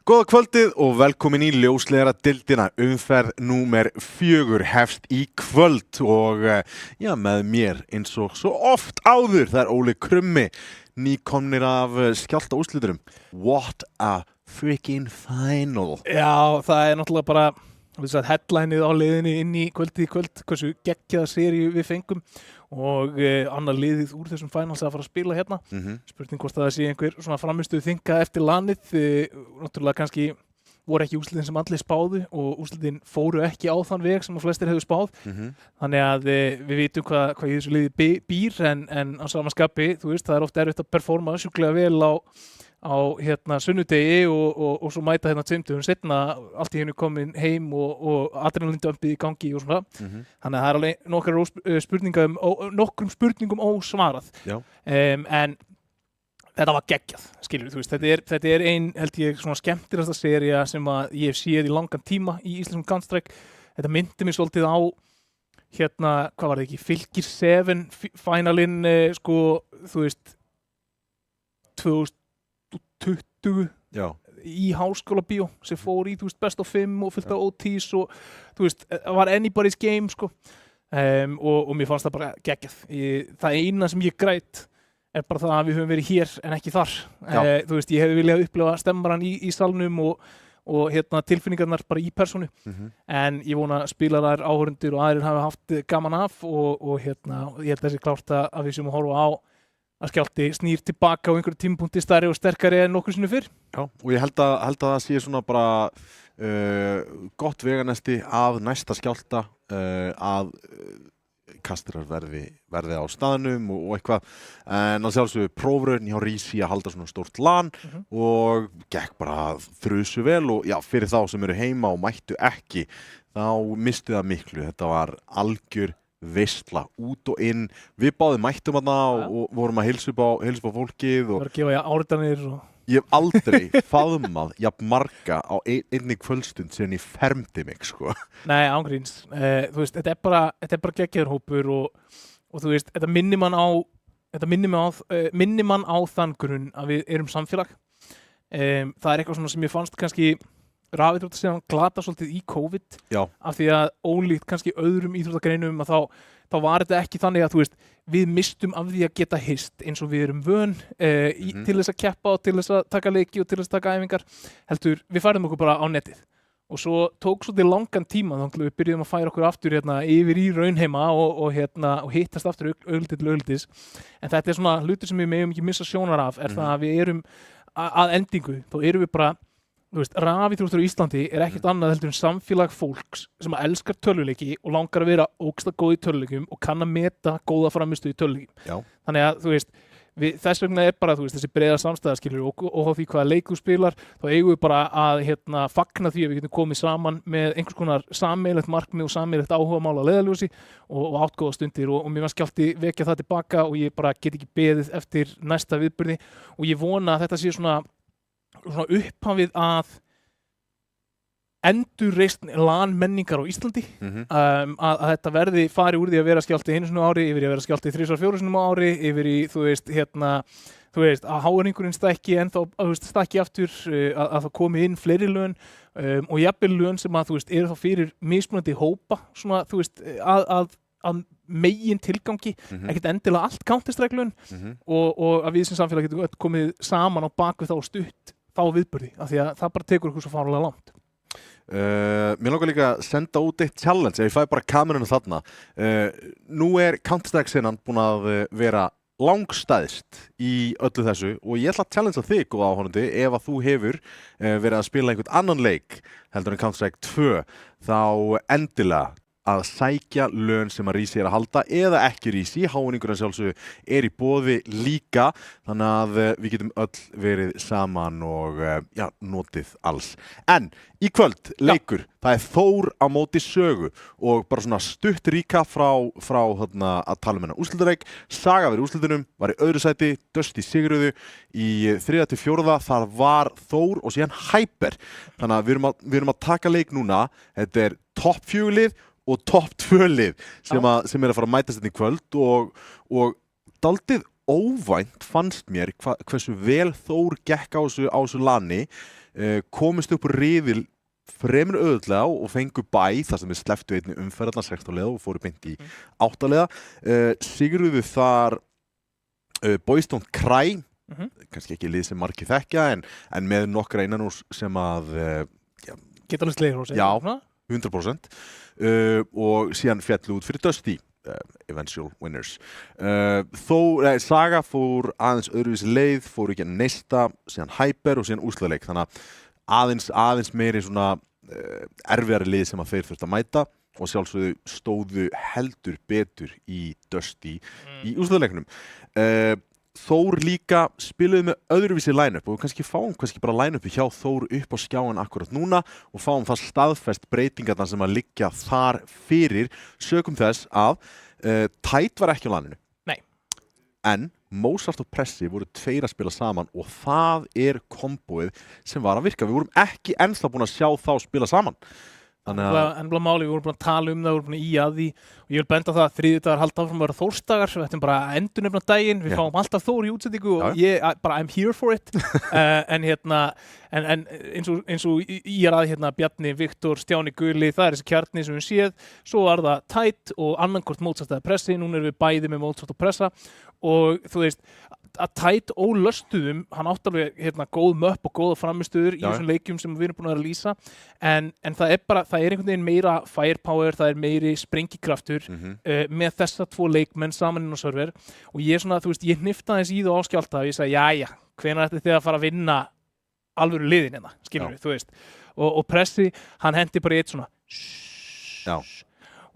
Góða kvöldið og velkomin í ljósleiðara deildina. Umferð númer 4 hefst í kvöld og með mér eins og svo oft áður. Það Óli Krummi, nýkomnir af skjálta úrsliturum. What a freaking final. Já, það náttúrulega bara headlineið á liðinni inn í kvöldið í kvöld, hversu geggjaða seríu við fengum og annar liðið úr þessum finals að fara að spila hérna. Spurning hvort það sé einhver svona framistuð þinga eftir lanið. Náttúrulega kannski voru ekki úrslitin sem allir spáðu og úrslitin fóru ekki á þann veg sem að flestir hefðu spáð. Þannig að við vitum hvað í þessu liði býr en á sama skapi, þú veist, það oft erfitt að performa sjúklega vel á sunnudegi og svo mæta 2 dögum seinna allt í hennu komin heim og adrenalindömpið í gangi og svona. Þannig að það alveg nokkrum spurningum ósvarað. En þetta var geggjað, skilur þú veist. Þetta er ein, held ég, svona skemmtilegasta sería sem að ég hef séð í langan tíma í íslenskum Counter-Strike. Þetta myndi mér svolítið á hvað var það ekki, Fylkir 7 finalinn, þú veist 2020 í háskóla bíó sem fór í, þú veist, best of 5 og fullt af OTs og þú veist, var anybody's game, og mér fannst það bara geggjað. Það eina sem ég græt er bara það að við höfum verið hér en ekki þar. Þú veist, ég hefði viljað upplifa stemmaran í salnum og tilfinningarnar bara í persónu. En ég vona að spilarar, áhorfendur og aðrir hafa haft gaman af og ég held þessi klárt að við séum að horfa á að skjálti snýr tilbaka á einhverju tímapunkti stærri og sterkari en nokkur sinni fyrr. Já, og ég held að það sé svona bara gott veganesti af næsta skjálta að kasturar verði á staðnum og eitthvað. En að sjálfsögðu prófraun hjá Rísi að halda svona stórt LAN og gekk bara þrusu vel og já, fyrir þá sem eru heima og mættu ekki, þá misti það miklu. Þetta var algjör veistla út og inn. Við báðum mættum þarna og vorum að heilsa upp á fólkið og að gefa áritanir og ég hef aldrei faðmað jafn marga á einni kvöldstund síðan ég fermdi mig, Nei, ángríns. Þú veist, þetta er bara geggjaður hópur og þú veist, þetta minnir mann á þann grunn að við erum samfélag. Það er eitthvað svona sem ég fannst kannski rafíþrótta sem glata svolítið í COVID. Já. Af því að ólíkt kannski öðrum íþróttagreinum að þá var þetta ekki þannig að þú veist, við mistum af því að geta hist eins og við erum vön til þess að keppa og til þess að taka leiki og til þess að taka æfingar. Heldur, við færðum okkur bara á netið. Og svo tók svolítið langan tíma þannig að við byrjuðum að færa okkur aftur yfir í raunheima og hittast aftur augliti til auglitis. En þetta er svona hlutur sem við megum ekki missa sjónar af, er það að við erum að endingu, þá erum við bara, þú veist, rafíþróttur á Íslandi er ekkert annað heldur en samfélag fólks sem elskar tölvuleiki og langar að vera ógeðslega góð í tölvuleikum og kann að meta góða frammistöðu í tölvuleikum. Já. Þannig að, þú veist, þess vegna er bara, þú veist, þessi breiða samstæða, skilur, og því hvaða leik þú spilar, þá eigum við bara að fagna því að við getum komið saman með einhvers konar sameiginlegt markmið og sameiginlegt áhugamál að leiðarljósi og átt góða stundir og mér var skjálti vekja það tilbaka og ég bara get ekki beðið eftir næsta viðburði og ég vona að þetta sé svona upphafið að endurreisn LAN menningar á Íslandi, að þetta fari úr því að vera skjálti 1 sinni á ári yfir í að vera skjálti 3-4 sinni á ári yfir í, þú veist, að háringurinn stækki en þá stækki aftur, að það komi inn fleiri lön og jafnvel lön sem að, þú veist, eru þá fyrir mismunandi hópa, svona, þú veist, að megin tilgangi, ekkert endilega allt Counter-Strike lön og að við sem samfélag getum komið saman á bakvið þá og stutt þá viðburði, af því að það bara tekur okkur svo fárlega langt. Mér langar líka að senda út eitt challenge ef ég fæ bara kamerunum þarna. Nú er Counter-Strike senan búin að vera langstæðst í öllu þessu og ég ætla að challengea þig, góða áhorfandi, ef að þú hefur verið að spila einhvern annan leik heldur en Counter-Strike 2, þá endilega að sækja lön sem að Rísi að halda eða ekki Rísi. Háiningurinn sjálfsögðu í boði líka, þannig að við getum öll verið saman og notið alls. En í kvöld leikur, það Þór á móti Sögu og bara svona stutt ríka frá að tala um hennar úrslitaleik. Saga verið úrslitunum, var í öðru sæti, Dusty sigruðu í 3-4, þar var Þór og síðan Hyper. Þannig að við erum að taka leik núna, þetta topp 4 lið og topp 2 lið sem að fara að mætast þetta í kvöld og daldið óvænt fannst mér hversu vel Þór gekk á þessu lani, komist upp úr riðil fremur auðvitað og fengu bæ þar sem við sleftu einni umferðarna 16 liða og fóru beint í 8 liða. Sigruðu þar Boys Don't Cry, kannski ekki lið sem margir þekkja en með nokkra innanúrs sem að Geta alveg slegir hos Já, 100%, og síðan fjallu út fyrir Dusty, eventual winners. Saga fór aðeins öðruvísi leið, fór ekki að neista, síðan Hyper og síðan úrslagaleik, þannig að aðeins meiri svona erfiðari lið sem að þeir þurft að mæta og sjálfsögðu stóðu heldur betur í Dusty í úrslagaleiknum. Þór líka spiluðu með öðruvísi line-up og við fáum bara line-upi hjá Þór upp á skjáin akkurat núna og fáum það staðfest breytingarnar sem að liggja þar fyrir sökum þess að Tide var ekki á laninu. Nei. En Mozart og Pressi voru tveir að spila saman og það komboið sem var að virka. Við vorum ekki ennþá búin að sjá þá spila saman. En máli, við vorum búin að tala um það, við vorum búin að ýja að því og ég vil benda það að þriðjudagar halda áfram að vera Þórsdagar, við ættum bara að endurnefna daginn, við fáum alltaf Þór í útsendingu og I'm here for it. En eins og ýjar að Bjarni, Viktor, Stjáni, Guli, það þessi kjarni sem við séð, svo var það Tide og annarkvort Mozart eða Pressi, núna erum við bæði með Mozart og Pressa og þú veist, að Tide ólöstuðum, hann átt alveg góð möpp og góða framistöður í þessum leikjum sem við erum búin að vera að lýsa en það er einhvern veginn meira firepower, það er meiri sprengikraftur með þessa tvo leikmenn saman inn á server og ég svona, þú veist, ég hniftaði þess í það á Skjálfta og ég sagði, jæja, hvenær ætti þið að fara að vinna alvöru liðin hérna, skilur við, þú veist og Pressi, hann hendi bara í eitt svona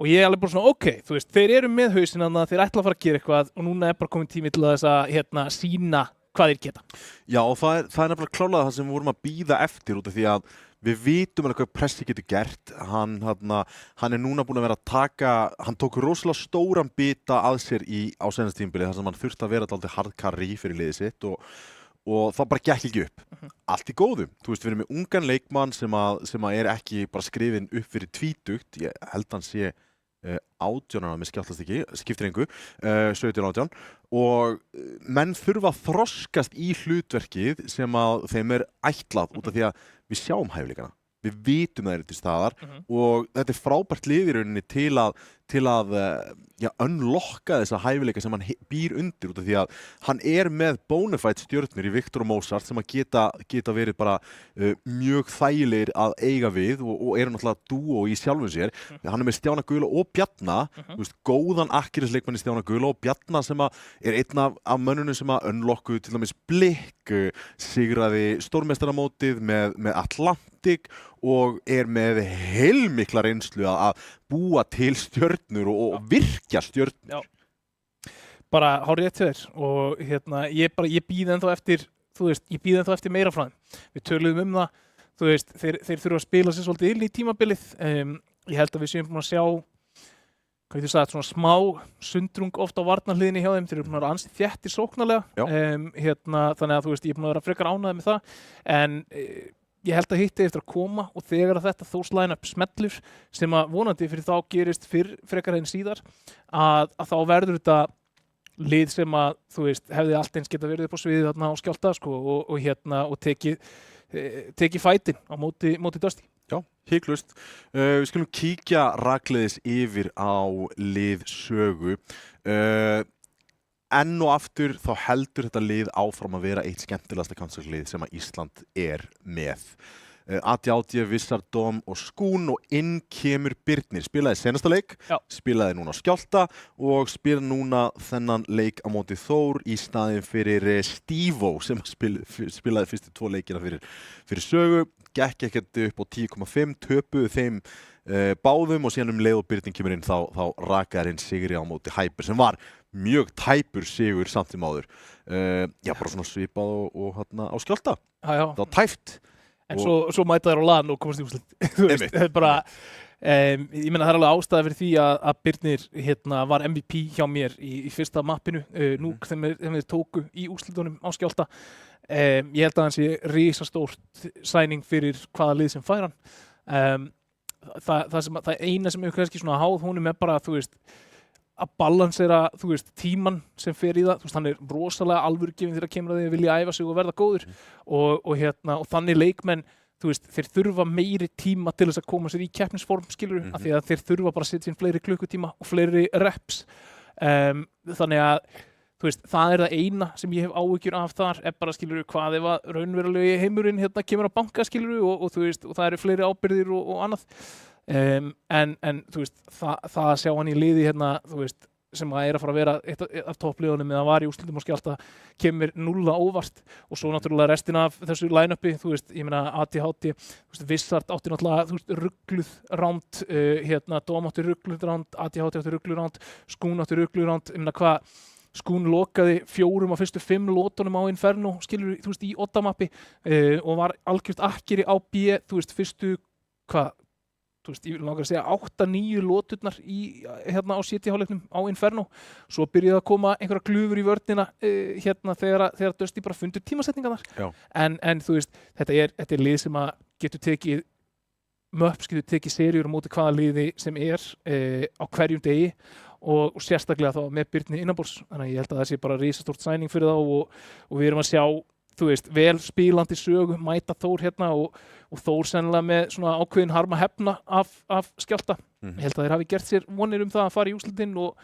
og ég alveg bara svona, ok, þú veist, þeir eru með hausinn þannig að þeir ætla að fara að gera eitthvað og núna bara komin tími til að þess að sína hvað þeir geta. Já, og það er nefnilega klárlega það sem við vorum að bíða eftir út af því að við vitum alveg hvað Pressi getur gert. Hann er núna búin að vera að taka, hann tók rosalega stóran bita að sér á seinasta tímabili þar sem hann þurfti að vera dálítið hard carry fyrir liðið sitt og það bara gekk ekki upp. Allt í góðu. Þú veist, við erum með ungan leikmann sem er ekki bara skrifin upp fyrir tvítugt. Ég held hann sé 18 ára, mér skjáttast ekki, skiptir engu, 17-18 og menn þurfa að þroskast í hlutverkið sem að þeim er ætlað út af því að við sjáum hæfileikana. Við vitum það til staðar og þetta frábært lið í rauninni til að unlocka þessa hæfileika sem hann býr undir út af því að hann er með bonafide stjörnur í Viktor og Mozart sem að geta verið bara mjög þægilegir að eiga við og eru náttúrulega dúo í sjálfum sér. Hann er með Stjána Gula og Bjarna, þú veist, góðan akkurisleikmann í Stjána Gula og Bjarna sem að er einn af mönnunum sem að unlocku til dæmis Blikk, sigraði stórmeistaramótið með Atlantic og er með heilmikla reynslu að búa til stjörnur og virkja stjörnur. Já. Bara hárið þér og ég bíð ennþá eftir, þú veist, ég bíð ennþá eftir meira frá þeim. Við töluðum það, þú veist, þeir þurfa að spila sér svolítið inn í tímabilið. Ég held að við séum búin að sjá, hvað getur sagt, svona smá sundrung oft á varnarliðinni hjá þeim, þeir eru búin að vera ansi þéttir sóknarlega. Þannig að þú veist, ég er búin að vera frekar ánægð með það, en ég held að hitti eftir að koma og þegar að þetta Þórs line-up smellur sem að vonandi fyrir þá gerist frekar en síðar að þá verður þetta lið sem að, þú veist, hefði allt eins geta verið upp á sviðið þarna á Skjálfta sko, og tekið fætin á móti Dusty. Já, hiklaust. Við skulum kíkja rakleiðis yfir á lið sögu. Enn og aftur þá heldur þetta lið áfram að vera eitt skemmtilegasta counter-lið sem að Ísland er með. ADJ, Wizardom og Skún og inn kemur Birnir. Spilaði senasta leik, spilaði núna á Skjálfta og spilaði núna þennan leik á móti Þór í staðinn fyrir Stívo sem spilaði fyrstu 2 leikina fyrir sögu. Gekk ekkert upp á 10,5, töpuðu þeim báðum og síðan leið og Birnir kemur inn þá rakaði inn sigri á móti Hyper sem var mjög tæpur sigur samt sem áður. Bara svona svipað og á Skjálfta. Það var tæft. En svo mæta þær á LAN og komast í úrslit. Þú veist, það er bara, ég meina það er alveg ástæða fyrir því að Birnir var MVP hjá mér í fyrsta mappinu, nú þeim þeir tóku í úrslitunum á Skjálfta. Ég held að hann sé risastórt sæning fyrir hvaða lið sem fær hann. Það eina sem hefur kannski svona háð honum bara, þú veist, að balansera, þú veist, tíman sem fer í það, þú veist, hann rosalega alvörugefinn þegar kemur að því að vilja æfa sig og verða góður og þannig leikmenn, þú veist, þeir þurfa meiri tíma til þess að koma sér í keppnisform, skilur af því að þeir þurfa bara að setja inn fleiri klukkutíma og fleiri reps þannig að þú veist, það það eina sem ég hef áhyggjur af þar bara, skilur, hvað ef að raunverulegi heimurinn kemur að banka, skilur, og þú veist, og það eru fleiri ábyrgðir og annað en þú veist, það að sjá hann í liði þú veist, sem að fara að vera eitt af toppliðunum eða var í úrslitum og skjálta kemur 0 óvart og svo náttúrulega restina af þessu line-upi, þú veist, ég meina ATHT, þú veist, Vissart átti náttúrulega, þú veist, ruggluð ránd, Dóm átti ruggluð ránd, ATHT átti ruggluð ránd, Skún átti ruggluð ránd, ég meina hvað, Skún lokaði 4 af fyrstu 5 lótunum á Inferno, skilur, þú veist, í oddamappi og var algjört akkeri á B, þú veist, fyrstu, hvað, þú veist, ég langar að segja 8-9 lóturnar á CT-hálfleiknum á Inferno, svo byrjaði að koma einhverja glufur í vörnina þegar Dusty bara fundur tímasetningarnar en þú veist, þetta lið sem að getur tekið möps, getur tekið seríur á móti hvaða liði sem á hverjum degi og sérstaklega þá með Birni innanborðs, þannig að ég held að það sé bara risastórt sæning fyrir þá og við erum að sjá, þú veist, vel spílandi sögu mæta Þór og Þór sennilega með svona ákveðin harma hefna af skjálta. Ég held að þeir hafi gert sér vonir það að fara í úrslitin og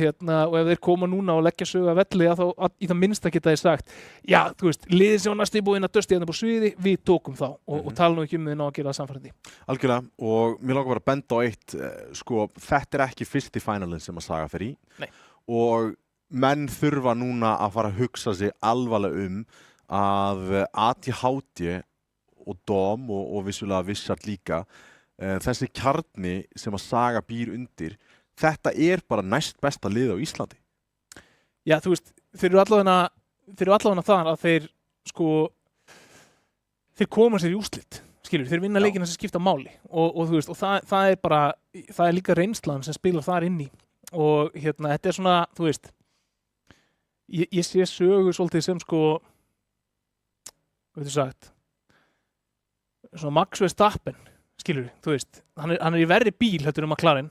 ef þeir koma núna og leggja sögu að velli að í það minnsta geta þeir sagt já, þú veist, liðið sem var næst íbúinn að Dusty hérna på sviði, við tókum þá og tala nú ekki um þau ná að gera það samfærandi. Algjörlega, og mér langar bara að benda á eitt, sko, þetta ekki fyrsti finalin sem að Saga fer í. Nei. Og menn þurfa núna að fara að hugsa sig alvarlega að ATHT og Dóm og vissulega Vissart líka, þessi kjarni sem að Saga býr undir, þetta bara næst besta lið á Íslandi. Já, þú veist, þeir eru allavega þar að þeir, sko, þeir koma sér í úrslit, skilur, þeir vinna leikina sem skipta máli og þú veist, og það bara, það líka reynslan sem spilar þar inn í og þetta svona, þú veist, ég sé sögu svolítið sem, sko, veitu sagt, svona Max Verstappen, skilur, þú veist, hann í verri bíl, McLaren,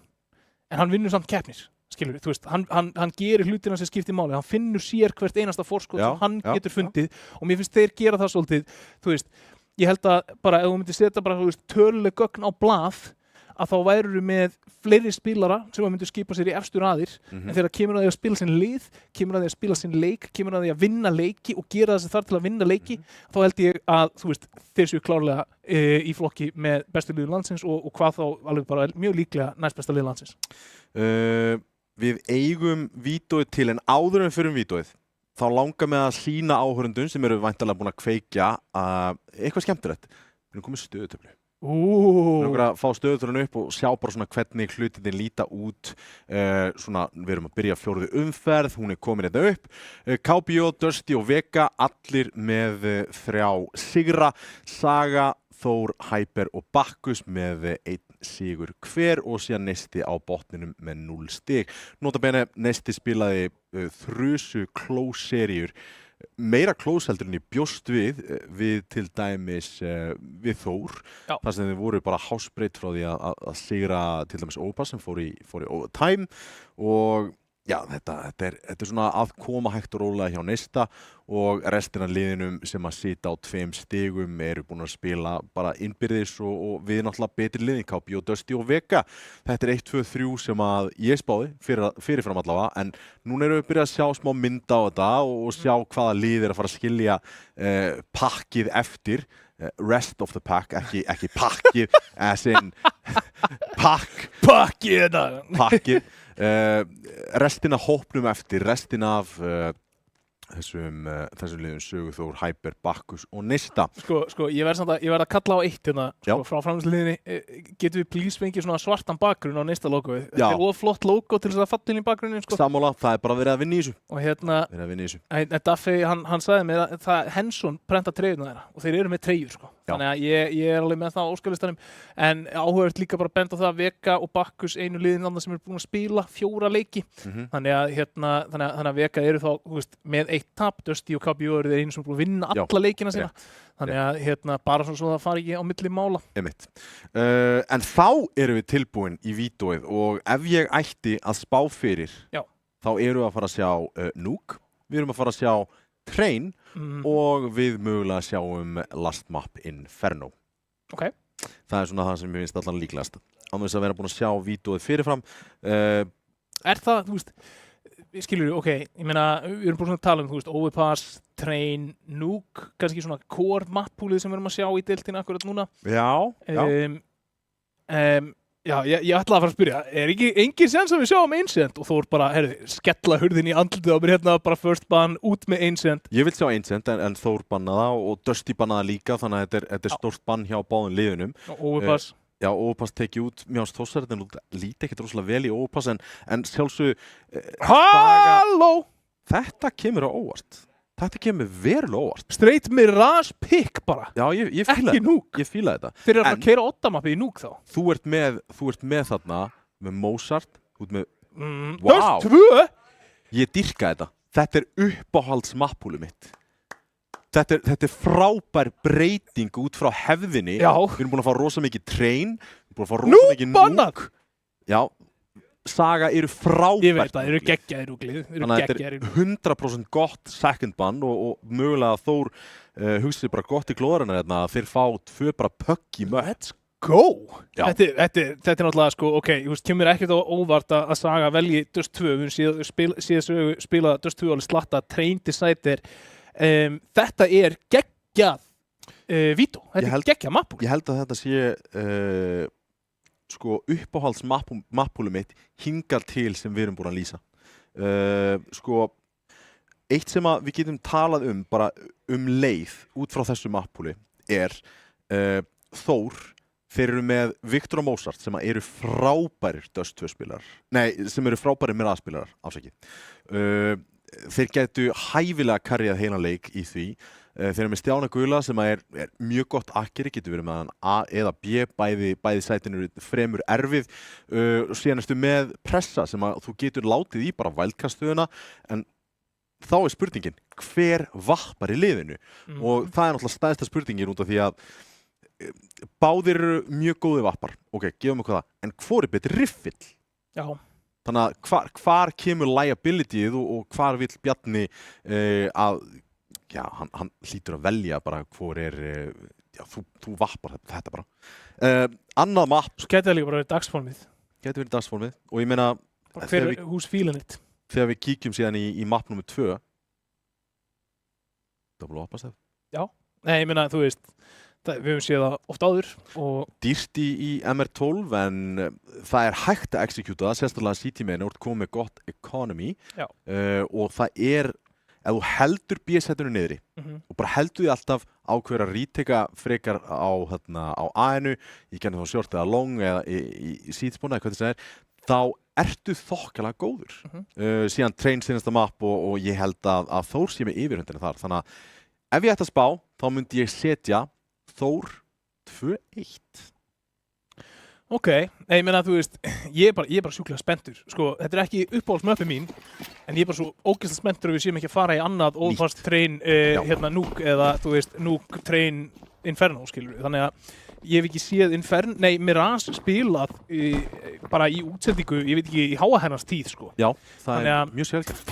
en hann vinnur samt keppnir, skilur, þú veist, hann gerir hlutina sem skiptir máli, hann finnur sér hvert einasta forskot sem hann getur fundið og mér finnst þeir gera það svolítið, þú veist, ég held að bara ef þú myndir setja bara, þú veist, töluleg gögn á blað að þá væru með fleiri spilara sem myndir skipa sér í efstu raðir en þegar kemur að því að spila sinn lið, kemur að því að spila sinn leik, kemur að því að vinna leiki og gera það sem þarf til að vinna leiki, þá held ég að, þú veist, þeir séu klárlega í flokki með bestu liðu landsins og hvað þá alveg bara mjög líklega næst besta liðu landsins. Við eigum vídeóið til en áður en fyrir vídeóið þá langar með að sýna áhorfendum sem eru væntanlega búin að kveikja eitthvað skemmtilegt. Við erum komið stöðutöflu. Við erum að fá stöðutöflun upp og sjá bara svona hvernig hlutinni líta út. Svona, við erum að byrja 4. umferð, hún komin þetta upp. KBO, Dusty og Vega, allir með 3 sigra. Saga, Þór, Hyper og Bakkus með 1 sigur hver og síðan Neisti á botninum með 0 stig. Nota bene, Neisti spilaði þrusu close-seríur, meira close heldur en ég bjóst við til dæmis við Þór, þar sem þið voru bara hásbreytt frá því að sigra til dæmis Ópa sem fór í overtime og já, þetta er svona að koma hægt og rólega hjá Neista og restina liðinum sem að sita á 2 stigum eru búin að spila bara innbyrðis og við náttúrulega betri liðin, KBO, Dusty og Vega. Þetta 1, 2, 3 sem að ég spáði fyrirfram allavega, en núna erum við byrjað að sjá smá mynd á þetta og sjá hvaða lið að fara að skilja pakkið eftir. Rest of the pack, ekki pakkið, as in pakkið. Restina hópnum eftir, restina af þessum liðum Sögu, Þór, Hyper, Bakkus og Neista. Sko, ég verð að kalla á eitt frá framleiðsluliðinni. Getum við please fengið svona svartan bakgrunn á Neista logoið? Þetta of flott logo til þess að falla inn í bakgrunnin, sko. Sammála, það bara verið að vinna í þessu. Og verið að vinna í þessu. Duffy, hann sagði mér að Henson prenta treyjurnar þeirra og þeir eru með treyjur, sko. þannig að ég alveg með það á óskalistanum en áhugavert líka bara að benda á það að Vega og Bakkus einu liðin sem eru búin að spila 4 leiki þannig að Vega eru þá með 1 tap, Dusty og KBU eru þeir einu sem búin að vinna alla leikina sína þannig að bara svo það fari ekki á milli mála en þá erum við tilbúin í vítóið og ef ég ætti að spá fyrir þá erum við að fara að sjá Nuke, við erum að fara að sjá Train og við mögulega sjáum Last Map Inferno. Okay. Það svona það sem ég finnst allan líklegast. Án þess að vera búin að sjá vídeóið fyrirfram. Það, skilur þú, ég meina, við erum búin að tala Overpass, Train, Nuke, kannski svona core map-púlið sem við erum að sjá í deildina akkurat núna. Já, ég ætlaði að fara að spyrja, engin sens að við sjáum Ancient? Og Þór bara, skella hurðin í andlitið á mér bara first ban út með Ancient. Ég vil sjá Ancient en Þór bannaða og Dusty bannaða líka, þannig að þetta er stórt bann hjá báðum liðunum. Og Overpass. Já, Overpass tekið út, mér finnst Þórsarinn líti ekkert rosalega vel í Overpass en sjálfsög... Halló! Þetta kemur á óvart. Þetta kemur verulega óvart. Straight Mirage pick bara. Já, ég fíla ekki Nuke. Ég fíla þetta. Þeir eru að keyra 8-mappi í Nuke þá. Þú ert með þarna, með Mozart, þú ert með... Wow! 2? Ég dýrka þetta. Þetta er uppáhaldsmappúlu mitt. Þetta er frábær breyting út frá hefðinni. Já. Við erum búin að fá rosa mikið Train, við erum búin að fá rosa mikið Nuke. Já. Saga eru frábært. Ég veit það, eru geggjaðir úglið. Þannig að þetta er 100% gott second ban og mögulega Þór hugsaði bara gott í glóðarinn að þeir fá 2 bara pögg í mött. Let's go! Þetta er náttúrulega, kemur ekkert á óvart að Saga velji Dust 2, við séum spila Dust 2 alveg slatta, Train Decider. Þetta er geggjað vító, þetta er geggjað mappúl. Ég held að þetta sé... uppáhalds mappúlu mitt hingar til sem við erum búin að lýsa. Eitt sem að við getum talað bara leið út frá þessu mappúli er Þór, þeir eru með Viktor og Mozart sem eru frábærir Dust 2 spilarar. Nei, sem eru frábærir Mirage spilarar, afsakið. Þeir gætu hæfilega karjað heilan leik í því. Þeir eru með Stjána Gula sem er mjög gott akkeri, getur verið með hann A eða B, bæði sætin eru fremur erfið. Síðan ertu með Pressa sem að þú getur látið í bara vældkaststöðuna, en þá er spurningin, hver vappar í liðinu? Og það er náttúrulega stærsta spurningin út af því að báðir eru mjög góði vappar. Ok, gefum okkur það. En hvor er betri riffill? Já. Þannig að hvar kemur liabilityð og hvar vill Bjarni að hann hlýtur að velja bara hvor þú vappar þetta bara. Annað mapp. Svo getur það líka bara verið dagsformið. Getur verið dagsformið og ég meina who's feeling it? Þegar við kíkjum síðan í mapp nummer 2 double opastef. Já, nei, ég meina, þú veist við höfum séð það oft áður og dýrt í MR12 en það er hægt að executa það, sérstaklega CT-menn og komið með gott economy og það er ef þú heldur B-setinu niðri og bara heldur því alltaf ákveður að retaka frekar á A-inu, ég kenni þá short eða long eða í seatspóna eða hvað það er, þá ertu þokkalega góður. Síðan Train seinasta mapp og ég held að Þór sé með yfirhundinu þar, þannig að ef ég ætti að spá, þá myndi ég setja Þór 2-1. Ok, ég meina þú veist, ég er bara sjúklega spenntur. Sko, þetta er ekki uppáhaldsmöppi mín, en ég er bara svo ógeðslega spenntur að við séum ekki að fara í annað Overpass Train, Nuke eða þú veist, Nuke Train Inferno, skilur við. Þannig að ég hef ekki séð Mirage spilað bara í útsendingu, ég veit ekki, í háa hennars tíð, sko. Já, það er mjög sjálfgæft.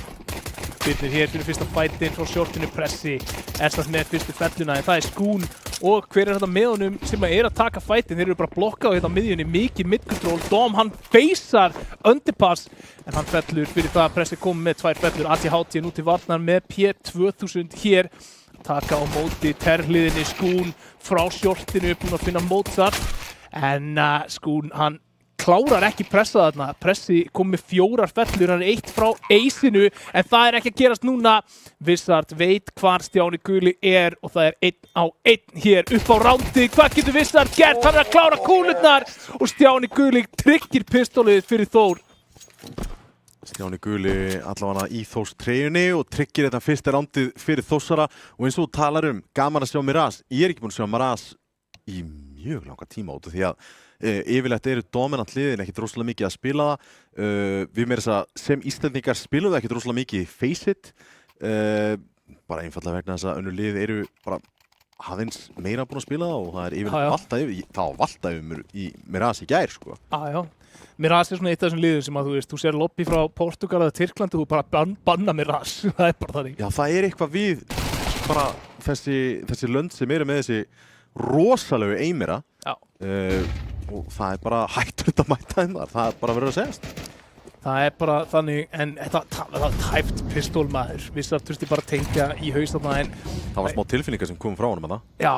Byrnir hér fyrir fyrsta fætin frá shortinu Pressi, erstast með fyrstu felluna, en það er Skún og hver er þetta með honum sem er að taka fætin, þeir eru bara blokkað á miðjunni, mikið mid-control, Dom hann feysar underpass, en hann fellur fyrir það að Pressi kom með 2 fellur, ATHT nú til varnar með P2000 hér, taka á móti terliðinni Skún frá shortinu, búinn að finna Mozart, en Skún hann klárar ekki Pressa þarna, Pressi kom með 4 fellur, hann er 1 frá Ace-inu, en það er ekki að gerast núna. Wizard veit hvar Stjáni Guli er og það er 1 á 1 hér upp á rándið. Hvað getur Wizard gert? Hann er að klára kúlurnar og Stjáni Guli tryggir pistólið fyrir Þór. Stjáni Guli allavega í Þórs treyjunni og tryggir þetta fyrsta rándið fyrir Þórsara og eins og þú talar gaman að sjá Mirage. Ég er ekki búinn að sjá Mirage í mjög langa tíma út af því að yfirleitt eru dominant liðin ekkert rosalega mikið að spila það. Við meira þess að sem Íslendingar spilum það ekkert rosalega mikið í Face It, bara einfallega vegna þess að önnur lið eru bara aðeins meira búin að spila það og það er yfirleitt valta yfir í Mirage í gær, sko. Já. Mirage er svona eitt af þessum liðum sem að þú sér lobby frá Portugal eða Tyrklandi og þú bara banna Mirage, það er bara þannig. Já, það er eitthvað við bara þessi lönd sem eru með þessi rosalegu eimira og það er bara hættur að mæta þeim þar, það er bara verið að segjast. Það er bara þannig, en þetta var tæpt pistólmaður, Vissar þurfti bara að tengja í haust þarna en... Það var smá tilfinningar sem kom frá honum að það. Já,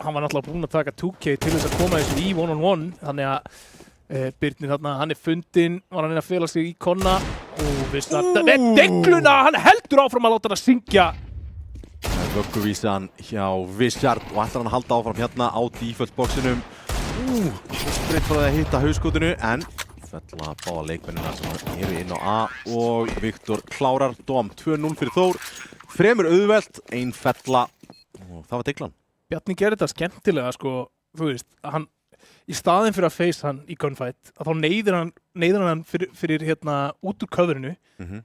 hann var náttúrulega búinn að taka 2K til þess að koma þessu í one-on-one, þannig að Birnir þarna, hann er fundinn, var hann að fela sig í konna og Vissar, degluna, hann heldur áfram að láta hann að syngja. Vögguvísan hjá Vissar og ætlar hann að halda áfram hérna á default boxinum. Spritt frá það að hitta hauskotinu, en fella báða leikmennina sem eru inn á A og Viktor klárar dóm 2-0 fyrir Þór. Fremur auðvelt, ein fella og það var deglan. Bjarni gerir þetta skemmtilega, sko, þú veist, hann í staðinn fyrir að face hann í gunfight, að þá neyðir hann fyrir hérna út úr coverinu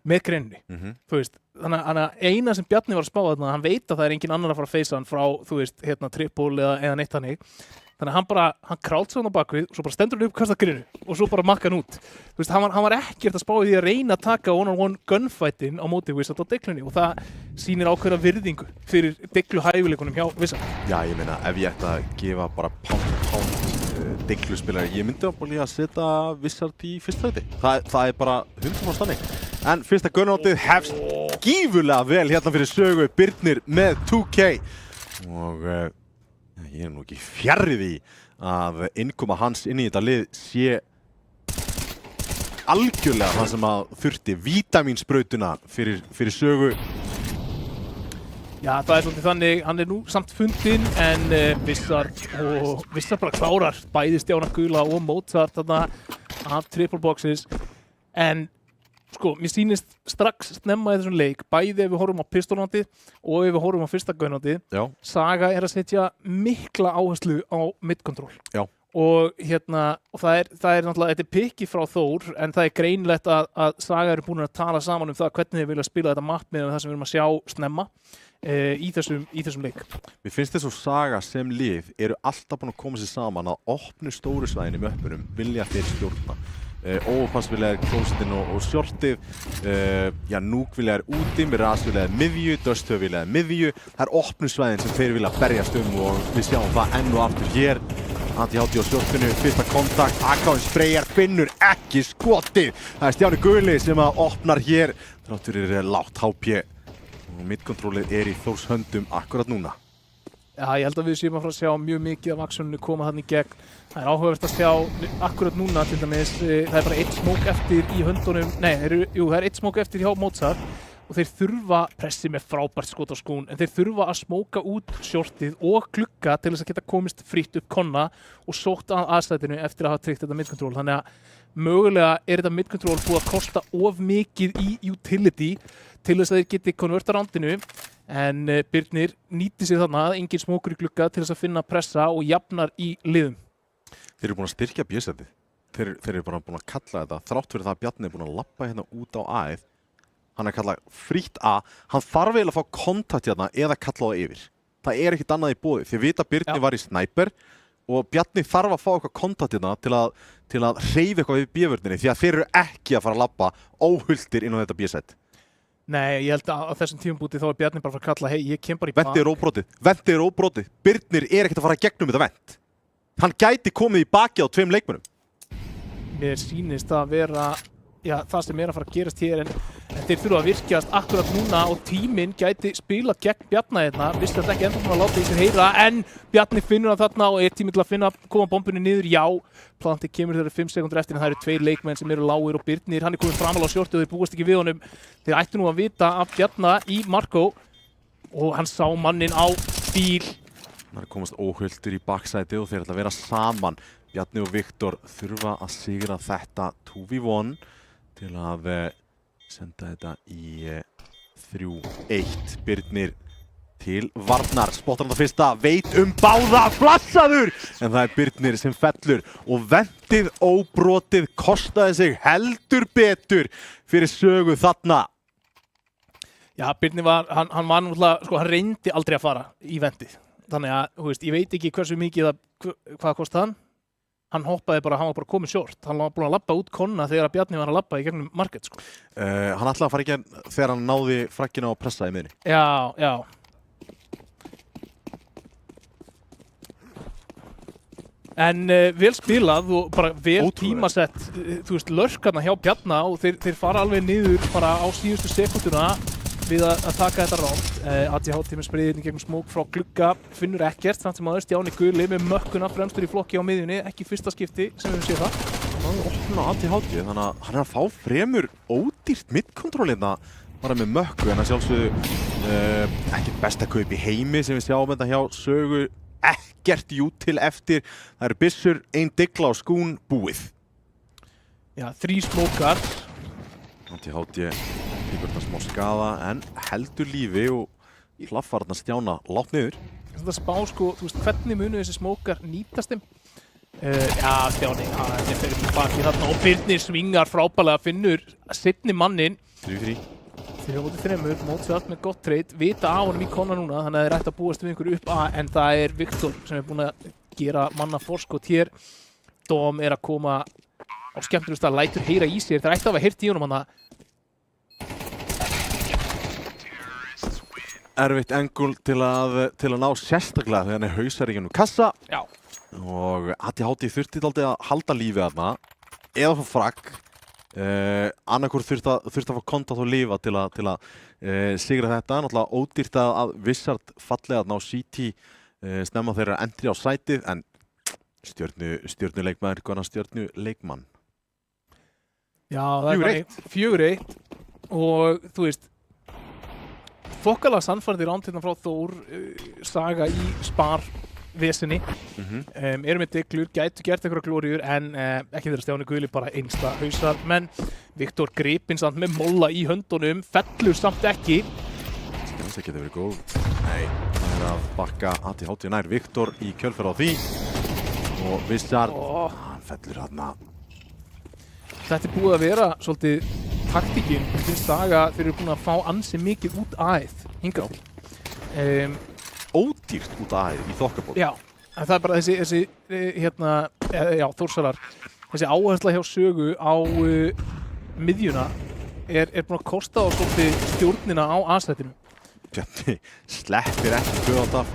með greinni, þú veist. Þannig að eina sem Bjarni var að spá þarna, hann veit að það er engin annar að fara að face hann frá, þú veist, hérna triple eða neitt hannig. Þannig að hann krált sig hann á bakvið og svo bara stendur hann upp, kastar grinu og svo bara makka hann út. Þú veist, hann var ekkert að spá í því að reyna að taka one-on-one gunfightin á móti Vissar á deglunni og það sýnir ákveðna virðingu fyrir deglu hæfileikunum hjá Vissar. Já, ég meina, ef ég ætti að gefa bara pound degluspilari, ég myndi að setja Vissar í fyrsta sæti. Það er bara 100% þannig. En fyrsta gunnáttið hefst gífurlega vel hérna fyrir sögu Birnir með 2K og ég er nú ekki fjarri því að innkoma hans inn í þetta lið sé algjörlega það sem að þurfti vítamínsbrautuna fyrir sögu. Já, það er svolítið þannig, hann er nú samt fundinn en Vissar bara klárar bæði Stjána Gula og Mozart þarna af triple boxes en sko, mér sýnist strax snemma í þessum leik, bæði ef við horfum á pistólnandi og ef við horfum á fyrsta gunnátti, Saga er að setja mikla áherslu á mid-control. Já. Og það er náttúrulega, þetta er pikki frá Þór, en það er greinlegt að Saga eru búin að tala saman það hvernig þeir vilja spila þetta mapp með það sem við erum að sjá snemma í þessum leik. Mér finnst þess að Saga sem lið eru alltaf búin að koma sér saman að opnu stóru svæðin í möppunum, vilja þeir stjórna. Overpass vilja er closetin og shortið, Núk vilja er úti, Mirage vilja er miðju, Dusthöf vilja er miðju. Það er opnu svæðin sem þeir vilja berjast og við sjáum það enn og aftur hér. Anti-hátti á shortinu, fyrsta kontakt, Akáin spreyjar, finnur ekki skotið. Það er Stjáni Guli sem að opnar hér, þrátt fyrir lágt HP og midcontrolið er í Þórs höndum akkurat núna. Já, ég held að við séum að fara að sjá mjög mikið af actioninu koma þarna í gegn. Það er áhugavert að sjá akkurat núna til dæmis, það er bara 1 smoke eftir í höndunum, það er 1 smoke eftir hjá Mozart og þeir þurfa pressi með frábært skot á skún en þeir þurfa að smóka út shortið og glugga til þess að geta komist frítt upp konna og sótt að aðstæðinu eftir að hafa tryggt þetta mid-control. Þannig að mögulega er þetta mid-control búið að kosta of mikið í utility til þess að þeir geti konverta roundinu en Birnir nýtti sér þarna að engin smókur í glugga til þess að finna pressa og jafnar í liðum. Þeir eru búin að styrkja B-setið. Þeir eru bara búin að kalla þetta þrátt fyrir það að Bjarni er búin að labba hérna út á A-ið. Hann er kallað frítt A. Hann þarf eiginlega að fá kontakt hérna eða kalla það yfir. Það er ekkert annað í boði. Þið vita að Birni var í sniper og Bjarni þarf að fá eitthvað kontakt hérna til að hreyfa eitthvað við B-vörninni því að þeir eru ekki að fara að labba óhulltir inn á þetta B-set. Nei, ég held að á þessum tímabúti þá er Bjarni bara að fara að kalla, hei, ég kem bara í bak. Ventið er óbrotið. Birnir er ekkert að fara gegnum þetta vent. Hann gæti komið í baki á 2 leikmönnum. Mér sýnist að vera það sem er að fara að gerast hér en þeir þurfa að virkjast akkurat núna og tíminn gæti spilað gegn Bjarna hérna. Vissi þetta ekki ennþá að láta í sér heyra en Bjarni finnur hann þarna og er tíminn til að koma bombunni niður. Já, Planti kemur þeirra 5 sekúndur eftir en það eru 2 leikmenn sem eru lágir og Birnir. Hann er komin framal á shorti og þeir búast ekki við honum. Þeir ættu nú að vita af Bjarna í Marko og hann sá mannin á bíl. Hann er komast óhulltur í baksæti og þeir ætla að vera saman. Bjarni og Viktor þurfa að sigra þetta 2v1 til að senda þetta í 3-1. Birnir til varnar, spottar hann það fyrsta, veit báða, flassaður! En það Birnir sem fellur og vendið óbrotið kostaði sig heldur betur fyrir Sögu þarna. Já, Birnir hann var náttúrulega, sko, hann reyndi aldrei að fara í vendið. Þannig að, þú veist, ég veit ekki hversu mikið hvað kostaði hann. Hann hoppaði bara, hann var bara komið short. Hann var búin að labba út konna þegar að Bjarni var að labba í gegnum market, sko. Hann ætlaði að fara ekki þegar hann náði frakkina og pressaði í miðri. Já. En vel spilað og bara vel tímasett, þú veist, lörkarna hjá Bjarna og þeir fara alveg niður bara á síðustu sekunduna við að taka þetta rátt. ATH með spriðinni gegnum smók frá glugga, finnur ekkert, samt sem aðeins Stjáni Guli með mökkuna fremstur í flokki á miðjunni, ekki fyrsta skipti sem við séum það. Hann opna ATH, þannig að hann að fá fremur ódýrt midcontrol bara með mökku, en að sjálfsögðu ekki besta kaup í heimi sem við sjáum þetta hjá Sögu, ekkert jútil eftir, það eru byssur, ein digla á skún, búið. Já, 3 smókar. ATH líkur þetta smá skaða en heldur lífi og hlaffar þarna Stjána lágt niður. Þetta spá, sko, þú veist, hvernig munu þessi smókar nýtast þeim? Já, Stjáni, hann fyrir til baki þarna og Birnir svingar frábælega, finnur seinni mannin. 3-3. 3-3, mótsvart með gott trade, vita á honum í konna núna, þannig að þeir ætti að búast við einhverju upp að, en það er Viktor sem er búinn að gera manna forskot hér. Dom er að koma á skemmtilegum stað, lætur heyra í sér, það ætti að hafa heyrt í honum hann að Erfitt engul til að ná sérstaklega þegar hann er hausar í gennum kassa. Já. Og ATH þurfti aldrei að halda lífið þarna eða fá frakk. Annarkur þurfti að fá kontakt og lifa til að sigra þetta. Náttúrulega ódýrt að Wizard fallega þarna á CT snemma þeirra entri á sætið, en stjörnuleikmaður, góðan stjörnuleikmann. Já, það er 4-1 og þú veist, þokkalega sannfærandi rántinn frá Þór, Saga í Spar-vesinni, eru með deglur, gætu gert einhverja glóriur en ekki þeirra Stjáni Guli, bara einsta hausar, menn Viktor gripinn samt með molla í höndunum, fellur samt ekki. Það getur verið góð. Nei, það er að bakka ATH nær Viktor í kjölfar á því og Wizard, hann fellur þarna. Þetta er búið að vera svolítið taktíkin til Saga, þeir eru búin að fá ansi mikið út aðeð hingað til. Ódýrt út aðeð í þokkaból. Já, en það er bara þessi Þórsarar, þessi áhersla hjá Sögu á miðjuna er búin að kosta á svolítið stjórnina á aðsættinu. Bjarni sleppir ekki kvöðaldaf,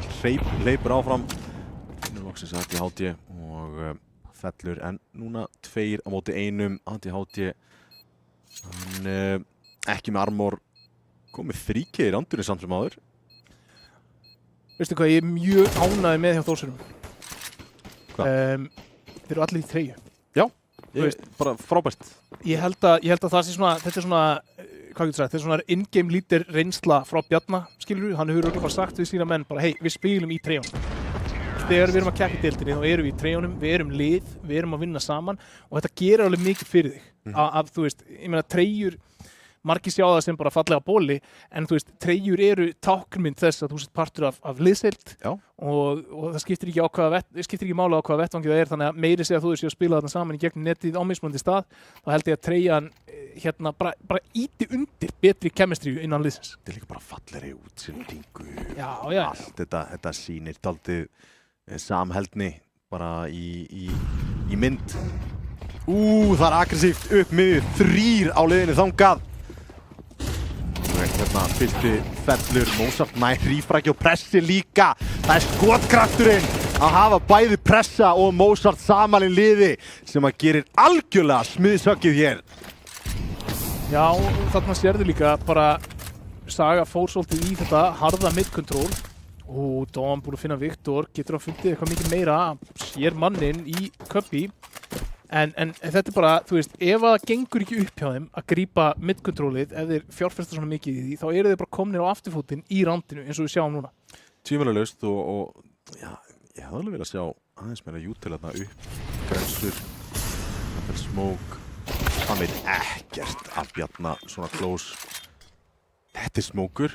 hleypur áfram. Nú loksins ATH og fellur, en núna 2 á móti 1, ATH hann ekki með armor, komið 3K í randunni samt sem áður. Veistu hvað, ég er mjög ánægður með hjá Þórsurum. Hvað? Þeir eru allir í treyju. Já, bara frábært. Ég held að það sé svona, þetta er svona, hvað getur sagt, þetta er svona in-game lítir reynsla frá Bjarna, skilur við, hann hefur örugglega bara sagt við sína menn, bara hei, við spilum í treyjunum. Þegar við erum að keppa í deildinni, þá erum við í treyjunum, við erum lið, við erum að vinna saman og þetta gerir alveg mikið fyrir þig. Að þú veist, ég meina treyjur, margir sjá það sem bara fallega bóli, en þú veist, treyjur eru táknmynd þess að þú sett partur af liðsheild og það skiptir ekki máli á hvaða vettvangi það er, þannig að meiri segja að þú séu að spila þarna saman í gegnum netið á mismunandi stað, þá held ég að treyjan hérna bara íti undir betri kemistríu innan liðsins. Þetta er líka bara fallegri útsendingu. Já. Allt þetta sýnir dálítið samheldni bara í mynd. Það er aggressíft upp miðju, 3 á leiðinni þangað. Hérna fyrsti fellur, Mozart nær rífraki og pressi líka. Það er skotkrafturinn að hafa bæði pressa og Mozart saman í liði sem að gerir algjörlega smiðshöggið hér. Já, þarna sérðu líka bara Saga fór svolítið í þetta harða mid-control og Dom búin að finna Viktor, getur hann fundið eitthvað mikið meira, sér mannin í Cubby. En þetta er bara, þú veist, ef það gengur ekki upp hjá þeim að grípa mid-controlið, ef þeir fjárfesta svona mikið í því, þá eru þeir bara komnir á afturfótinn í randinu eins og við sjáum núna. Tvímælalaust og já, ég hefði alveg viljað sjá aðeins meira jútil þarna upp, grensur, smoke, það veit ekkert að Bjarna svona close. Þetta er smoker.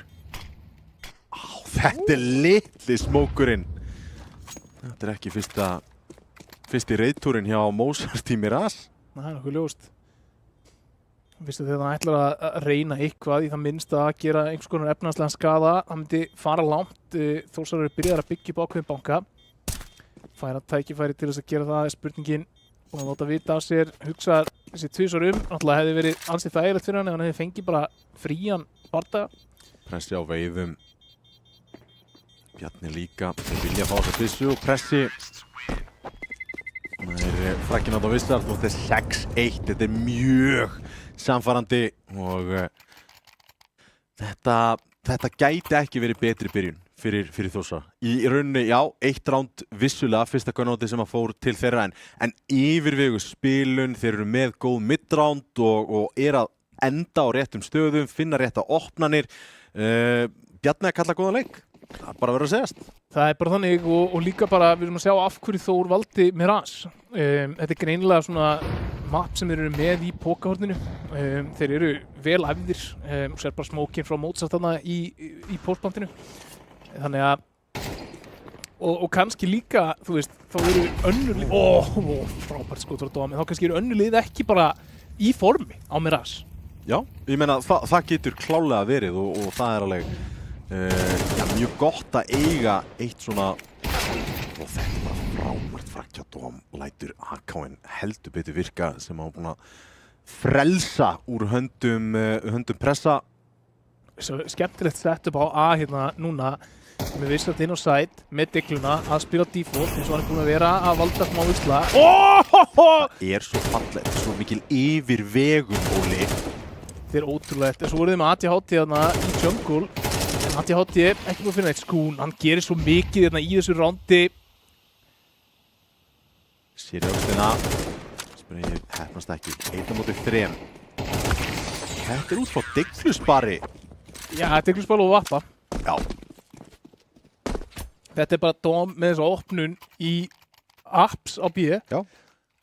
þetta litli smókurinn. Þetta ekki fyrsti reiðtúrin hjá Mozart í Miraz. Það nokkuð ljóst. Vistu þegar það ætlar að reyna eitthvað í það minnsta að gera einhvers konar efnahagslegan skaða, það myndi fara langt. Þórsar eru byrjaðar að byggja upp ákveðin banka. Færa tækifæri til þess að gera það er spurningin. Búin að láta vita af sér, hugsa þessi tvisvar náttúrulega hefði verið ansið þægilegt fyrir hann ef hann hefði fengið bara frían bardaga. Pressi á veiðum. Bjarni líka, þeir vilja fá þess að byssu og pressi. Það er frækkin á Vissart og þetta er 6-1, þetta er mjög samfarandi og þetta gæti ekki verið betri byrjun fyrir Þórsara. Í rauninni, já, 1 ránd vissulega, fyrsta gunnáti sem að fór til þeirra en yfirvegu spilun, þeir eru með góð midránd og er að enda á réttum stöðum, finna rétta opnanir. Bjarni að kalla góðan leik, það bara verður að segjast. Það er bara þannig og líka bara við erum að sjá af hverju Þór valdi Miraz. Þetta er greinilega svona mapp sem þeir eru með í pókahorninu. Þeir eru vel æfðir og sér bara smókinn frá Mozart þarna í póstbandinu. Þannig að og kannski líka, þú veist, þá eru önnur lið frábært skot frá Dómi, þá kannski eru önnur lið ekki bara í formi á Miraz. Já, ég meina það getur klálega verið og það er alveg mjög gott að eiga eitt svona og þetta er bara frábært frækja Dóm lætur AK-in heldur betur virka sem hafa búin að frelsa úr höndum pressa. Svo skemmtilegt setup á A hérna núna með Vissart inn á side með Digluna að spila default eins og hann er búin að vera að valda smá usla. Er svo fallegt, svo mikil yfirvegun Óli. Þetta er ótrúlegt, en svo voruð þið með ATHT þarna í jungle. ATHT ekki búin að finna eitt skún, hann gerir svo mikið þarna í þessu rándi. Sér í öxlina, spennið hefnast ekki, 1-3. Þetta er út frá Diglusbari. Já, Diglusbari og Vappa. Já. Þetta er bara Dóm með þessa opnun í apps á B. Já.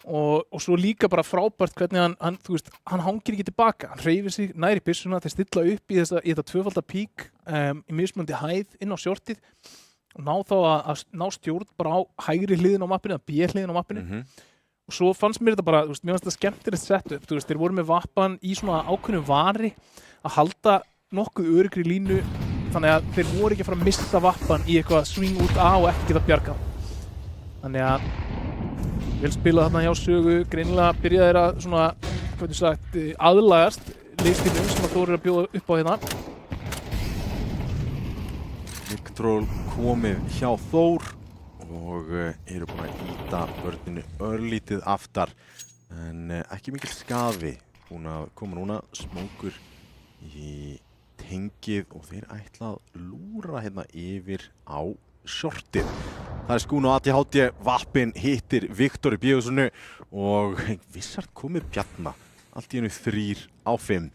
Og svo líka bara frábært hvernig þú veist, hann hangir ekki tilbaka, hann hreyfir sig næri byssuna til að stilla upp í þetta tvöfalda pík í mismunandi hæð inn á shortið og ná þá að ná stjórn bara á hægri hliðin á mappinu eða B-hliðin á mappinu. Og svo fannst mér þetta bara, þú veist, mér fannst þetta skemmtilegt setup, þú veist, þeir voru með Vappan í svona ákveðnu vari að halda nokkuð öryggri línu þannig að þeir voru ekki að fara að missa Vappan í eitthvað swing út A og ekki geta bjargað. Þannig að vel spilað þarna hjá Sögu, greinilega byrjaði þeir að svona, hvað þú sagt, aðlagast liðstílum sem að Þór eru að bjóða upp á hérna. Victor komið hjá Þór og eru búin að ýta vörninu örlítið aftar en ekki mikil skaði. Búin að koma núna smókur í tengið og þeir ætla að lúra hérna yfir á shortið. Það er skún á ATHT, Vappin hittir Viktor í Bjöðsunu og Vissart komið Bjarna. Allt í hennu 3-5.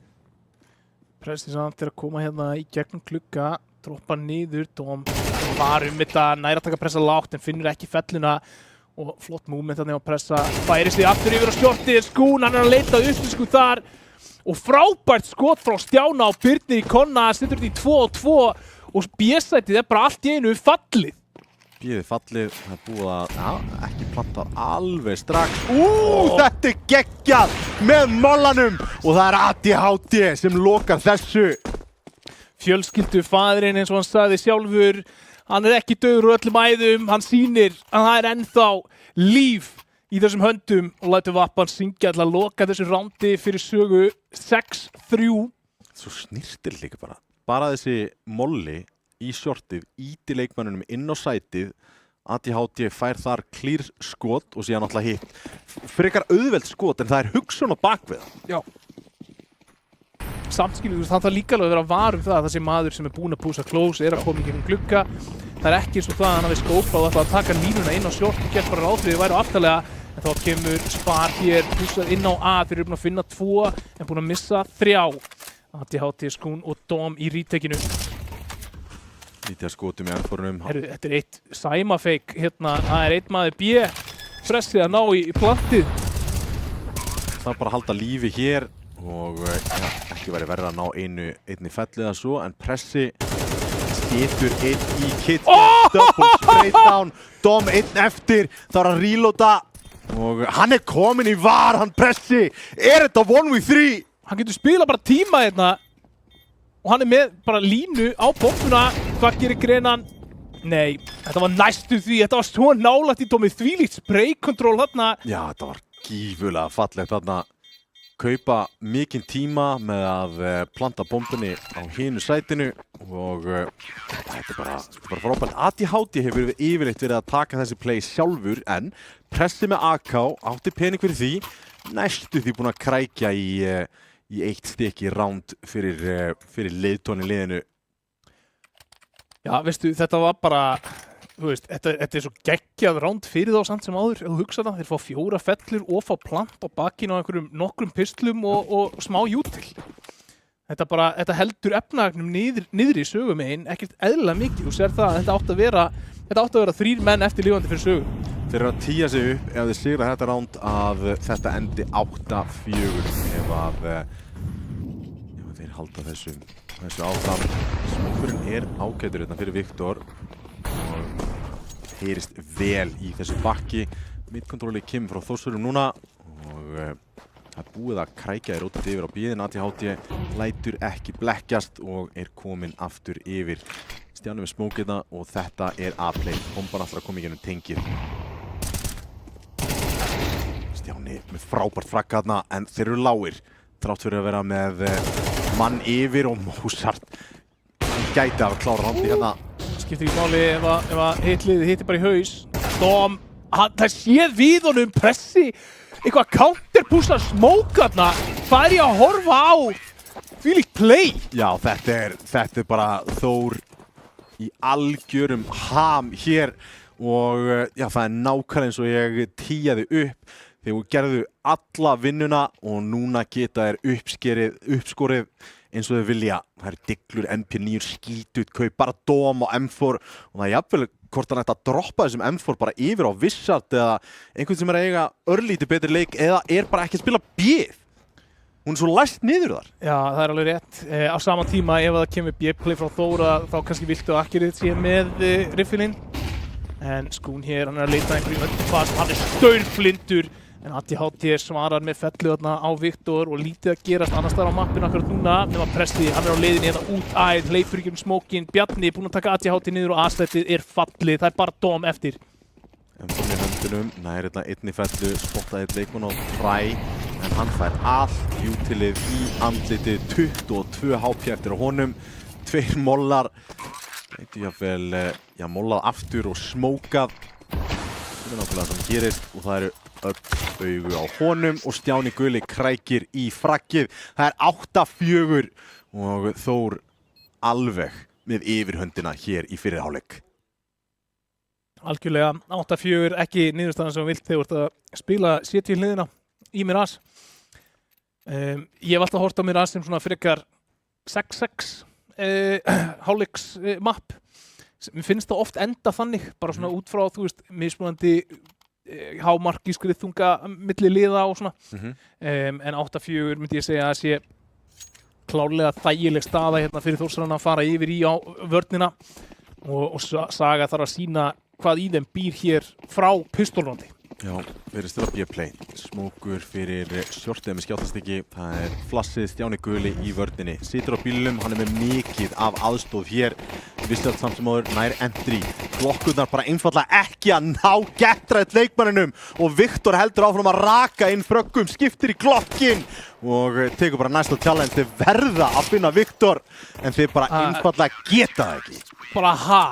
Pressi samt er að koma hérna í gegnum klukka, droppa niður, Dóm var þetta, næra að taka pressa lágt en finnur ekki felluna og flott movement þannig að pressa, færist því aftur yfir á shortið, skún, hann er að leita upplýsku þar og frábært skot frá Stjána og Birnir í konna, setur þetta í 2-2 og B-sætið er bara allt í einu fallið. B-ið fallið, það er búið að ekki plantað alveg strax. Þetta er geggjað með mollanum og það er ATHT sem lokar þessu. Fjölskyldufaðirinn eins og hann sagði sjálfur, hann er ekki dauður úr öllum æðum, hann sýnir að það er ennþá líf í þessum höndum og lætur Vappan syngja til að loka þessu rándi fyrir Sögu 6-3. Svo snirtir líka bara. Bara þessi molli í shortið, íti leikmannunum inn á sætið, ATHT fær þar klýr skot og síðan náttúrulega hitt. Frekar auðvelt skot en það er hugsun á bakvið. Já. Samskilur, það þarf líka alveg að vera var um það að þessi maður sem er búinn að púsa close er að koma í gegnum glugga. Það er ekki eins og það að hann hafi skópað og ætla að taka línuna inn á short og gert bara ráð fyrir væri á aftalega. En þá kemur Spar hér, púsað inn á A, þeir eru búin að finna 2 en búin að missa 3. ATHT, skún og Dóm í rítekinu. Lítið að skotum í ennfórunum. Þetta er eitt sæmafeik hérna, það er einn maður B, pressið að ná í plantið. Það er bara að halda lífi hér og ekki væri verið að ná einni fellið að svo, en pressi Getur einn í kitchen, double straight down, Dom einn eftir, þá er hann reloada og hann komin í var, hann pressi, þetta 1v3? Hann getur spila bara tíma hérna og hann með bara línu á bombuna. Hvað gerir Grenan? Nei, þetta var næstu því, þetta var svo nálægt í Domi, þvílíkt spraykontról þarna. Já, þetta var gífurlega fallegt þarna. Kaupa mikinn tíma með að planta bombunni á hinu sætinu og þetta er bara frábært. ADHD hefur yfirleitt verið að taka þessi play sjálfur en Pressi með AK átti pening fyrir því, næstu því búinn að krækja í eitt stykki round fyrir leiðtóni liðinu. Já, veistu, þetta var bara, þú veist, þetta er svo geggjað round fyrir þá samt sem áður, ef þú hugsa það, þeir fá 4 fellur og fá plant á bakinu á einhverjum nokkrum pistlum og smá jútil. Þetta heldur efnahagnum niður í sögumegin, ekkert eðlilega mikið. Þú sér það að þetta átti að vera 3 menn eftir lífandi fyrir sögu. Þeir eru að tía sig upp ef þeir sigra þetta round að þetta endi 8-4 ef þeir halda þessu áfram. Smókurinn ágætur hérna fyrir Viktor og heyrist vel í þessu bakki. Midkontróli kemur frá Þórsurum núna og það er búið að krækja þér út yfir á bíðin. ADHD lætur ekki blekkjast og komin aftur yfir. Stjáni með smókina og þetta A-play. Bomban alltaf að koma í gennum tengið. Stjáni með frábært fragg þarna en þeir eru lágir. Þrátt fyrir að vera með mann yfir og Mozart gæti að klára handi hérna. Skiptir ekki máli ef að hitliðið hittir bara í haus. Dom, það séð við honum Pressi, eitthvað counterpúsla smókarna. Hvað er ég að horfa á? Þvílíkt play. Já, þetta er bara Þór í algjörum ham hér og já, það er nákvæmlega eins og ég tíjaði upp. Þeir gerðu alla vinnuna og núna geta þeir uppskorið eins og þau vilja. Það eru Diglur, MP9, skítut, kaup bara Dom og M4 og það er jafnvel hvort hann ætti að droppa þessum M4 bara yfir á Wizard eða einhvern sem að eiga örlítið betri leik eða bara ekki að spila B-ið. Hún er svo læst niður þar. Já, það er alveg rétt. Á sama tíma ef það kemur B-play frá Þóra þá kannski viltu Akkerið sé með riffilinn. En Skún hér, hann að leita einhverjum öllum fast, hann staurflindur. En ADHD svarar með fellu þarna á Viktor og lítið að gerast annars þar á mappinu akkurat núna. Nema Pressi, hann á leiðinni hérna út æð, hleypur ekki smókinn. Bjarni búinn að taka ADHD niður og A-slettið fallið. Það er bara Dom eftir. Dom í höndunum, nær hérna einni fellu, spottaði eitt leikmann á træ. En hann fær allt jútilið í andlitið, 22 HP eftir á honum. 2 mollar, veitu jafnvel, mollað aftur og smókað. Það er nákvæmlega það sem gerist og það eru augu á honum og Stjáni Gulli krækir í fraggið. Það er 8-4 og Þór alveg með yfirhöndina hér í fyrri hálfleik. Algjörlega 8-4, ekki niðurstaðan sem vilt þegar þú ert að spila CT hliðina í Mirage. Ég hef alltaf hort á Mirage sem svona frekar 6-6 hálfleiks mapp. Mér finnst það oft enda þannig, bara svona út frá, þú veist, mismunandi hámark í skriðþunga milli liða og svona. En 8-4 myndi ég segja að sé klárlega þægileg staða hérna fyrir Þórsarana að fara yfir í á vörnina og Saga þarf að sýna hvað í þeim býr hér frá pistolrandi. Já, verið stila B-play. Smókur fyrir shortið með skjáttastikki. Það er flassið Stjáni Guli í vörninni. Situr á bílunum, hann er með mikið af aðstóð hér. Wizard samt sem áður nær entry. Glokkurnar bara einfallega ekki að ná Getrætt leikmanninum og Viktor heldur áfram að raka inn fröggum, skiptir í glokkin og tekur bara næsta challenge. Þeir verða að finna Viktor en þeir bara einfallega geta það ekki. Bara ha?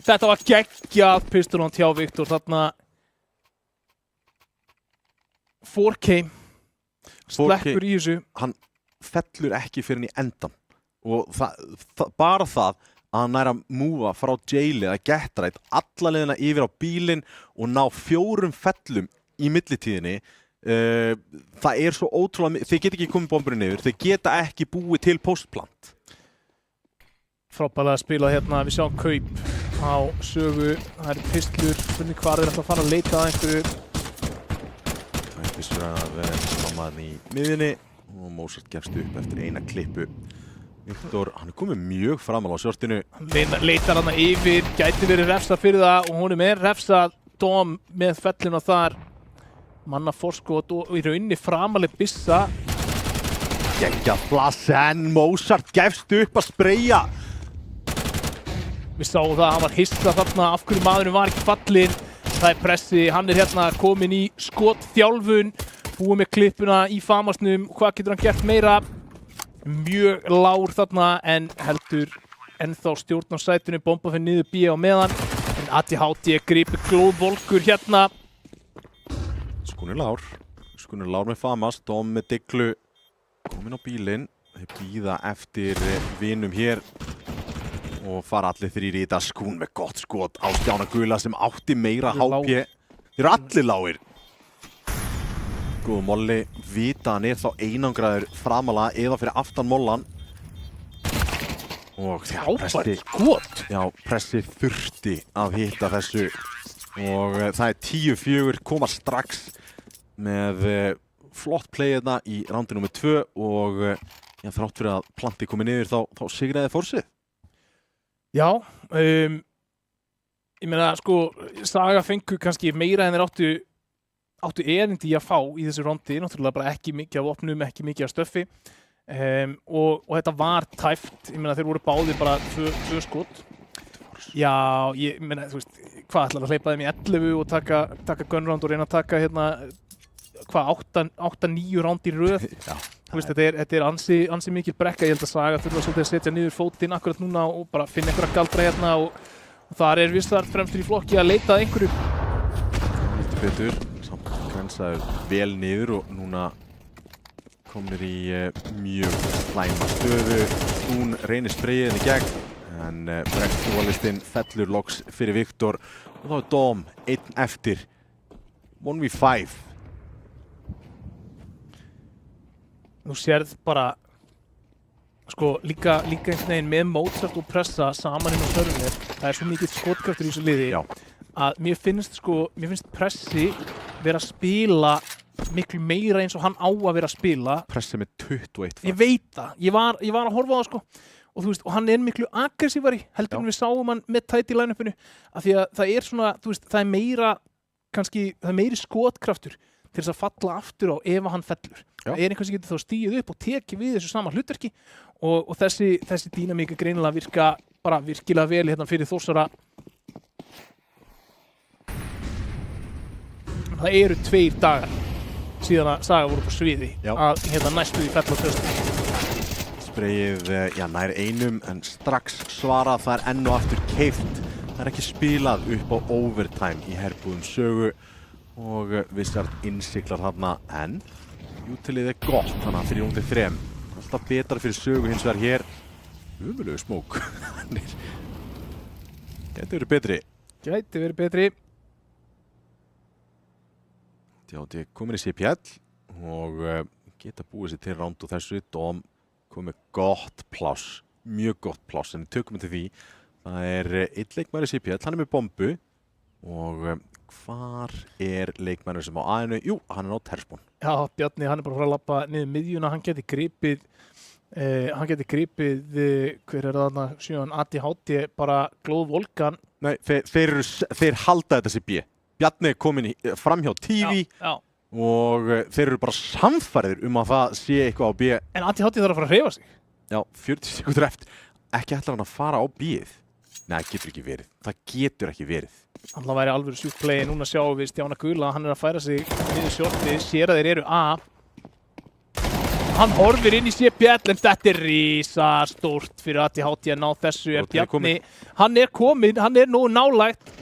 Þetta var geggjað pistolrand hjá Viktor þarna. 4K slekkur í þessu. Hann fellur ekki fyrir hann í endan og bara það að hann nær að múva frá jailið að Getrætt alla leiðina yfir á bílinn og ná 4 fellum í millitíðinni. Það er svo ótrúlega, þeir geta ekki komið bomburinn yfir, þeir geta ekki búið til postplant. Frábælega að spila hérna, við sjáum kaup á sögu, það er pistlur, spurning hvar þeir ætla að fara að leita að einhverju. Það er pistlur að mammaðin í miðjunni og Mozart gefst upp eftir eina klippu. Viktor, hann komið mjög framal á sjortinu. Hann leitar hann yfir, gæti verið refsað fyrir það og honum refsað. Dom með fellina þar. Manna forskot og í rauninni framaleg byssa. Geggja flass en Mozart gefst upp að spreyja. Við sáum það, hann var hissa þarna af hverju maðurinn var ekki fallinn. Það pressi, hann hérna kominn í skotþjálfun, búið með klippuna í famasnum. Hvað getur hann gert meira? Mjög lár þarna en heldur ennþá stjórn á sætinu, bomba fyrir niður B á meðan. En ATHD gripið glóðvolkur hérna. Skunni lár með famas, Dom með diglu, komin á bílinn. Þeir bíða eftir vinum hér og fara allir þrír í þetta. Skún með gott skot á Stjána Gula sem átti meira HP. Þeir eru allir lágir. Góð molli, vita hann þá einangraður framalega eða fyrir aftan mollan. Og pressi þurfti að hitta þessu. Og það er 10-4, koma strax með flott play-ina í rándi nr. 2 og þrátt fyrir að planti komið niður þá sigraði Forsið. Já, ég meina sko, Saga fengu kannski meira en þeir áttu erindi í að fá í þessu rondi, náttúrulega bara ekki mikið af opnum, ekki mikið af stöffi og þetta var tæft, ég meina þeir voru báðir bara tvö skot. Já, ég meina, þú veist, hvað ætlar að hleypa þeim í 11 og taka gunround og reyna að taka hérna, hvað, 8-9 round í röð. Já. Þú veist, þetta er ansi mikil brekka, ég held að Saga þurfa svolítið að setja niður fótinn akkurat núna og bara finna einhverja galdra hérna og þar Vissar fremstur í flokki að leita að einhverju. Lítið betur, samt grensaður vel niður og núna komnir í mjög slæma stöðu. Hún reynir spreyið í gegn en brekkúalistinn fellur loks fyrir Viktor og þá er Dom einn eftir. 1v5. Þú sérð bara, sko, líka einhvern veginn með Mozart og pressa saman inn á serverið. Það er svo mikið skotkraftur í þessu liði að mér finnst pressi vera að spila miklu meira eins og hann á að vera að spila. Pressi með 21. Ég veit það, ég var að horfa á það sko og þú veist, og hann er miklu aggressívari heldur en við sáum hann með tætt í line-upinu af því að það er svona, þú veist, það er meiri skotkraftur til þess að falla aftur á ef hann fellur. Það er einhvern sem getur þá stíið upp og tekið við þessu sama hlutverki og þessi dýnamík greinilega virka bara virkilega vel hérna fyrir Þórsara. Það eru 2 dagar síðan að Saga voru på sviði að hérna næstu í fell á föstu. Spreyið, nær einum en strax svarað, það er enn og aftur keypt. Það er ekki spilað upp á overtime í herbúðum Sögu og Vissar innsiglar þarna en jútilið er gott þannig að fyrir rúndið 3. Alltaf betra fyrir Sögu hins vegar hér. Ömurlegur smók. Gæti verið betri. Gæti verið betri. Þjátti komin í CPL og geta búið sér til ránd og þessu. Dom komið gott pláss, mjög gott pláss en tökum til því. Það er einn leikmaður í CPL, hann er með bombu og hvar er leikmaður sem á A-inu? Jú, hann er á Terspon. Já, Bjarni, hann er bara að fara að lappa niður miðjuna, hann geti gripið, hver er það þarna, síðan ATHD, bara glóðvolkan. Nei, þeir halda þetta sér B. Bjarni er komin fram hjá TV og þeir eru bara samfærðir að það sé eitthvað á B. En ATHD þarf að fara að hreyfa sig. Já, 40 sekúndur eftir. Ekki ætlar hann að fara á B-ið. Nei, það getur ekki verið. Það getur ekki verið. Það væri alveg sjúkt play. Núna sjáum við Stjána Gula, hann er að færa sig niður sjortið, sér að þeir eru A. Hann horfir inn í CPL en þetta er risastórt fyrir ATHD að ná þessu. En Bjarni, hann er kominn, hann er nú nálægt.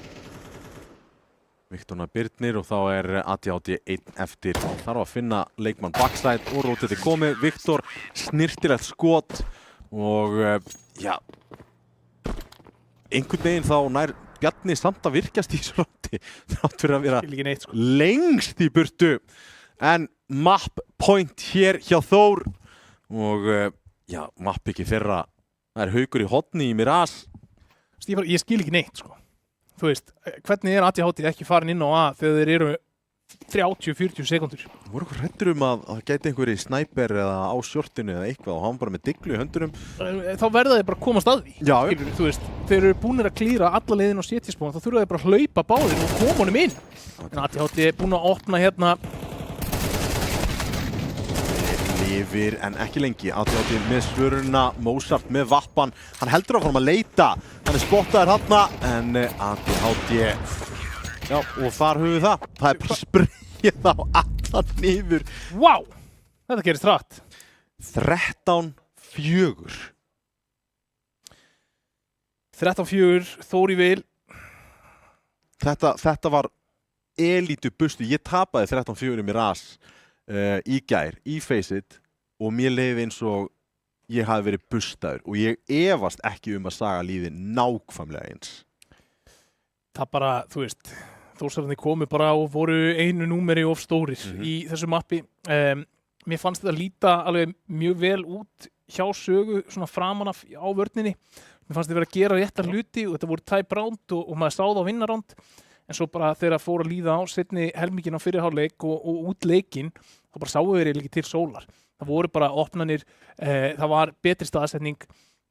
Viktorna Birnir og þá er ATHD einn eftir. Þarf að finna leikmann backside og rótið er komið. Viktor, snirtilegt skot og einhvern veginn þá nær Bjarni samt að virkjast í þessu rátti þrátt fyrir að vera lengst í burtu. En map point hér hjá Þór og map ekki þeirra. Það er Haukur í hotni í Mirage. Ég skil ekki neitt sko. Þú veist, hvernig er ATHD ekki farin inn á A þegar þeir eru 30-40 sekúndur. Voru ykkur hrættur að það gæti einhverju snæper eða á sjortinu eða eitthvað og hann bara með diglu í höndunum? Þá verða þeir bara að komast að því. Já. Skilur, þú veist, þeir eru búinir að klíra alla leiðin á CT-spón, þá þurfa þeir bara að hlaupa báðir og koma honum inn. En ATHT er búin að opna hérna. Lifir en ekki lengi. ATHT með svöruna, Mozart með vappan. Hann heldur áfram að leita. Hann er spottaður þarna en ATHT... Já, og þar höfum við það. Það er bara spreyið á allan niður. Vá! Þetta gerist hratt. 13-4. 13-4, Þóri Vil. Þetta var elítu bustu. Ég tapaði 13-4 í Mirage í gær, í Faceit og mér leiði eins og ég hafi verið bustaður og ég efast ekki að Saga líði nákvæmlega eins. Það bara, þú veist, Þórsararnir komu bara og voru einu númeri of stórir í þessu mappi. Mér fannst þetta líta alveg mjög vel út hjá Sögu svona framan af á vörninni. Mér fannst þetta vera að gera réttar hluti og þetta voru tæp ránd og maður stáði á vinnaránd. En svo bara þegar það fór að líða á seinni helmingin á fyrirhálfleik og út leikinn, þá bara sáu þeir ekki til sólar. Það voru bara opnanir, það var betri staðsetning,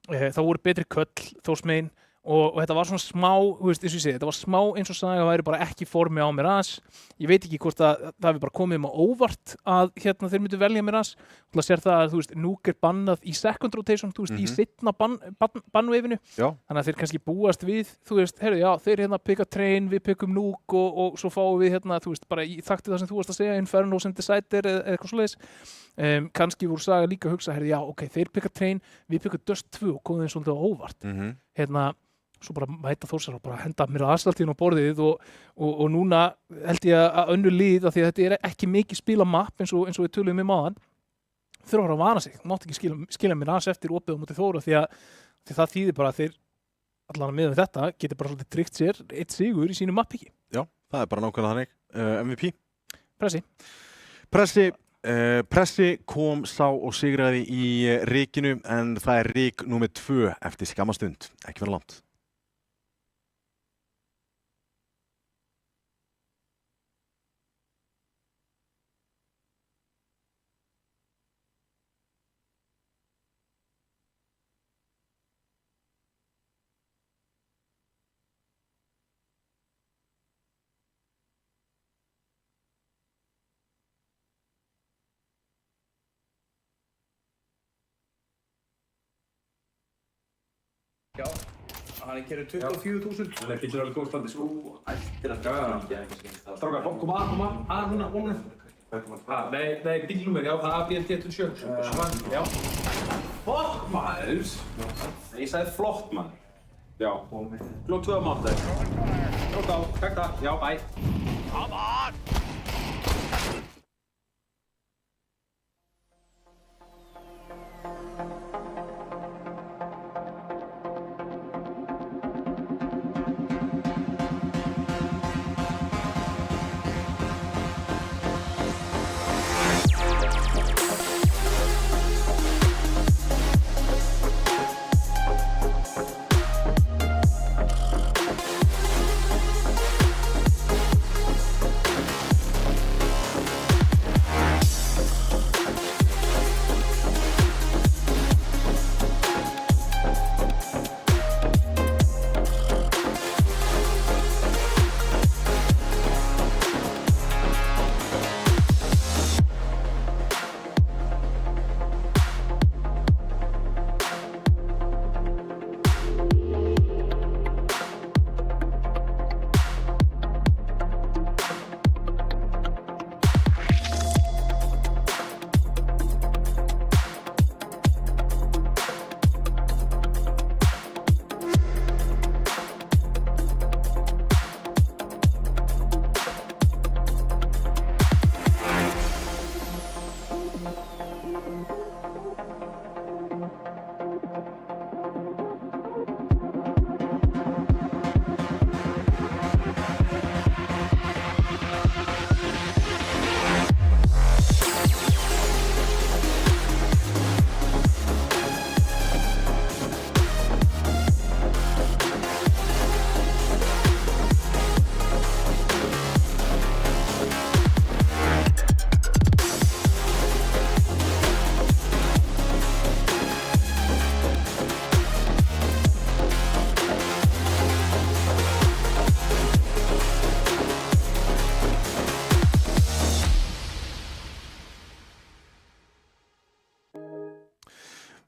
það voru betri köll Þórsmegin og þetta var svona smá, þú veist, eins og ég segi, þetta var smá eins og Saga væri bara ekki formi á Mirage. Ég veit ekki hvort að það hefði bara komið á óvart að hérna þeir myndu velja Mirage. Þú sér það að, þú veist, Nuke er bannað í second rotation, þú veist, í seinna bannveifinu. Þannig að þeir kannski búast við, þú veist, heyrðu, já, þeir hérna pikka Train, við pikkum Nuke og svo fáum við hérna, þú veist, bara í takti það sem þú varst að segja, Inferno sem Decider eða eitthvað svoleiðis. Kannski voru Saga líka að hugsa, heyrðu, já, ok, þeir pikka Train, við pikkum Dust 2 og komum þeim svolítið á óvart. Hérna, svo bara mæta Þórsar og bara henda mér asfaltín á borðið og núna held ég að önnur lið, af því að þetta er ekki mikið spila mapp eins og við töluðum áðan, þurfa að vana sig. Þú mátt ekki skilja mér aðeins eftir opið á móti Þóra því það þýðir bara að þeir allan með þetta geti bara svolítið tryggt sér eitt sigur í sínu mappiki. Já, það er bara nákvæmlega þannig. MVP? Pressi. Pressi kom sá og sigraði í rykinu en það er ryk númer 2 eftir skamma stund. Ekki vera langt. Já, hann er kerið 24.000. Það getur alveg góð standi, sko. Ættir að draga hann ekki. Strákar, koma að núna. Nei, bílnúmer, já, það er ABL-T27. Já. Flott, maður! Ég sagði flott, maður. Já. Klokk 2 á mánudag. Klokk á, takk það. Já, bye. Come on!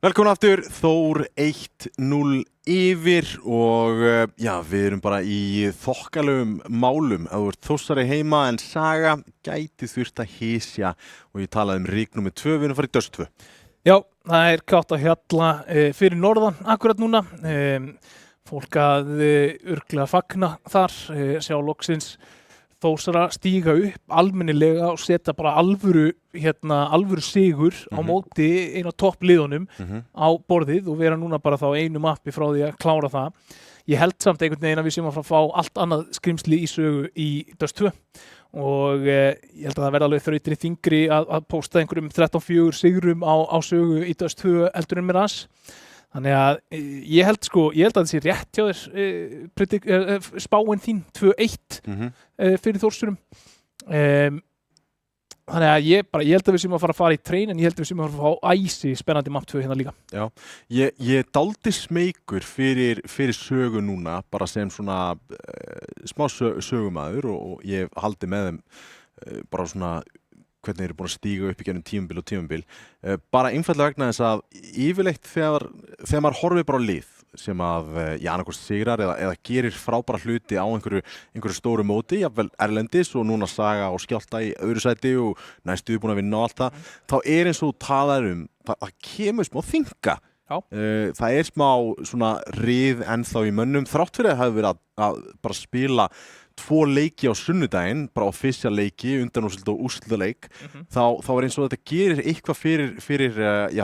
Velkomin aftur, Þór 1-0 yfir og já, við erum bara í þokkalegum málum. Þú ert Þórsari heima en Saga gæti þurft að hysja og ég talaði Rík númer 2, við erum farið í Dust 2. Já, það kátt á hjalla fyrir norðan akkurat núna. Fólk að urglega fagna þar, sjá loksins Þórsara stíga upp almennilega og setja bara alvöru sigur á móti einu af toppliðunum á borðið og vera núna bara þá einu mappi frá því að klára það. Ég held samt einhvern veginn að við séum að fara að fá allt annað skrimsli í sögu í Dust 2 og ég held að það verða alveg þrautinni þingri að pósta einhverjum 13-4 sigrum á sögu í Dust 2 heldur en Mirage. Þannig að ég held að það sé rétt hjá þér spáin þín 2-1 fyrir Þórsurum. Þannig að ég held að við séum að fara í trein en ég held að við séum að fara að fá æsi spennandi map 2 hérna líka. Já, ég daldi smeykur fyrir sögu núna bara sem svona smá sögumaður og ég haldi með þeim bara svona hvernig þeir eru búin að stíga upp í gennum tímabil. Bara einfaldlega vegna þess að yfirleitt þegar maður horfir bara á lið sem að annarkvort sigrar eða gerir frábæra hluti á einhverju stóru móti, jafnvel erlendis og núna Saga og Skjálta í öðru sæti og næstuði búin að vinna og allt það, þá eins og þú talar það kemur smá þynga. Það smá svona rið ennþá í mönnum, þrátt fyrir að það hefur verið að bara spila 2 leiki á sunnudaginn, bara official leiki, undanúrslit og úrslitaleik, þá eins og þetta gerir eitthvað fyrir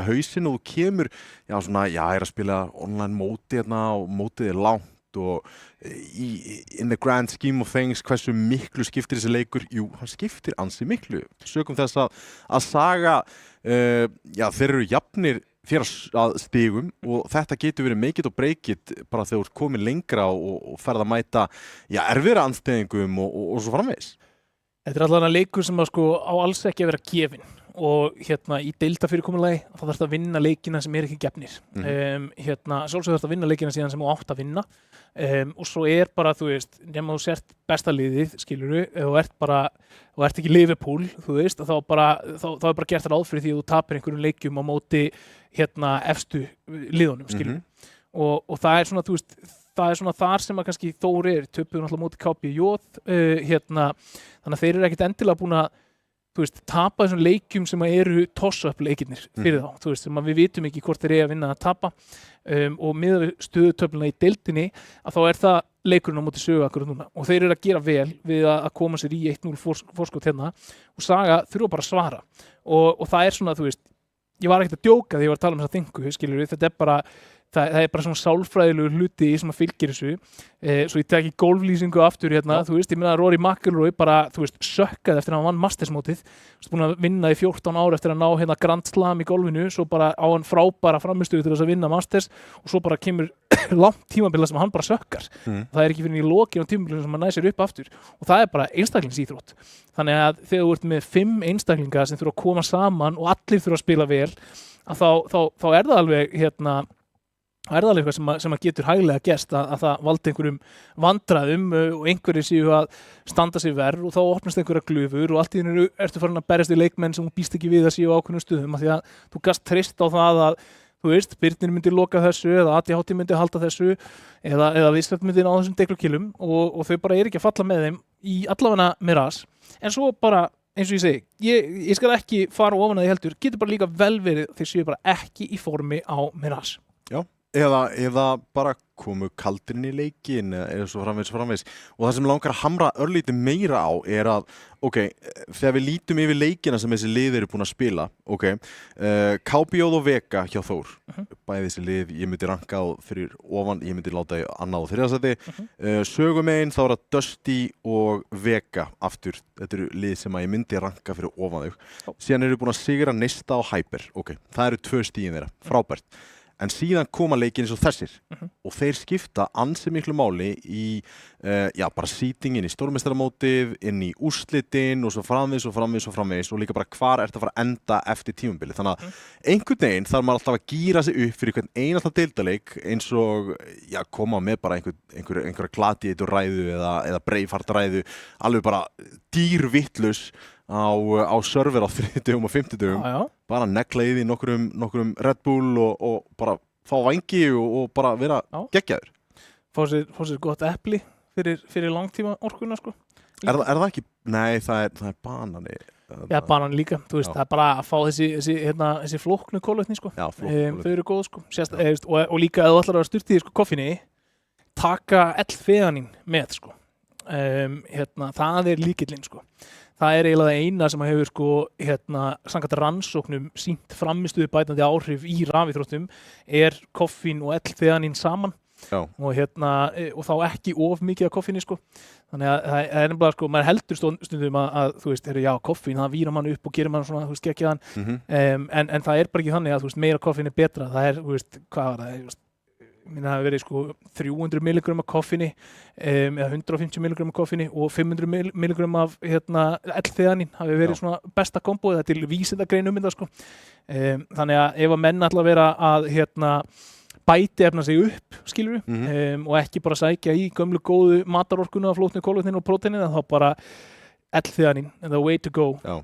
hausinn og þú kemur, ég að spila online móti hérna og mótið langt og in the grand scheme of things, hversu miklu skiptir þessi leikur? Jú, hann skiptir ansi miklu. Sökum þess að Saga, þeir eru jafnir fyrir að stigum og þetta getur verið make it og break it bara þegar þú ert komin lengra og ferð að mæta erfiðra andstæðingum og svo framvegis. Þetta allavega leikur sem á alls ekki að vera gefinn og í deildafyrirkomulagi þá þarfst að vinna leikina sem ekki gefnir. Sjálfsögðu þarfst að vinna leikina síðan sem þú átt að vinna og svo bara, þú veist, nema þú sért besta liðið, skilurðu, þú ert ekki Liverpool, þú veist, þá bara gert ráð fyrir því að þú tapir einhverjum leikjum á móti efstu liðunum, skilurðu. Og það svona, þú veist, það svona þar sem að kannski Þór töpuðu náttúrulega móti KPJ, þannig að þeir eru ekkert endilega búin að þú veist, tapa þessum leikjum sem eru toss-up leikirnir fyrir þá, þú veist, sem að við vitum ekki hvort þeir að vinna að tapa og miðað við stöðutöfluna í deildinni að þá það leikurinn á móti Sögu akkurat núna og þeir eru að gera vel við að koma sér í 1-0 forskot hérna og Saga þurfa bara að svara og það svona, þú veist, ég var ekkert að djóka þegar ég var að tala um þessa þingu, skilur við, þetta bara það bara svona sálfræðilegur hluti sem að fylgir þessu svo ég teki gólflýsingu aftur hérna, þú veist, ég meina að Rory McIlroy bara, þú veist, sökkaði eftir að hann vann Masters-mótið, búin að vinna í 14 ár eftir að ná hérna Grand Slam í gólfinu, svo bara á hann frábæra framistöðu til þess að vinna Masters og svo bara kemur langt tímabila sem hann bara sökkar. Það ekki fyrir í lokin á tímabilinu sem hann næsir upp aftur og það bara einstaklingsíþrótt. Þannig að þegar þú ert með 5 einstaklinga sem þurfa að koma saman og allir þurfa að spila vel, að þá það alveg það alveg eitthvað sem að getur hæglega gerst að það valdi einhverjum vandræðum og einhverjir séu að standa sig verð og þá opnast einhverja glufur og allt í einu ertu farin að berjast í leikmenn sem þú býst ekki við að séu á ákveðnum stöðum af því að þú gast treyst á það að þú veist, Birnir myndi loka þessu eða ADHD myndi halda þessu eða Vissveit myndi ná þessum deglukilum og þau bara ekki að falla með þeim í allavega Mirage en svo bara eins og ég segi, ég skal ekki fara ofan að því heldur, getur bara líka vel verið þeir séu bara ekki í formi á Mirage. Já. Eða bara komu kaldurinn í leikin eða svo framvegis og það sem langar að hamra örlítið meira á að þegar við lítum yfir leikina sem þessi lið eru búin að spila KPJ og Vega hjá Þór bæði þessi lið, ég myndi ranka á fyrir ofan, ég myndi láta í annað og þriðasæti sögumegin þá það Dusty og Vega aftur, þetta eru lið sem að ég myndi ranka fyrir ofan þau síðan eru búin að sigra Neista og Hyper það eru 2 stigin þeirra, frábært en síðan koma leikinn eins og þessir og þeir skipta ansi miklu máli í bara seatingin í stórmeistaramótið, inn í úrslitin og svo framvegis og líka bara hvar ertu að fara að enda eftir tímabili þannig að einhvern veginn þarf maður alltaf að gíra sig upp fyrir hvern einasta deildaleik eins og koma með bara einhverja gladiator ræðu eða Braveheart ræðu alveg bara dýrvitlaus á server á 30 og 50 Já. bara negla í því nokkrum Red Bull og bara fá vangi og bara vera geggjaður. Fá sér gott epli fyrir langtíma orkuna, sko. Er það ekki? Nei, það er banani. Já, banan líka, þú veist, það er bara að fá þessi flóknu kólvetni, sko. Já, flóknu. Þau eru góð, sko. Og líka að þú ætlar að styrta í því, sko, koffinni, taka L-feanín með, sko. Það er lykillinn, sko. Það er eiginlega það eina sem hefur, sko, samkvæmt rannsóknum sýnt framistuðu bætandi áhrif í rafíþróttum er koffín og L-feanín saman. Já. Og þá ekki of mikið af koffíni, sko. Þannig að það er nefnilega, sko, maður heldur stundum að þú veist, já, koffín, það vírar mann upp og gerir mann svona, þú veist, geggjaðan. En það er bara ekki þannig að, þú veist, meira koffín er betra. Það er, þú veist, hvað var það, þú veist, það hafi verið, sko, 300 milligram af koffíni, eða 150 milligram af koffíni og 500 milligram af, L-þeanín hafi verið svona besta kombóið, það er til vísindagrein þetta, sko. Þannig að ef að menn ætla að vera að, bæti efna sig upp, skilur við, og ekki bara sækja í gömlu góðu matarorkuna, flóknu kólvetnin og próteinin, þá bara L-þeanín, the way to go. Já.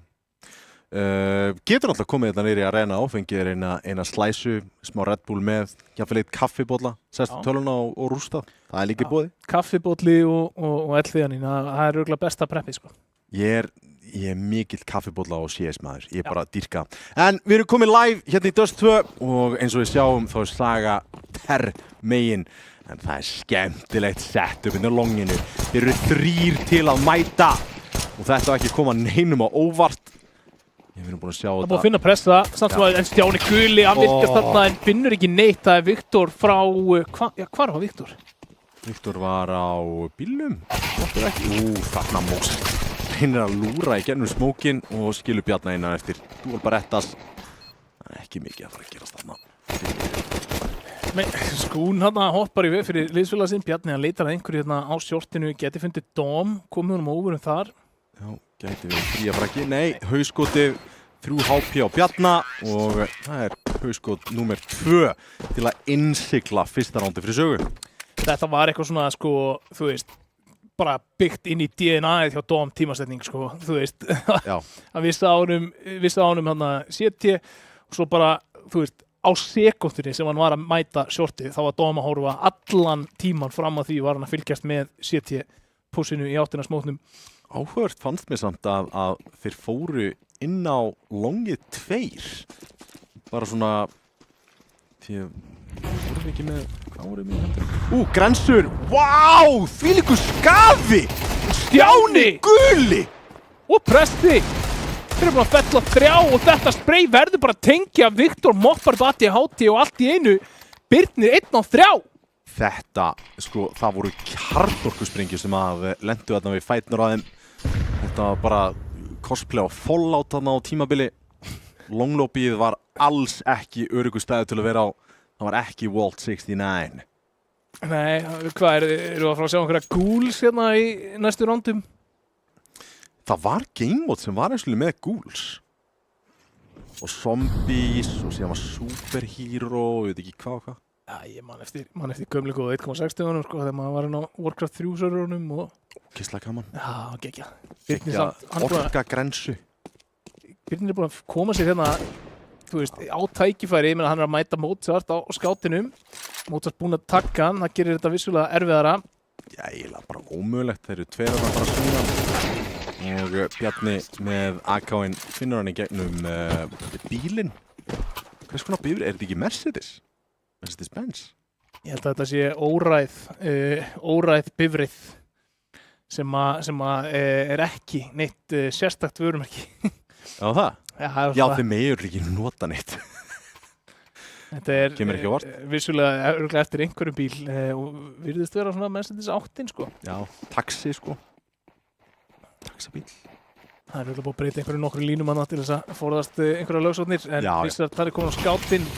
Getur alltaf komið þetta niður í að reyna áfengið eina slæsu, smá Red Bull með, jafnvel eitt kaffibólla, sest töluna og rústa, það er líka bóði. Kaffibólli og L-þeanín, það er örugglega besta preppið, sko. Ég er mikill kaffibólla og CS maður, ég er bara dýrka. En við erum komið live hérna í Dust 2 og eins og við sjáum þá er Saga megin, en það er skemmtilegt setup inn á longinu. Þeir eru 3 til að mæta og þetta var ekki að koma neinum á óvart. Við erum búin að sjá þetta. Það er búin að finna pressa, samt sem að Stjáni Guli, hann virkast þarna en finnur ekki neitt. Það er Viktor frá, hvar var Viktor? Viktor var á bílnum, þarna most. Reynir að lúra í gennum smókin og skilur Bjarna innan eftir Dual Barettas. Það er ekki mikið að fara að gerast þarna. Skún hann hoppar í veg fyrir liðsfélaga sinn. Bjarni hann leitar að einhverju á sjortinu, geti fundið Dom, komið honum over þar. Já, gæti við fría fraki. Nei, hauskotið 3 HP á Bjarna og það er hauskot númer 2 til að innsigla fyrsta rándi fyrir sögu. Þetta var eitthvað svona, sko, þú veist, bara byggt inn í DNA-ið hjá Dom tímasetning, sko, þú veist. Já. Hann vissi á honum hann að CT og svo bara, þú veist, á sekúndunni sem hann var að mæta shortið, þá var Dom að horfa allan tíman fram að því var hann að fylgjast með CT-pussinu í áttina smóknum. Áhugavert fannst mér samt að þeir fóru inn á longið 2. Bara svona, vorum við ekki með, hvað vorum við hendur? Grensur, þvílíkur skafi! Stjáni Guli! Og Presti! Þeir eru búin að fella 3 og þetta spray verður bara að tengja Viktor moppar bati háti og allt í einu Birnir 1 á 3. Þetta, sko, það voru kjarnorkusprengjur sem að lendu þarna við fætnur á þeim. Þetta var bara cosplay á Fallout þarna á tímabili. Longlobbyið var alls ekki öruggur stæði til að vera á. Það var ekki Vault 69. Nei, hvað eru að fara að sjá einhverja ghouls hérna í næstu rándum? Það var game mode sem var eins og með ghouls. Og zombies og síðan var superhero, ég veit ekki hvað og hvað. Já, ég man eftir gömlu góðu 1.6 stöðunum, sko, þegar maður var inn á Warcraft 3 serverunum og... Kistlega gaman. Já, geggja. Orka grensu. Birnir er búin að koma sér hérna, þú veist, á tækifæri, ég meina hann er að mæta Mozart á skátinum. Mozart búin að taka hann, það gerir þetta vissulega erfiðara. Já, eiginlega bara ómögulegt, þeir eru 2 að bara snúna. Og Bjarni með AK-in finnur hann í gegnum bílinn. Hvers konar bíl? Er þetta ekki Mercedes? Mercedes-Benz? Ég held að þetta sé óræð bifrið sem er ekki neitt sérstakt vörumerki. Já, það? Já, þeir meður ekki nota neitt. Þetta er Kemur ekki á óvart. Vissulega örugglega eftir einhverjum bíl og virðist vera svona Mercedes 8, sko. Já, taxi, sko. Taxabíl. Það er örugglega búið að breyta einhverju nokkru línum annað til þess að forðast einhverja lögsóknir, en vissar það er komin á skátinn.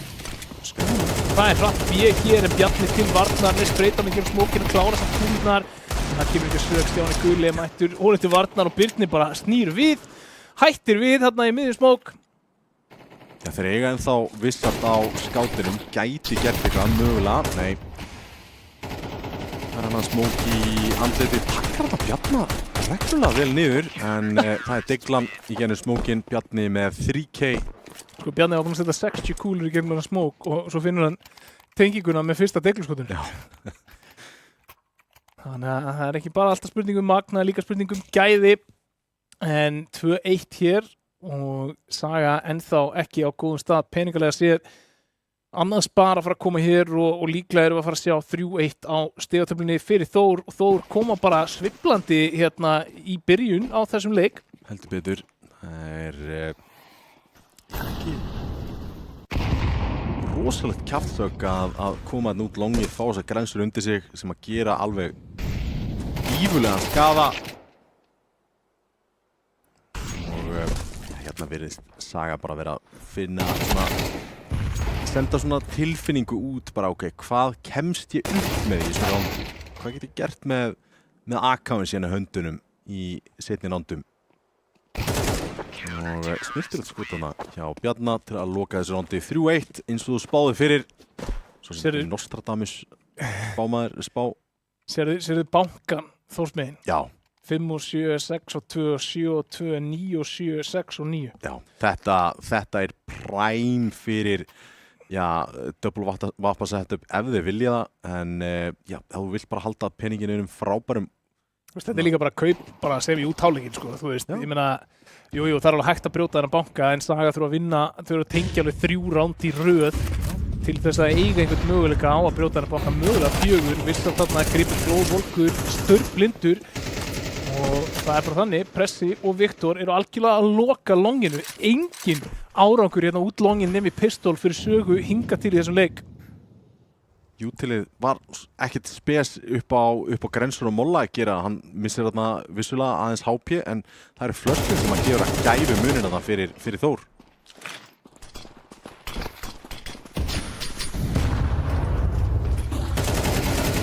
Það er hratt hér en Bjarni til varnar með spreytan gegnum smókinu, klára samt kúlurnar. Það kemur ekki sög, Stjáni Guli mættur honum til varnar og Birnir bara snýr við, hættir við þarna í miðjum smók. Já, þeir eiga ennþá vissart á skátinum, gæti gert eitthvað mögulega, nei. Það er hann að smók í andliti, takkar þetta Bjarna reglulega vel niður en það er Diglan í genið smókin, Bjarni með 3K. Sko Bjarni var búinn að setja 60 kúlur í gegnum hann smók og svo finnur hann tenginguna með fyrsta Digluskotunum. Já. Þannig að það er ekki bara alltaf spurning um magna, líka spurning um gæði. En 2-1 hér og Saga ennþá ekki á góðum stað peningalega séð. Annað spara að fara að koma hér og líklega erum við að fara að sjá 3-1 á stigatöflunni fyrir Þór og Þór koma bara sviflandi hérna í byrjun á þessum leik. Heldur betur. Það er ekki rosalegt kjaftþögg að koma út longið, fá þessar grensur undir sig sem að gera alveg ífulegan skaða. Og hérna virðist Saga bara vera að finna senda svona tilfinningu út bara ok, hvað kemst ég upp með í svona rándi? Hvað get ég gert með AK-in síðan höndunum í seinni rándum? Og snirtilegt skotana hjá Bjarna til að loka þessu rándi 3-1 eins og þú spáði fyrir. Svo sem Nostradamus spá. Sérðu bankan Þórsmegin? Já. 5 og 7, 6 og 2, 7 og 2, 9 og 7, 6 og 9. Já, þetta er prime fyrir double vappa setup ef þið vilja það en ef þú vilt bara halda peninginu frábærum. Þetta er líka bara kaup, bara sem í úttáleikin sko, þú veist, ég meina, jú, það er alveg hægt að brjóta þennan banka en Saga þurfa að vinna, þurfa að tengja alveg 3 ránd í röð til þess að eiga einhvern möguleika á að brjóta þennan banka mögulega 4, visst að þarna gripur blóðvolkur, störfblindur og það er bara þannig, Pressi og Viktor eru algjörlega að loka longinu, engin árangur hérna út longin nefn í pistol fyrir Sögu hinga til í þessum leik. Jútilið var ekkert spes upp á grensur og molla að gera, hann missir þarna vissulega aðeins HP en það eru flöskur sem að gefa að gæfu munin þarna fyrir Þór.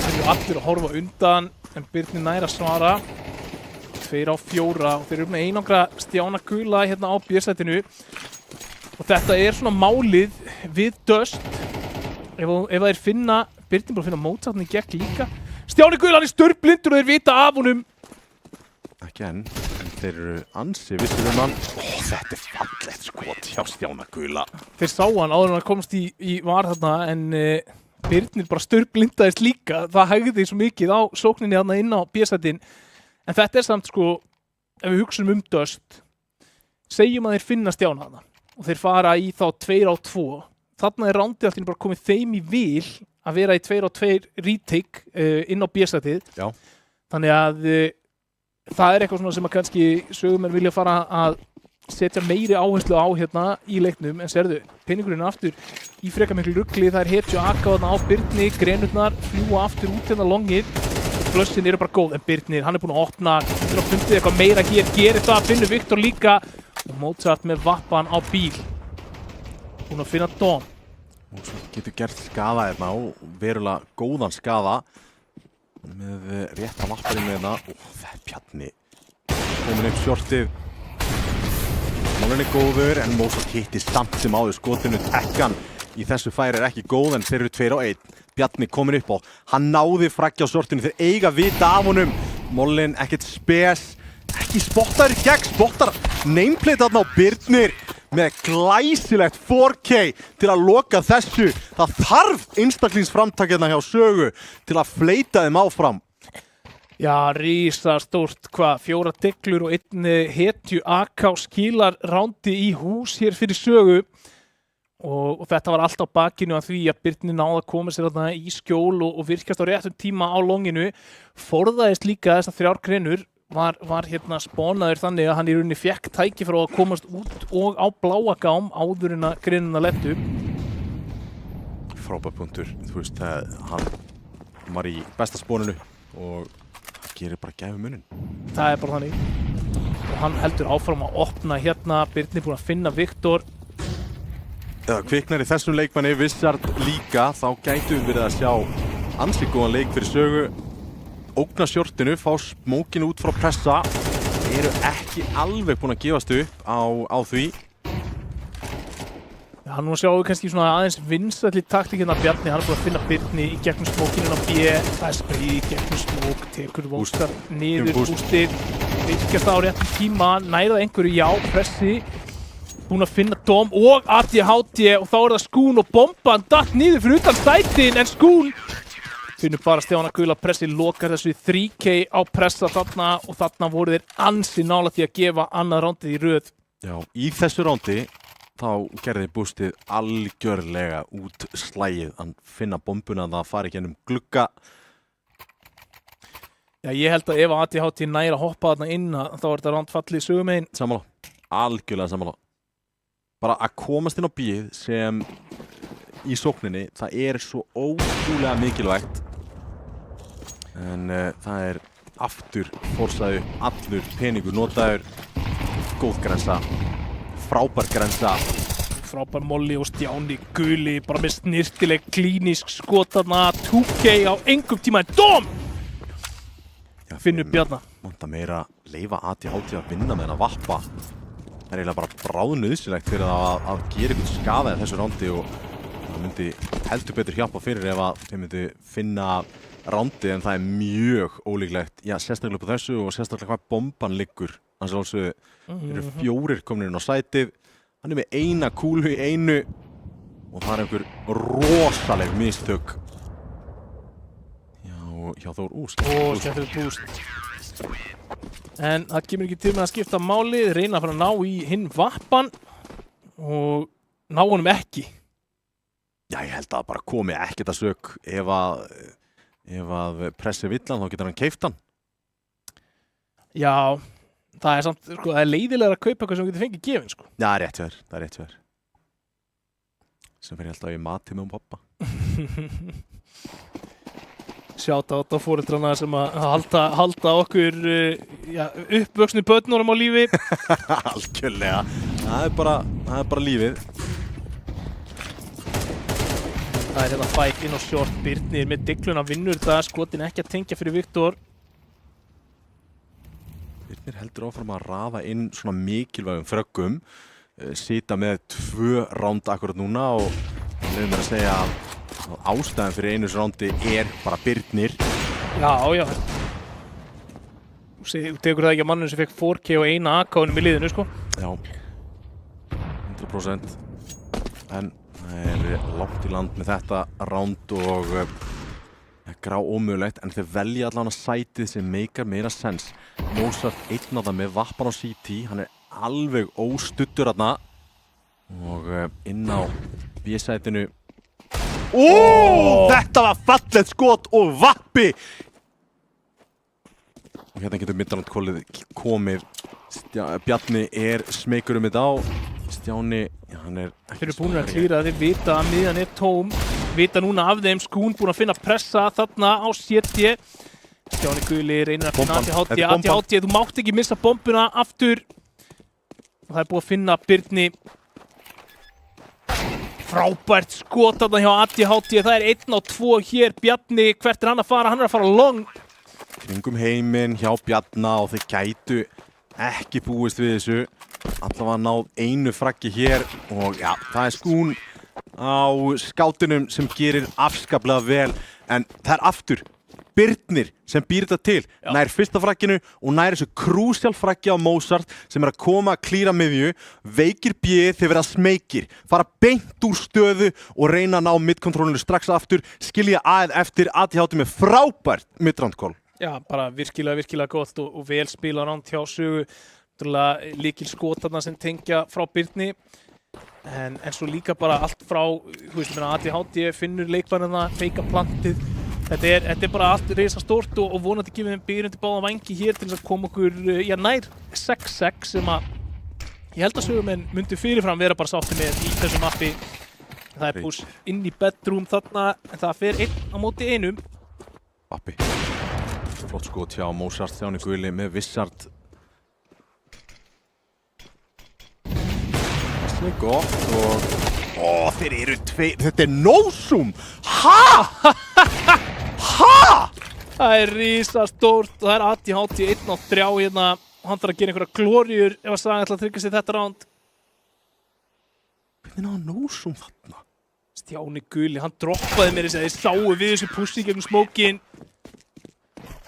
Það eru allir að horfa undan en Birnir nær að svara 2 á 4 og þeir eru með einangra Stjána Gula hérna á B-sætinu og þetta er svona málið við Dust. Ef það er finna, Birnir bara finna mótsatni gegn líka. Stjáni Gul, hann er störfblindur og þeir vita af honum. Ekki enn þeir eru ansi vissir hann. Þetta er fallegt skot hjá Stjána Gula. Þeir sá hann áður en hann komst í var þarna en Birnir bara störfblindaðist líka. Það hægði svo mikið á sókninni þarna inn á B-sætin. En þetta er samt sko, ef við hugsaum Dust, segjum að þeir finna Stjána þarna og þeir fara í þá 2 á 2. Þarna er rándið alltaf bara komið þeim í vil að vera í 2 á 2 retake inn á B-sætið. Já. Þannig að það er eitthvað svona sem að kannski sögumenn vilja fara að setja meiri áherslu á hérna í leiknum en sérðu, peningurinn aftur í frekar miklu rugli, það er hetju AK þarna á Birni, grenurnar fljúa aftur út hérna longið og blössin eru bara góð en Birnir, hann er búinn að opna, hann er fundið eitthvað meira hér, gerir það, finnur Viktor líka og Mozart með vappan á bíl. Búinn að finna Dom. Og svo getur gert skaða hérna og verulega góðan skaða með rétta vapparinn með hérna. Það er Bjarni komin upp shortið. Málinn er góður en Mozart hitti samt sem áður skotinu. Tekkan í þessu færi er ekki góð en þeir eru 2 á 1. Bjarni komin upp á. Hann náði fraggja á shortinu. Þeir eiga vita af honum. Málinn ekkert spes. Ekki spottar í gegn. Spottar nameplate þarna á Birnir. Með glæsilegt 4K til að loka þessu. Það þarf einstaklingsframtak hérna hjá Sögu til að fleyta þeim áfram. Já, risastórt, 4 diglur og 1 hetju AK skilar rándi í hús hér fyrir Sögu. Og þetta var allt á bakinu að því að Birnir náði að koma sér þarna í skjól og virkast á réttum tíma á longinu. Forðaðist líka þessar 3 grenur. Var hérna spónaður þannig að hann í rauninni fekk tæki frá að komast út og á bláa gám áður en að greinuna lettu. Frábær punktur, þú veist að hann var í besta spóninu og gerir bara gæfu munin. Það er bara þannig. Og hann heldur áfram að opna hérna, Birnir búinn að finna Viktor. Eða kviknar í þessum leikmanni, Vissard líka, þá gætum við verið að sjá ansi góðan leik fyrir Sögu. Ógna shortinu, fá smókinu út frá pressa. Þeir eru ekki alveg búin að gefast upp á því. Já, nú sjáum við kannski svona aðeins vinsælli taktík hérna Bjarni, hann er búin að finna Birni í gegnum smókinu á B. Það er sprið í gegnum smók, tekur Vóstar niður bústið. virkjast á réttum tíma, nærða einhverju, já, pressi, búinn að finna Dom og ADHD og þá það Skún og bomban datt niður fyrir utan stætin en Skún finnur bara Stjána gula pressi, lokar þessu 3K á pressa þarna og þarna voru þeir ansi nálægt því að gefa annað rándið í röð. Já, í þessu rándi þá gerði Bústið algjörlega út slægið að finna bombuna að það fari ekki ennum glugga. Já, ég held að ef ADHD næra að hoppa þarna inn þá er þetta ránd fallið sögumegin. Sammála, algjörlega sammála. Bara að komast inn á bíð sem í sókninni, það er svo ótrúlega mikilvægt. En það er aftur fórsaðu, allur peningur notaður, góð grensa, frábær grensa. Frábær Molli og Stjáni guli, bara með snirtileg klínisk skotarna, 2K á engum tíma en Dom! Finnur Bjarna. Manta meira leifa ADHD að vinna með henn að vappa. Það er eiginlega bara bráðnauðsynlegt fyrir það að gera eitthvað skaða í þessu rándi og það myndi heldur betur hjálpa fyrir ef að þeir myndi finna rándi en það er mjög ólíklegt. Já, sérstaklega på þessu og sérstaklega hvað bomban liggur. Þannig að það eru 4 komnir inn á sætið. Hann er með eina kúlu í einu og það er einhver rosaleg mistök. Já, Þór skemmtilegt búst. En það kemur ekki til með að skipta máli, reyna að fara að ná í hinn vappan og ná honum ekki. Já, ég held að það bara komi ekkert að sök ef að pressi villan þá getur hann keypt hann. Já, það er samt, sko, það er leiðilega að kaupa eitthvað sem getur fengið gefin, sko. Já, það er rétt hjá þér. Sem fer ég alltaf í mati með pappa. Sjáta á foreldrana sem að halda okkur uppvöxnu börnunum á lífi. Algjörlega. Það er bara lífið. Það er hérna fæk inn á short, Birnir með digluna vinnur það, skotin ekki að tengja fyrir Viktor. Birnir heldur áfram að raða inn svona mikilvægum fröggum, sita með 2 ránd akkurat núna og við erum að segja að ástæðan fyrir einu rándi er bara Birnir. Já. Þú tekur það ekki að mannum sem fekk 4K og eina AK-unum í liðinu, sko? Já, 100%. En það er langt í land með þetta ránd og grá ómögulegt, en þeir velja allan að sætið sem meikar meira sens. Mozart einn á það með vappan á CT, hann er alveg óstuddur þarna og inn á B-sætinu. Þetta var fallegt skot og vappi! Og hérna getur Midtjylland komið. Bjarni er smeykur þetta á. Stjáni, já, hann er ekki... Þeir eru búin að klíra, þeir vita að miðjan er tóm. Vita núna af þeim, Skún búin að finna pressa þarna á CT. Stjáni guli reynir að finna ADHD, þú mátt ekki missa bombuna aftur. Og það er búið að finna Birni. Frábært skot þarna hjá ADHD, það er 1 á 2 hér, Bjarni, hvert er hann að fara? Hann er að fara long. Kringum heiminn hjá Bjarna og þeir gætu ekki búist við þessu. Allavega náð einu fraggi hér og já, það er Skún á skátunum sem gerir afskaplega vel en það er aftur Birnir sem býr þetta til, nær fyrsta fragginu og nær þessu krúsjál fraggi á Mozart sem er að koma að klíra miðju, veikir bjöð þeir verða smeykir, fara beint úr stöðu og reyna að ná middkontrólinu strax aftur, skilja aðeins eftir ADHD með frábært middrandkól. Já, bara virkilega gott og vel spila ránd hjá Sögu, líkil skotarna sem tengja frá Birni. En svo líka bara allt frá, þú veist, ADHD finnur leikmennina, feika plantið. Þetta er bara allt risastórt og vonandi gefið þeim byrjandi báða vængi hér til þess að koma okkur nær 6-6 sem að ég held að Sögumenn myndi fyrirfram vera bara sátti með í þessu mappi. Það er push inn í bedroom þarna en það fer 1 á móti 1. Vappi. Flott skot hjá Mozart, Stjáni guli með Vissart. Það er gott og þeir eru 2, þetta er no-zoom! Það er risastórt og það er ADHD 1 á 3 hérna og hann þarf að gera einhverja glóriur ef að Sagan ætla að tryggja sig þetta ránd. Hvernig náðu no-zoom þarna? Stjáni guli, hann droppaði mér þess að þeir sáu við þessu pussi gegnum smókin.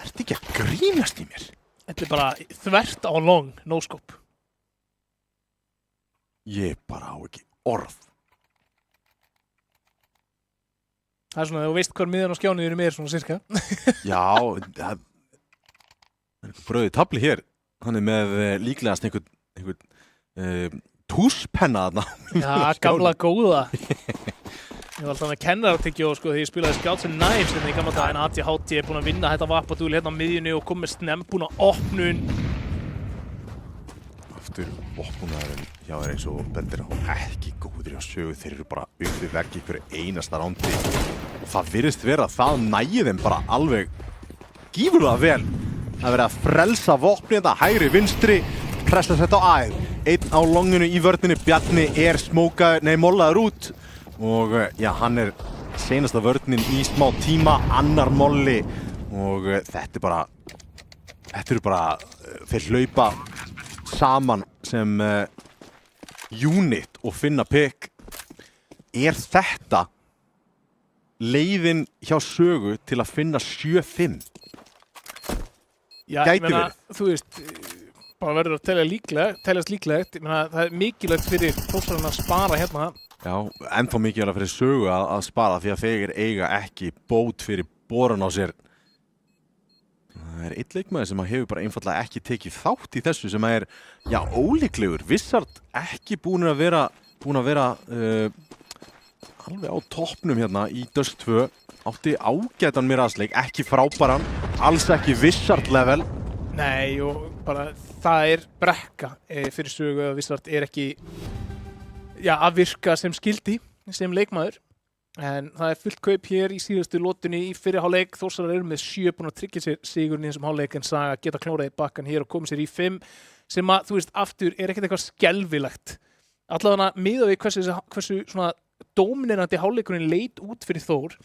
Ertu ekki að grínast í mér? Þetta bara þvert á long, no scope. Ég bara á ekki orð. Það svona, þú veist hvar miðan á skjániðinu er svona cirka. Já, það er bröðið tabli hér. Hann er með líklegast einhvern túspenna þarna. Já, gamla góða. Ég var alltaf með kennaratyggju sko þegar ég spilaði Scouts and Knives en í gamla dag en ATHT er búin að vinna þetta vappadúl hérna á miðjunni og kom með búin að opnun. Aftur opnunaðurinn hjá þér eins og bendir á ekki góðir á sögu. Þeir eru bara upp við vegg í hverju einasta rándi. Og það virðist vera að það nægi þeim bara alveg gífurlega vel. Það verið að frelsa vopnið þetta hægri vinstri, pressa þetta á æð. Einn á longinu í vörninni, Bjarni er mollaður út. Og já, hann er seinasta vörnin í smá tíma, annar molli. Og þetta eru bara, þeir hlaupa saman sem unit og finna pick. Er þetta leiðin hjá sögu til að finna 7-5? Já, ég meina, þú veist, bara verður að teljast líklegt. Ég meina, það er mikilvægt fyrir Þórsarana að spara hérna. Já, ennþá mikilvægt fyrir sögu að spara því að þeir eiga ekki bót fyrir boran á sér. Það er einn leikmaður sem hefur bara einfallega ekki tekið þátt í þessu sem er, já, ólíklegur. Vissard ekki búin að vera alveg á toppnum hérna í Dust 2. Átti ágætan Mirage-leik, ekki frábæran, alls ekki Vissard level. Nei, og bara það er brekka fyrir sögu að Vissard er ekki að virka sem skildi, sem leikmaður. En það er fullt kaup hér í síðustu lotunni í fyrri hálfleik. Þórsarar eru með 7 búin að tryggja sér sigurinn í þessum hálfleik en Saga geta klórað í bakkan hér og komið sér í 5 sem að, þú veist, aftur er ekkert eitthvað skelfilegt. Allavega miðað við hversu svona dóminirandi hálfleikurinn leit út fyrir Þór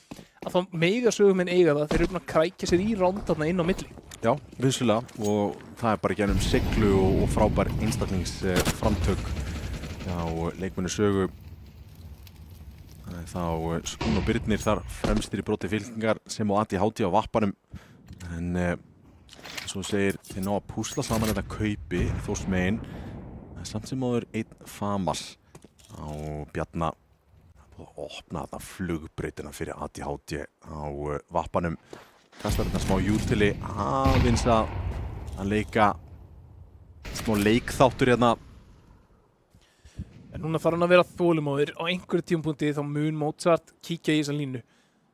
að þá mega sögumenn eiga það. Þeir eru búin að krækja sér í rándarna inn á milli. Já, vissulega, og það er bara gennum siglu og frábær einstaklingsframtök hjá leikmennu sögu. Þá Skún og Birnir þar fremstir í broti fylkingar sem á ATHT á vappanum. En svo segir þeir ná að púsla saman þetta kaupi Þórsmegin. Samt sem áður einn Famas á Bjarna. Það búið að opna þetta flugbrautina fyrir ATHT á vappanum. Kastar þetta smá jútili aðeins að leika smá leikþáttur hérna. En núna þarf hann að vera þolinmóður. Á einhverju tímapunkti þá mun Mozart kíkja í þessa línu.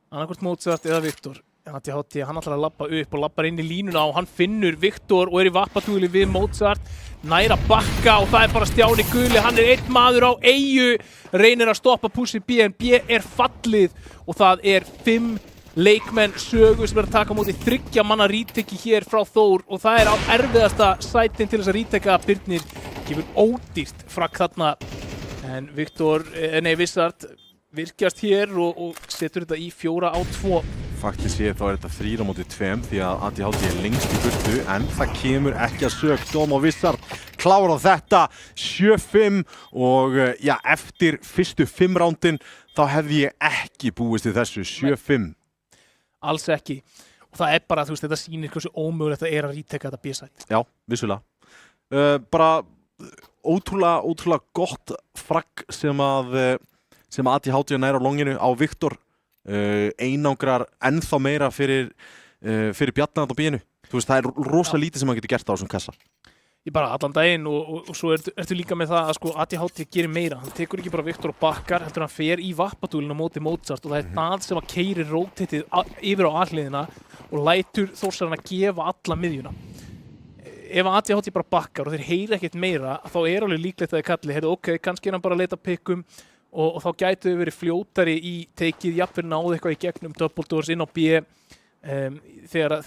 Annarkvort Mozart eða Viktor. En ATHT, hann ætlar að labba upp og labbar inn í línuna og hann finnur Viktor og er í vappatúli við Mozart. Nær að bakka og það er bara Stjáni Guli. Hann er einn maður á eyju. Reynir að stoppa pússi B en B er fallið og það er 5 leikmenn sögu sem er að taka á móti 3 manna ríteki hér frá Þór og það er á erfiðasta sætin til þess að ríteka. Birnir gefur ódýrt frakk þarna en Vissard virkjast hér og setur þetta í 4-2. Faktis þá er þetta 3-2 því að ATHT er lengst í burtu en það kemur ekki að sök. Dóm og Vissard klára þetta 7-5 og já, eftir fyrstu 5 rándin þá hefði ég ekki búist við þessu 7-5. Alls ekki. Og það er bara, þú veist, þetta sýnir hversu ómögulegt það er að ríteka þetta B-sæt. Já, vissulega. Bara ótrúlega gott fragg sem ATHT nær á longinu á Viktor. Einangrar ennþá meira fyrir Bjarna á bíinu. Þú veist, það er rosa lítið sem hann getur gert á þessum kassa. Ég bara allan daginn og svo ertu líka með það að sko ATHT gerir meira. Hann tekur ekki bara Viktor og bakkar, heldur hann fer í vappatúlinn á móti Mozart og það er það sem að keyrir rótetið yfir á alliðina og lætur Þórsarana að gefa alla miðjuna. Ef ATHT bara bakkar og þeir heyra ekkert meira, þá er alveg líklegt að þeir kalli, heyrðu, ok, kannski er hann bara að leita pikkum og þá gætu þau verið fljótari í teikið, jafnvel náðu eitthvað í gegnum double doors inn á B þegar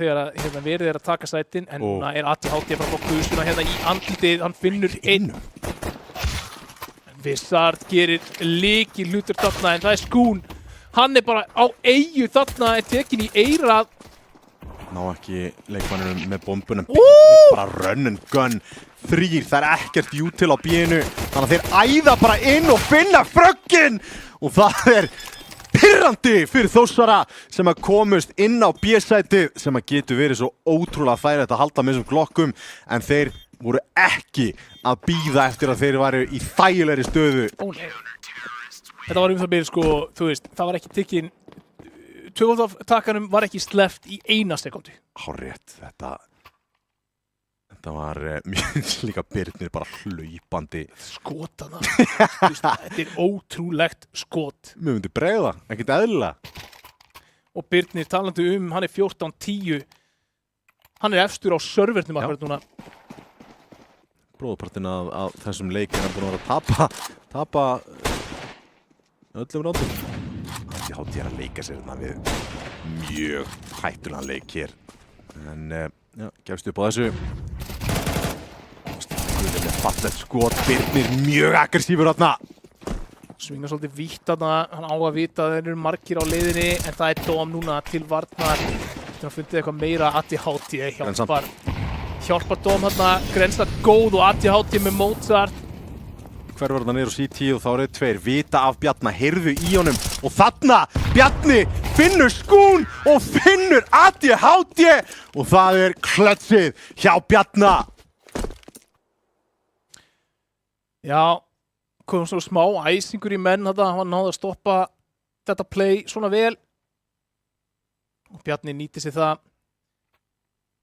verið er að taka sætin en núna er ATHT bara frá kusuna hérna í andlitið, hann finnur einn. Vissard gerir lykil hlutur þarna en það er Skún. Hann er bara á eyju þarna, er tekin í eyrað. Ná ekki leikmannum með bombunum. Bara run and gun. 3, það er ekkert jútil á bíinu. Þannig að þeir æða bara inn og finna fröggin. Og það er pirrandi fyrir Þórsara sem að komust inn á B-sætið sem að getur verið svo ótrúlega þægilegt að halda með þessum glokkum en þeir voru ekki að bíða eftir að þeir væru í þægilegri stöðu. Ó nei. Þetta var það meira sko, þú veist, það var ekki tekinn, tvöfaldatakkanum var ekki sleppt í 1 sekúndu. Hárrétt, þetta var mjög líka Birnir bara hlaupandi. Skotana. Þetta ótrúlegt skot. Mjög myndi bregða, ekkert eðlilega. Og Birnir talandi hann 14-10. Hann efstur á servernum akkurat núna. Bróðpartinn af þessum leik hann búin að vera að tapa öllum rátum. Ég hátti að leika sér við mjög hættulegan leik hér. En já, gefst upp á þessu. Fallegt skot, Birnir mjög aggressífur þarna. Svingar svolítið vítt þarna, hann á að vita að þeir eru margir á leiðinni en það Dom núna til varnar. Þannig að fundið eitthvað meira ADHD hjálpar Dom þarna, Grenstar góð og ADHD með Mozart. Hver var þarna niður á CT og þá eru tveir vita af Bjarna, heyrðu í honum og þarna Bjarni finnur skún og finnur ADHD og það klötsið hjá Bjarna. Já, kom svo smá æsingur í menn þarna, hann náði að stoppa þetta play svona vel og Bjarni nýtti sér það,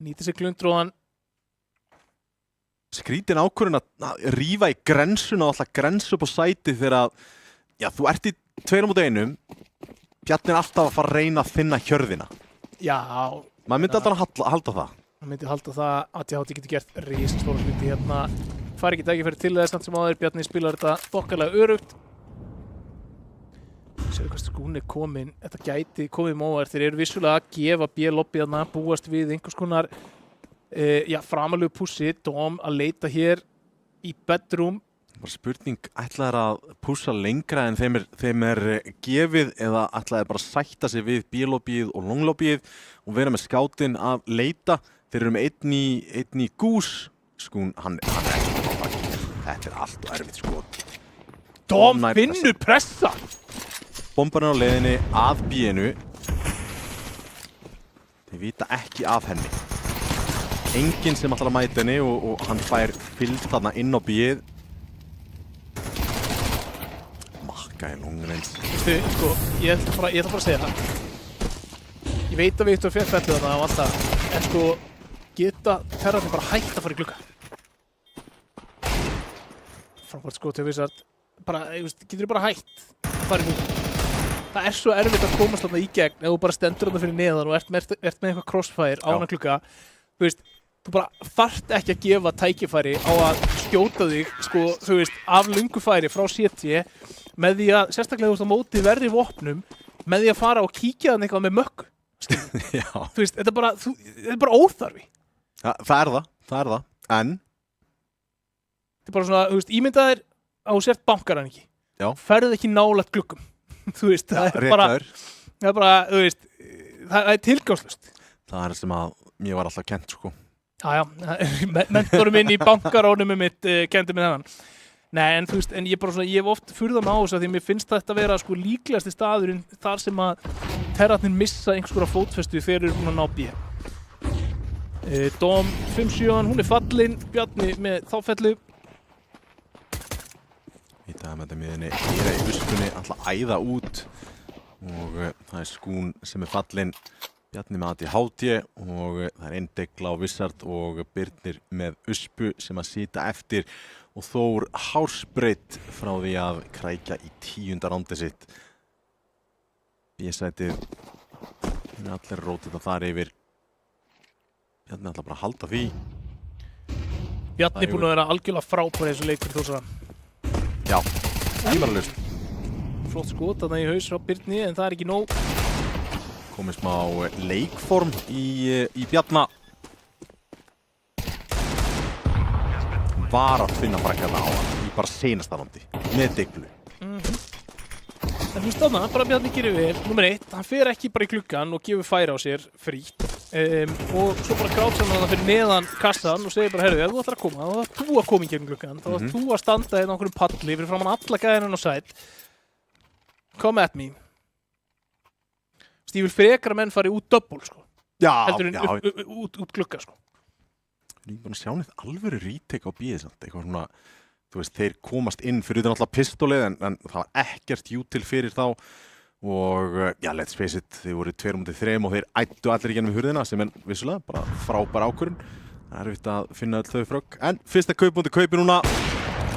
nýtti sér glundróðan. Skrítin ákvörðun að rífa í grensuna og alltaf grensu upp á sæti þegar að, já, þú ert í 2-1, Bjarni alltaf að fara að reyna að finna hjörðina. Já. Maður myndi alltaf halda það. Maður myndi halda það að ADHD getur gert risastóra hluti hérna. Fær ekki tækifæri til þess samt sem áður, Bjarni spilar þetta þokkalega örugt. Sérðu hvað skún komin, þetta gæti komið móðar, þeir eru vissulega að gefa B-lobby þarna, búast við einhvers konar framalegu pussi, Dom að leita hér í bedroom. Bara spurning, ætlaðir að pussa lengra en þeim gefið eða ætlaðir bara að sætta sig við B-lobbyið og long-lobbyið og vera með skátinn að leita. Þeir eru með einn í gús. Skún, hann ekki á baki. Þetta allt og erfitt skot. Dom finnur pressa! Bombarinn á leiðinni að B-inu. Þeir vita ekki af henni. Enginn sem ætlar að mæta henni og hann fær fylgd þarna inn á B-ið. Makka í lungun eins. Veistu, sko, ég ætla bara að segja það. Ég veit að Viktor fékk fellið þarna á alltaf, en sko, geta Terrarnir bara hægt að fara í glugga. Frábært sko til Wizard. Bara, getur þið bara hægt að fara í glugga. Það svo erfitt að komast þarna í gegn ef þú bara stendur þarna fyrir neðan og ert með eitthvað crossfire á hana glugga. Þú veist, þú bara þarft ekki að gefa tækifæri á að skjóta þig, sko, þú veist, af lungufæri frá CT með því að, sérstaklega þú veist á móti verri vopnum, með því að fara og kíkja þann eitthvað með mökk. Já. Þú veist, þetta er bara óþarfi. Ja, það er það, en? Þetta er bara svona, þú veist, ímyndaðir að þú sért bankaræningi. Já. Ferðu ekki nálægt gluggum. Þú veist, það er bara, þú veist, það er tilgangslust. Það sem að mér var alltaf kennt, sko. Já, mentorum minn í bankarónum mitt kendi mér þennan. Nei, en þú veist, en ég hef oft furðað mig á þessu því mér finnst þetta vera sko líklegasti staðurinn þar sem að Terrarnir missa einhvers konar fótfestu þegar þeir eru búin að ná B. Dom 5-7, hún fallin, Bjarni með þáfellu. Í dag með þetta miðinni hér í uspunni, alltaf æða út og það skún sem fallin. Bjarni með ADHD og það einn degla á Wizard og Birnir með uspu sem að sita eftir og Þór hársbreytt frá því að krækja í 10. rándið sitt. B-sætið, allir rótið að fara yfir. Bjarni ætla bara að halda því. Bjarni búinn að vera algjörlega frábær þessu leik fyrir Þórsara. Já, tímaralaust. Flott skot þarna í haus frá Birni en það er ekki nóg. Komið smá leikform í Bjarna. Var að finna frækjarna á hann í bara seinasta rándi með deglu. En þú veist þarna, bara Bjarni gerir vel. Númer 1, hann fer ekki bara í gluggan og gefur færi á sér frítt. Og svo bara grátsar hann fyrir neðan kassan og segir bara, herru, ef þú ætlar að koma, þá ætlar þú að koma í gegnum gluggan. Þá ætlar þú að standa hérna á einhverjum palli fyrir framan alla gæðina á sæt. Come at me. Ég vil frekar að menn fari út double, sko. Já, Heldur en út glugga, sko. Ég er búin að sjá neitt alvöru retake á bíði samt, eitthvað svona, þú veist, þeir komast inn fyrir utan alltaf pistolið en það var ekkert jútil fyrir þá og já, let's face it, þeir voru 2-3 og þeir ættu allir í gennum hurðina sem er vissulega bara frábær ákvörðun. Það er erfitt að finna öll þau frögg, en fyrsta kaupmóti kaupi núna,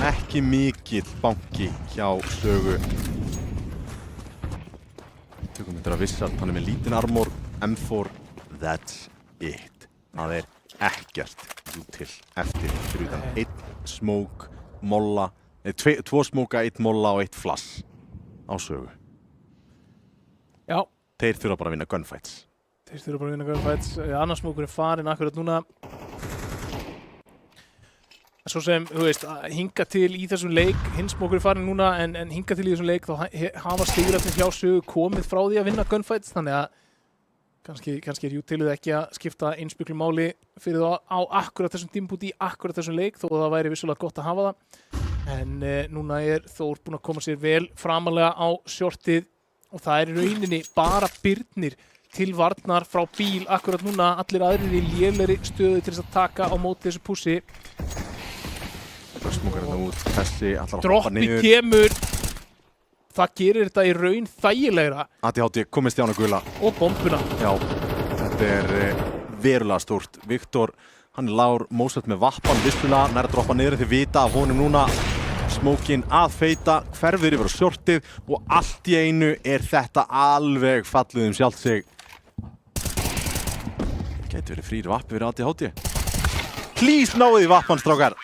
ekki mikill banki hjá Sögu. Tökum þetta að Vissart, hann er með lítinn armor, M4, that's it. Það er ekkert jútil eftir fyrir utan 1 smoke, molla, 2 smoka, 1 molla og 1 flass á Sögu. Já. Þeir þurfa bara að vinna gunfights. Þeir þurfa bara að vinna gunfights. Annars smókur er farin akkurat núna. Svo sem, þú veist, hinga til í þessum leik, hins smókur er farin núna, en hinga til í þessum leik þá hafa stigrættin hjá Sögu komið frá því að vinna gunfights, þannig að kannski er jútilið ekki að skipta einspyklu máli fyrir það á akkurat þessum tímpúti í akkurat þessum leik, þó að það væri vissulega gott að hafa það. En núna er Þór búinn að koma sér vel framalega á shortið og það er í rauninni bara Birnir til varnar frá bíl akkurat núna, allir aðrir í lélegri stöðu til þess að taka á móti þessu pussi. Smokar þetta út, þessi allar að hoppa niður. Droppi kemur, það gerir þetta í raun þægilegra. ADHD komist hjá hana gula. Og bombuna. Já, þetta er verulega stórt. Viktor, hann er lár, Mozart með vappan, vissulega, nær að droppa niður, þið vita af honum núna. Smókin að feita, hverfur yfir á shortið og allt í einu er þetta alveg fallið sjálft sig. Gæti verið frýr vappi fyrir ADHD. Please náðu því vappan, strákar!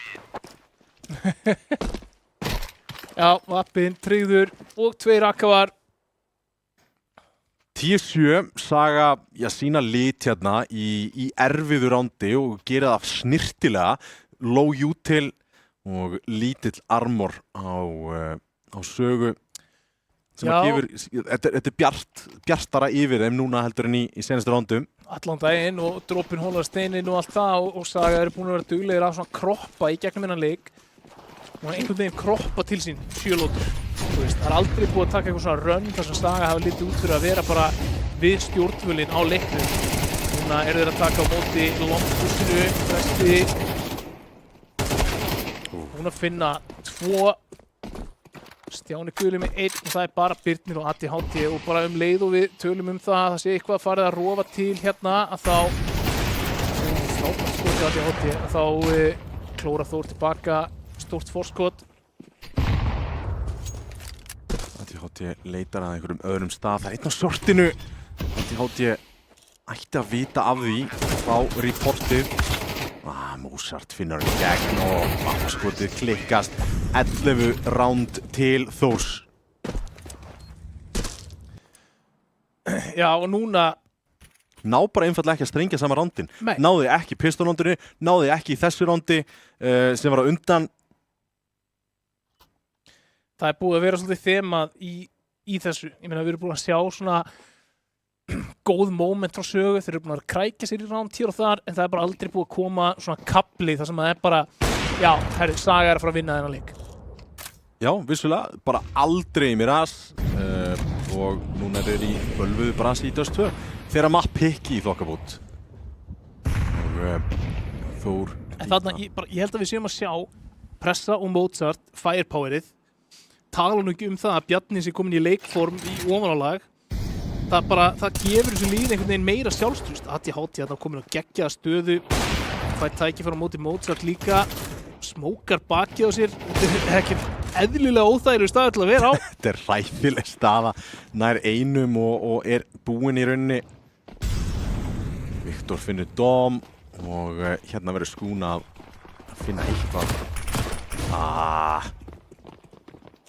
Já, vappin, tryggður og 2 rakkavar. 10-7, Saga sína lit hérna í erfiðu rándi og gera það snirtilega, low util og lítill armor á Sögu sem að gefur, þetta er bjartara yfir þeim núna heldur en í senastu rándum. Allan daginn og droppin hólar steinin og allt það og Saga eru búin að vera duglegir að svona kroppa í gegnum hennan leik og einhvern veginn kroppa til sín 7 lótur. Það er aldrei búið að taka eitthvað svona run þar sem Saga hafa litið út fyrir að vera bara við stjórnvölinn á leiknum. Núna eru þeir að taka á móti longpussinu, fresti. Búin að finna 2. Stjáni guli með 1 og það er bara Birnir og ADHD og bara leið og við tölum það að það sé eitthvað farið að rofa til hérna að þá frábært skotið ADHD að þá klóra Þór tilbaka stórt forskot. ADHD leitar að einhverjum öðrum stað, það er einn á shortinu. ADHD ætti að vita af því frá reportið. Mozart finnur í gegn og skotið klikkast. 11 ránd til Þórs. Já, og núna ná bara einfallega ekki að strengja sama rándin. Nei. Náði ekki pistónrándinu, náði ekki í þessu rándi sem var á undan. Það er búið að vera svolítið þemað í þessu. Ég meina, við erum búin að sjá svona góð moment frá Sögu, þeir eru búin að krækja sér í ránd hér og þar, en það er bara aldrei búið að koma svona kafli þar sem það er bara, já, herri, Saga er að fara að vinna þennan leik. Já, vissulega, bara aldrei í Mirage og núna er þeir í bölvuðu brasi í Dust 2 þegar mapp hikki í þokkabót. Og Þór... En þarna, ég held að við séum að sjá Pressa og Mozart, firepowerið, tala nú ekki það að Bjarni sé komin í leikform í ofanálag. Það gefur þessu líð einhvern veginn meira sjálfstrust. ADHD að það komin á geggjaða stöðu, fær tækifæri á móti Mozart líka, smókar bakið á sér. Þetta er ekki eðlilega óþægilegur staður til að vera á. Þetta er hræðileg staða, nær einum og er búinn í rauninni. Viktor finnur dóm og hérna verður Skúna að finna eitthvað.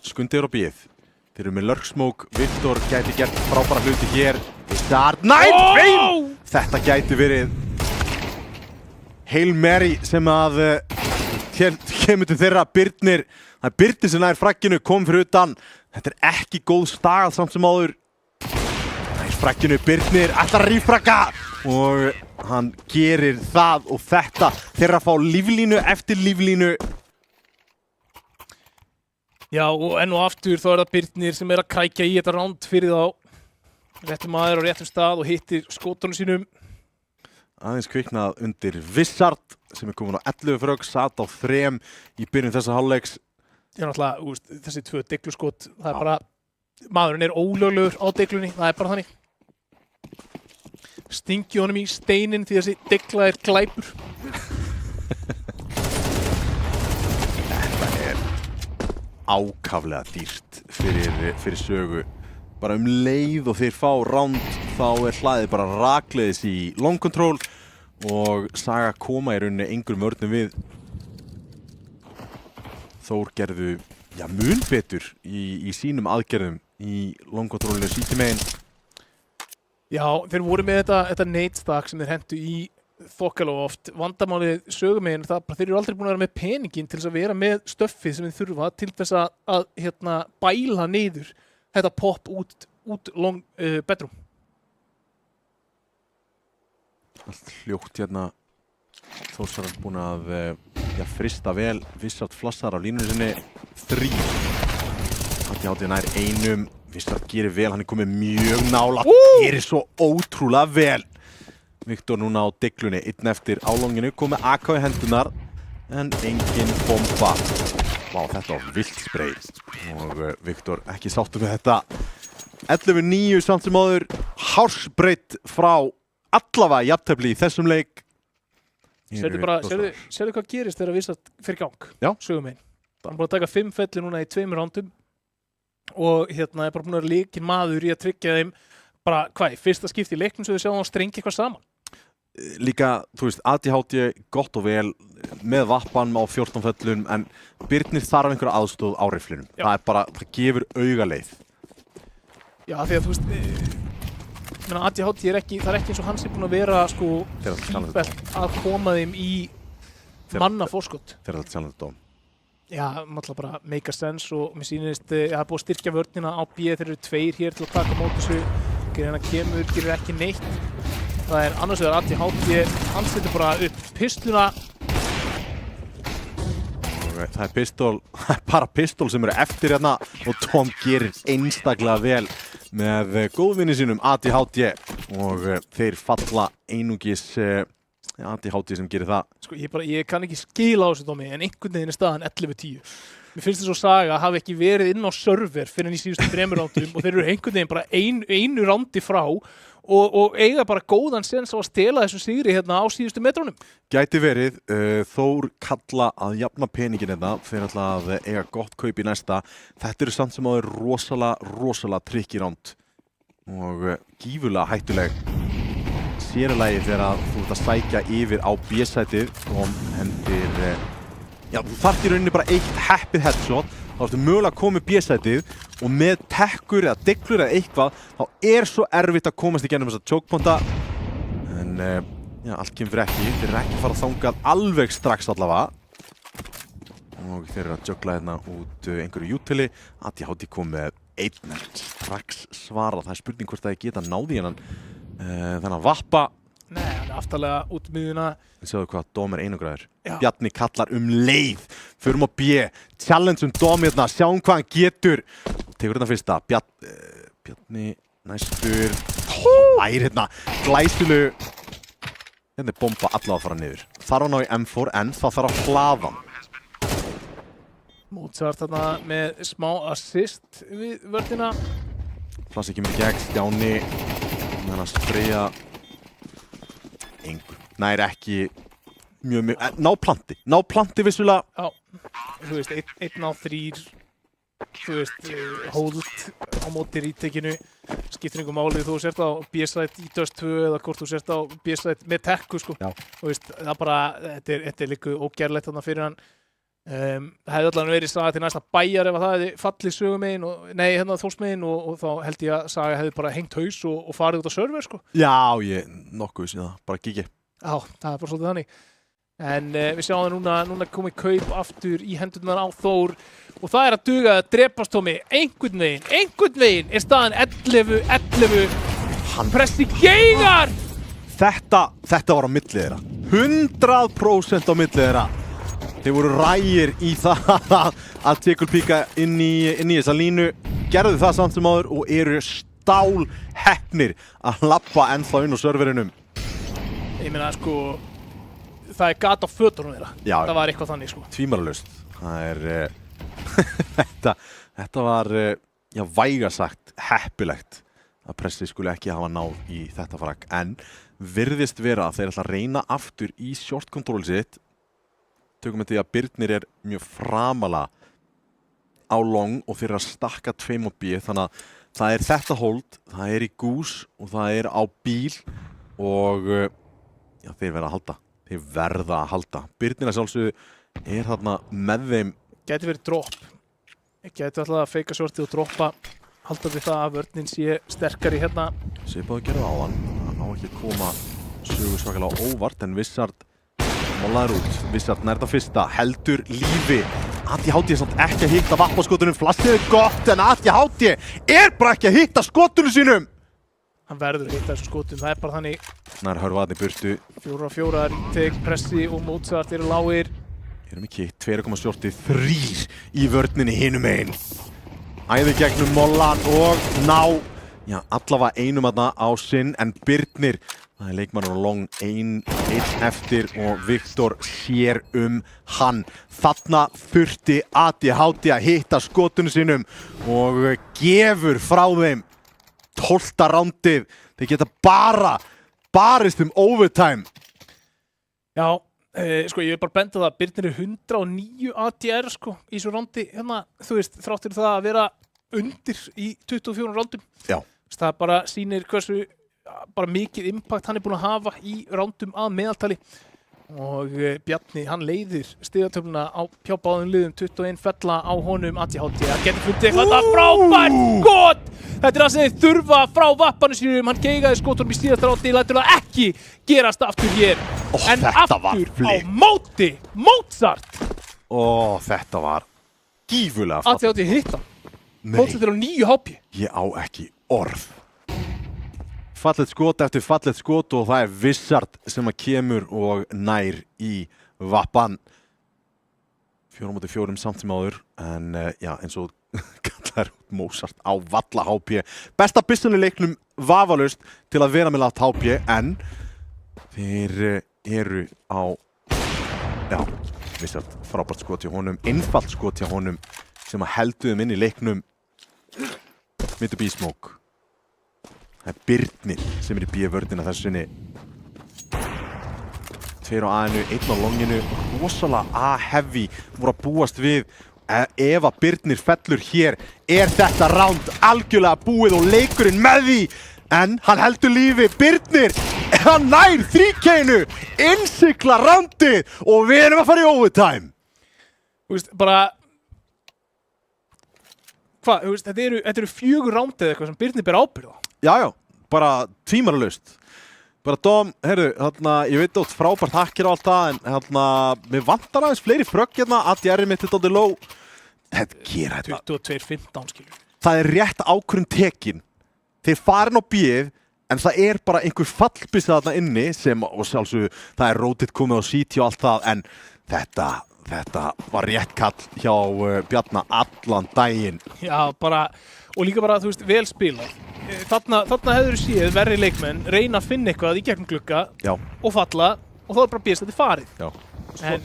Skundi er á bíð. Þeir eru með lurksmoke, Viktor gæti gert frábæra hluti hér. Start, næn! Þetta gæti verið Hail Mary sem að kemur til þeirra Birnir. Það er Birnir sem nær fragginu, kom fyrir utan. Þetta er ekki góð stagað samt sem áður. Nær fragginu, Birnir ætlar að rífragga og hann gerir það og þetta. Þeirra fá líflínu eftir líflínu. Já, og enn og aftur þá er það Birnir sem er að krækja í þetta ránd fyrir þá. réttum maður á réttum stað og hittir skotunum sínum. Aðeins kviknað undir Vissart sem komin á 11 frögg, satt á 3 í byrjun þessa hálfleiks. Ég náttúrulega, þessi 2 deigluskot, það bara, maðurinn ólöglegur á deiglunni, það bara þannig. Stingi honum í steinin því þessi deigla glæpur. Þetta ákaflega dýrt fyrir sögu. Bara leið og þeir fá ránd þá hlaðið bara rakleiðis í long control og Saga koma í rauninni einhverjum vörnum við. Þór gerðu mun betur í sínum aðgerðum í long controlinu síti megin. Já, þeir voru með þetta nade stack sem þeir hentu í þokkalega oft. Vandamálið sögumegin það bara þeir eru aldrei búin að vera með peningin til þess að vera með stöffið sem þeir þurfa til þess að bæla niður þetta pop út long bedroom. Allt hljótt hérna. Þórsar búin að frista vel. Vissart flassar af línunni sinni 3. Hátti nær 1. Vissart gerir vel, hann komið mjög nála. Gerir svo ótrúlega vel. Viktor núna á deiglunni, 1 eftir álonginu, komið AK í hendunar en engin bomba. Vá, þetta var vilt sprey og Viktor ekki sáttur með þetta. 11-9 samt sem áður, hársbreytt frá allavega jafntefli í þessum leik. Sérðu hvað gerist þegar Vissart fyrir gang? Já. Sögumegin. Hann er búin að taka 5 felli núna í 2 rándum og er bara búin að vera leikinn maður í að tryggja þeim bara, fyrsta skipti í leiknum svo þau sjáum að strengi eitthvað saman. Líka, þú veist, ADHD gott og vel með vappan á 14 fellum en Birnir þarf einhverja aðstóð á riflinum. Það gefur augaleið. Já, því að þú veist, ADHD það er ekki eins og hans búin að vera tífelt að koma þeim í manna fórskot. Þeir alltaf sjálfnægt dóm. Já, náttúrulega bara make a sense og mér sýnist það er búið að styrkja vörnina á B, þeir eru 2 hér til að taka mót þessu. Hérna kemur, gerir ekki neitt. Það er annars vegar ADHD, hann setur bara upp pistoluna. Það er bara pistol sem eru eftir hérna og Tom gerir einstaklega vel með góðvinni sínum ADHD og þeir falla einungis ADHD sem gerir það. Sko, ég kann ekki skila á þessu Tommy, en einhvern veginn er staðan 11-10. Mér finnst þess að Saga hafi ekki verið inn á server fyrir en í síðustu 3 rándum og þeir eru einhvern veginn bara einu rándi frá og eiga bara góðan sens á að stela þessu sigri hérna á síðustu metrónum. Gæti verið, Þór kalla að jafna peningin hérna fyrir alltaf að eiga gott kaup í næsta. Þetta eru samt sem áður rosalega trikki ránd og gífurlega hættuleg. Sérilagi þegar þú ert að sækja yfir á B-sætið og hendir, þú þarft í rauninni bara eitt heppið headshot, þá ertu mögulega að koma í B-sætið og með tekkur eða deglur eða eitthvað, þá er svo erfitt að komast í gennum þessa chokeponta. En allt kemur fyrir ekki, þeir eru ekki að fara að þangað alveg strax allavega. Og þeir eru að juggla hérna út einhverju utili, ADHD kom með 1 strax svarað. Það er spurning hvort það geta náði hennan þennan vappa. Nei, hann er aftarlega út miðuna. Við sjáum hvað Dóm er einangraður. Bjarni kallar leið. Förum á B. Challenge Dóm hérna. Sjáum hvað hann getur. Tekur hérna fyrsta. Bjarni næstur. Æri hérna. Glæsilu. Hérna er bomba allavega að fara niður. Þarf hann á í M4 en það þarf að hlaða hann. Mozart hérna með smá assist við vörnina. Flassi kemur í gegn. Stjáni. Þannig að spreyja engur. Nær ekki mjög ná planti vissulega. Já, þú veist, 1 á 3 þú veist, hold á móti rítekinu skiptir einhver máli þú sért á B-site í Dust 2 eða hvort þú sért á B-site með tekku sko. Þú veist, það bara, þetta er líka ógerlegt þarna fyrir hann. Það hefði allan verið Saga til næsta bæjar ef það hefði fallið sögumegin hérna Þórsmegin og þá held ég að Saga hefði bara hengt haus og farið út á server sko. Já, ég nokkuð vissi það, bara gigi. Já, það er bara svolítið þannig. En við sjáum það núna komið kaup aftur í hendurnar á Þór og það er að duga að drepast Tommy einhvern veginn er staðan 11-11. Hann pressi geigar! Þetta var á milli þeirra. 100% á milli þeirra. Þeir voru rægir í það að tekulpíka inn í þessa línu. Gerðu það samt sem áður og eru stál heppnir að lappa ennþá inn á serverinum. Ég meina, sko, það er gat á fötunum þeirra. Já. Það var eitthvað þannig, sko. Tvímælalaust. Það þetta var, já, vægast sagt heppilegt að Pressi skuli ekki hafa náð í þetta frag. En virðist vera að þeir ætla að reyna aftur í short control sitt. Tökum við því að Birnir mjög framalega á long og þeir að stakka 2 á B, þannig að það þetta hold, það í gús og það á bíl og já, þeir verða að halda. Þeir verða að halda. Birnir að sjálfsögðu þarna með þeim. Gæti verið dropp. Gæti alltaf að feika shortið og droppa, halda við það að vörnin sé sterkari hérna. Svipaðu gerðu á hann. Hann á ekki að koma sögu svakalega óvart, en Vissard mollaður út. Vissard nærða fyrsta, heldur lífi. ADHD samt ekki að hitta vappaskotunum, flassið gott, en ADHD bara ekki að hitta skotunum sínum. Hann verður að hitta þessu skotum, það bara þannig. Nær hörfaðni burtu. 4-4, Rítek, Pressi og Mozart eru lágir. Erum ekki 2,7, 3 í vörninni hinum einn. Æði gegnum mollan og ná, já, allavega einum aðna á sinn, en Birnir, það leikmannur á long, einn eftir og Viktor sér hann. Þarna þurfti ADHD að hitta skotunum sínum og gefur frá þeim 12. rándið. Þeir geta barist overtime. Já, sko ég vil bara benda það að Birnir 109 ADR sko í svo rándi hérna, þú veist, þráttur það að vera undir í 24 rándum. Já. Það bara sýnir hversu bara mikið impact hann búinn að hafa í rándum að meðaltali og Bjarni, hann leiðir stigatöfluna hjá báðum liðum, 21 fella á honum ADHD. Það getur fundið eitthvað frábært skot! Þetta það sem þeir þurfa frá vappanum sínum. Hann geigaði skotunum í síðasta rándi, lætur það ekki gerast aftur hér. En aftur á móti Mozart! Þetta var gífurlega flott. ADHD hitta. Mozart á 9 HP. Ég á ekki orð. Fallegt skot eftir fallegt skot og það Vissard sem að kemur og nær í vappan. 4-4 samt sem áður, en já, eins og kallar Mozart á valla HP. Besta byssan í leiknum vafalaust til að vera með lágt HP, en þeir eru á, já, Vissard, frábært skot hjá honum, einfalt skot hjá honum sem að heldu þeim inn í leiknum. Mitt upp í smoke. Það Birnir sem í B-vörðina þessu sinni. 2 á A-inu, 1 á longinu, rosalega A-heavy voru að búast við. Ef að Birnir fellur hér, þetta ránd algjörlega búið og leikurinn með því. En hann heldur lífi. Birnir, hann nær 3K-inu, innsigla rándið og við erum að fara í overtime. Þú veist, bara hvað, þú veist, þetta eru 4 rándið eða eitthvað sem Birnir ber ábyrgð á. Já, bara tvímælalaust. Bara Dom, heyrðu, ég veit átt frábært hakkir á allt það, en mér vantar aðeins fleiri frögg hérna, ADR mitt er dálítið low. Þetta gera þetta. 22-15 skilur. Það rétt ákvörðun tekin. Þeir farin á bíð, en það bara einhver fallbyssa þarna inni sem, og sjálfsögðu, það rótið komið á CT og allt það, en þetta var rétt kall hjá Bjarna allan daginn. Já, bara, og líka bara, þú veist, vel spilað. Þarna hefur þú séð verri leikmenn reyna að finna eitthvað í gegnum glugga. Já. Og falla, og þá bara býðast þetta farið. Já.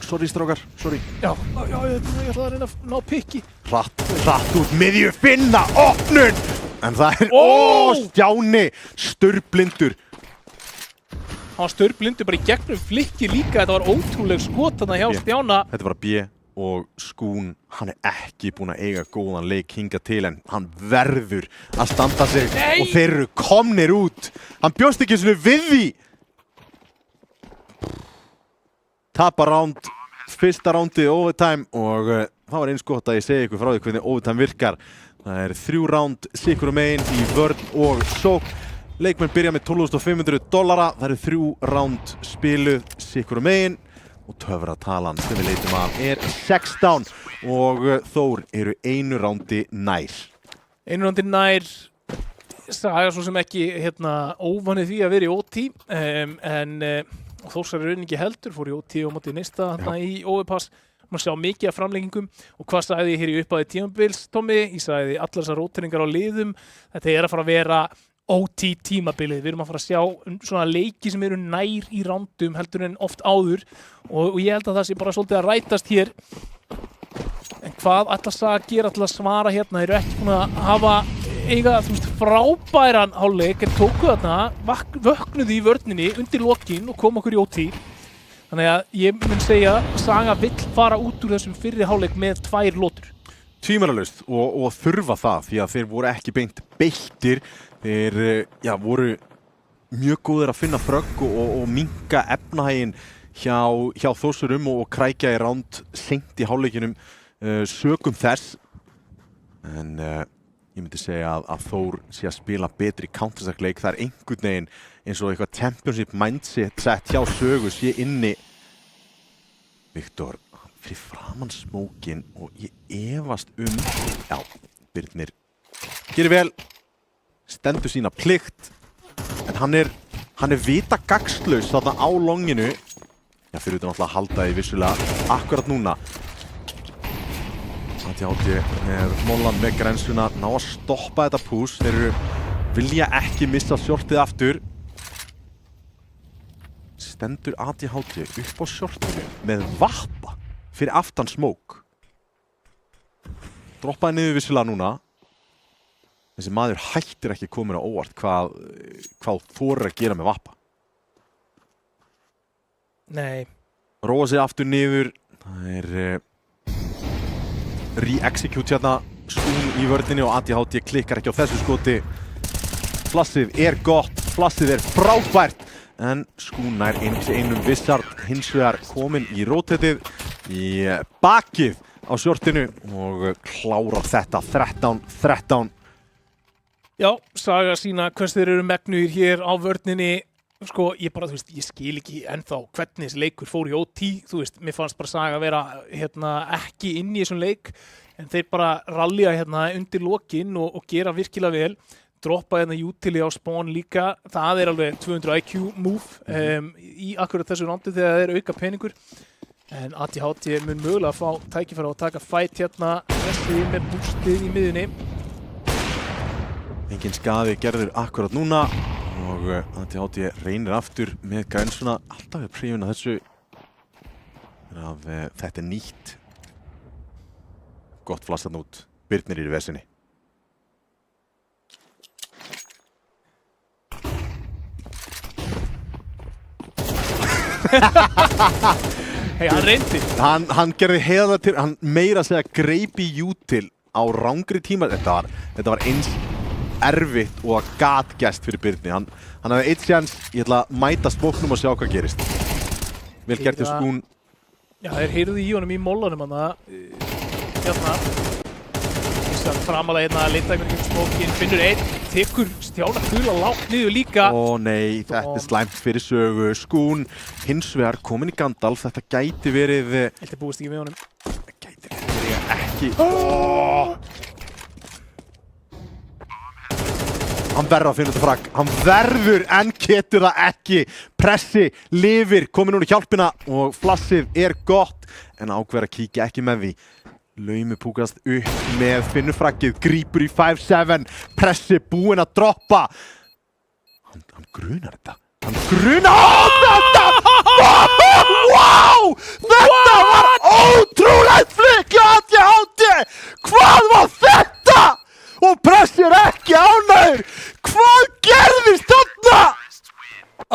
Sorry strákar, sorry. Já, ég ætla að reyna að ná pikki. Hratt út miðju, finna opnun! En það Stjáni, störblindur. Hann var störblindur bara í gegnum flikki líka, þetta var ótrúleg skot þarna hjá Stjána. Þetta var B og Skún, hann ekki búinn að eiga góðan leik hinga til, en hann verður að standa sig. Nei! Og þeir eru komnir út. Hann bjóst ekki svona við því. Tapar ránd, fyrsta rándið overtime og það var eins gott að ég segi ykkur frá því hvernig overtime virkar. Það 3 ránd sikur megin í vörn og sókn. Leikmenn byrja með $12.500. Það 3 ránd spiluð sikur megin og töfratalan sem við leitum af 16 og Þór eru 1 rándi nær. 1 rándi nær. Saga svo sem ekki óvanið því að vera í OT, en Þórsar rauningi heldur, fór í OT og móti næsta í overpass maður sjá mikið af framlengingum og hvað sagði ég hér í uppáði tímabils, Tommi? Ég sagði allar þessar róteringar á liðum, þetta að fara að vera OT tímabilið, við erum að fara að sjá svona leiki sem eru nær í rándum heldur en oft áður og ég held að það sé bara svolítið að rætast hér en hvað ætla að gera til að svara hérna, þeir eru ekki búin að hafa eiga, þú veist, frábæran hálfleik en tóku þarna, vöknuðu í vörninni undir lokin og kom okkur í OT þannig að ég mun segja Saga vill fara út úr þessum fyrri hálfleik með 2 lotur Tvímælalaust og þurfa það því að þeir voru ekki beint beittir þeir voru mjög góðir að finna frögg og minnka efnahægin hjá Þórsurum og krækja í ránd seint í hálfleikinum sökum þess en ég myndi segja að Þór sé að spila betri Counter-Strike-leik. Það einhvern veginn eins og eitthvað championship mindset hjá Sögu sé inni. Viktor fyrir framan smókin og ég efast já, Birnir gerir vel, stendur sína plikt en hann er vita gagnslaus þarna á longinu. Já, fyrir utan alltaf að halda því vissulega akkurat núna. Átti með Mollan með grensuna, ná að stoppa þetta pús. Þeir vilja ekki missa shortið aftur. Stendur ADHD upp á shortinu með vappa fyrir aftan smók. Droppaði niður vissulega núna. Þessi maður hættir ekki komin á óvart hvað þorir að gera með vappa. Nei. Róa sig aftur niður. Það re-execute hérna Skún í vörninni og ADHD klikkar ekki á þessu skoti. Flassið gott, flassið frábært en Skún nær einum Wizard hins vegar komin í rótetið í bakið á shortinu og klárar þetta 13-13. Já, Saga sína hvers þeir eru megnugir hér á vörninni. Sko, ég skil ekki ennþá hvernig þessi leikur fór í OT, þú veist, mér fannst bara Saga vera ekki inn í þessum leik en þeir bara rallya undir lokin og gera virkilega vel, droppa utili á spawn líka, það alveg 200 IQ move í akkurat þessu rándi þegar þeir auka peningur en ADHD mun mögulega að fá tækifæri á að taka fight þessi með boostið í miðjunni. Engin skaði gerður akkurat núna og ADHD reynir aftur með grensuna, alltaf við prífuna þessu þetta nýtt. Gott flassan út, Birnir í vesinni. Hei, hann reyndi. Hann gerði heiðarlega til, hann meira að segja greipi util á rangri tíma. Þetta var eins erfitt og að gat gæst fyrir Birni. Hann hafði eitt sjans, ég ætla að mæta spóknum og sjá hvað gerist. Vel gert til Skún. Já, þeir heyrðu í honum í mollanum framalega að leita einhvern veginn spókin, finnur einn, tekur Stjána gula lágt niður líka. Ó nei, þetta slæmt fyrir Sögu. Skún hins vegar komin í Gandalf, þetta gæti verið... Þetta búist ekki með honum. Þetta gæti verið ekki... Hann verður að finna þetta fragg, hann verður en getur það ekki. Pressi, lifir, komið núna í hjálpina og flassið gott en ákveður að kíkja ekki með því. Laumi púkast upp með finnufraggið, grípur í 5-7, Pressi búinn að droppa. Hann grunar þetta. Hann grunar þetta! Wow! Þetta var ótrúlegt flikk hjá ADHD! Hvað var þetta? Og Pressi ekki ánægður! Hvað gerðist þarna?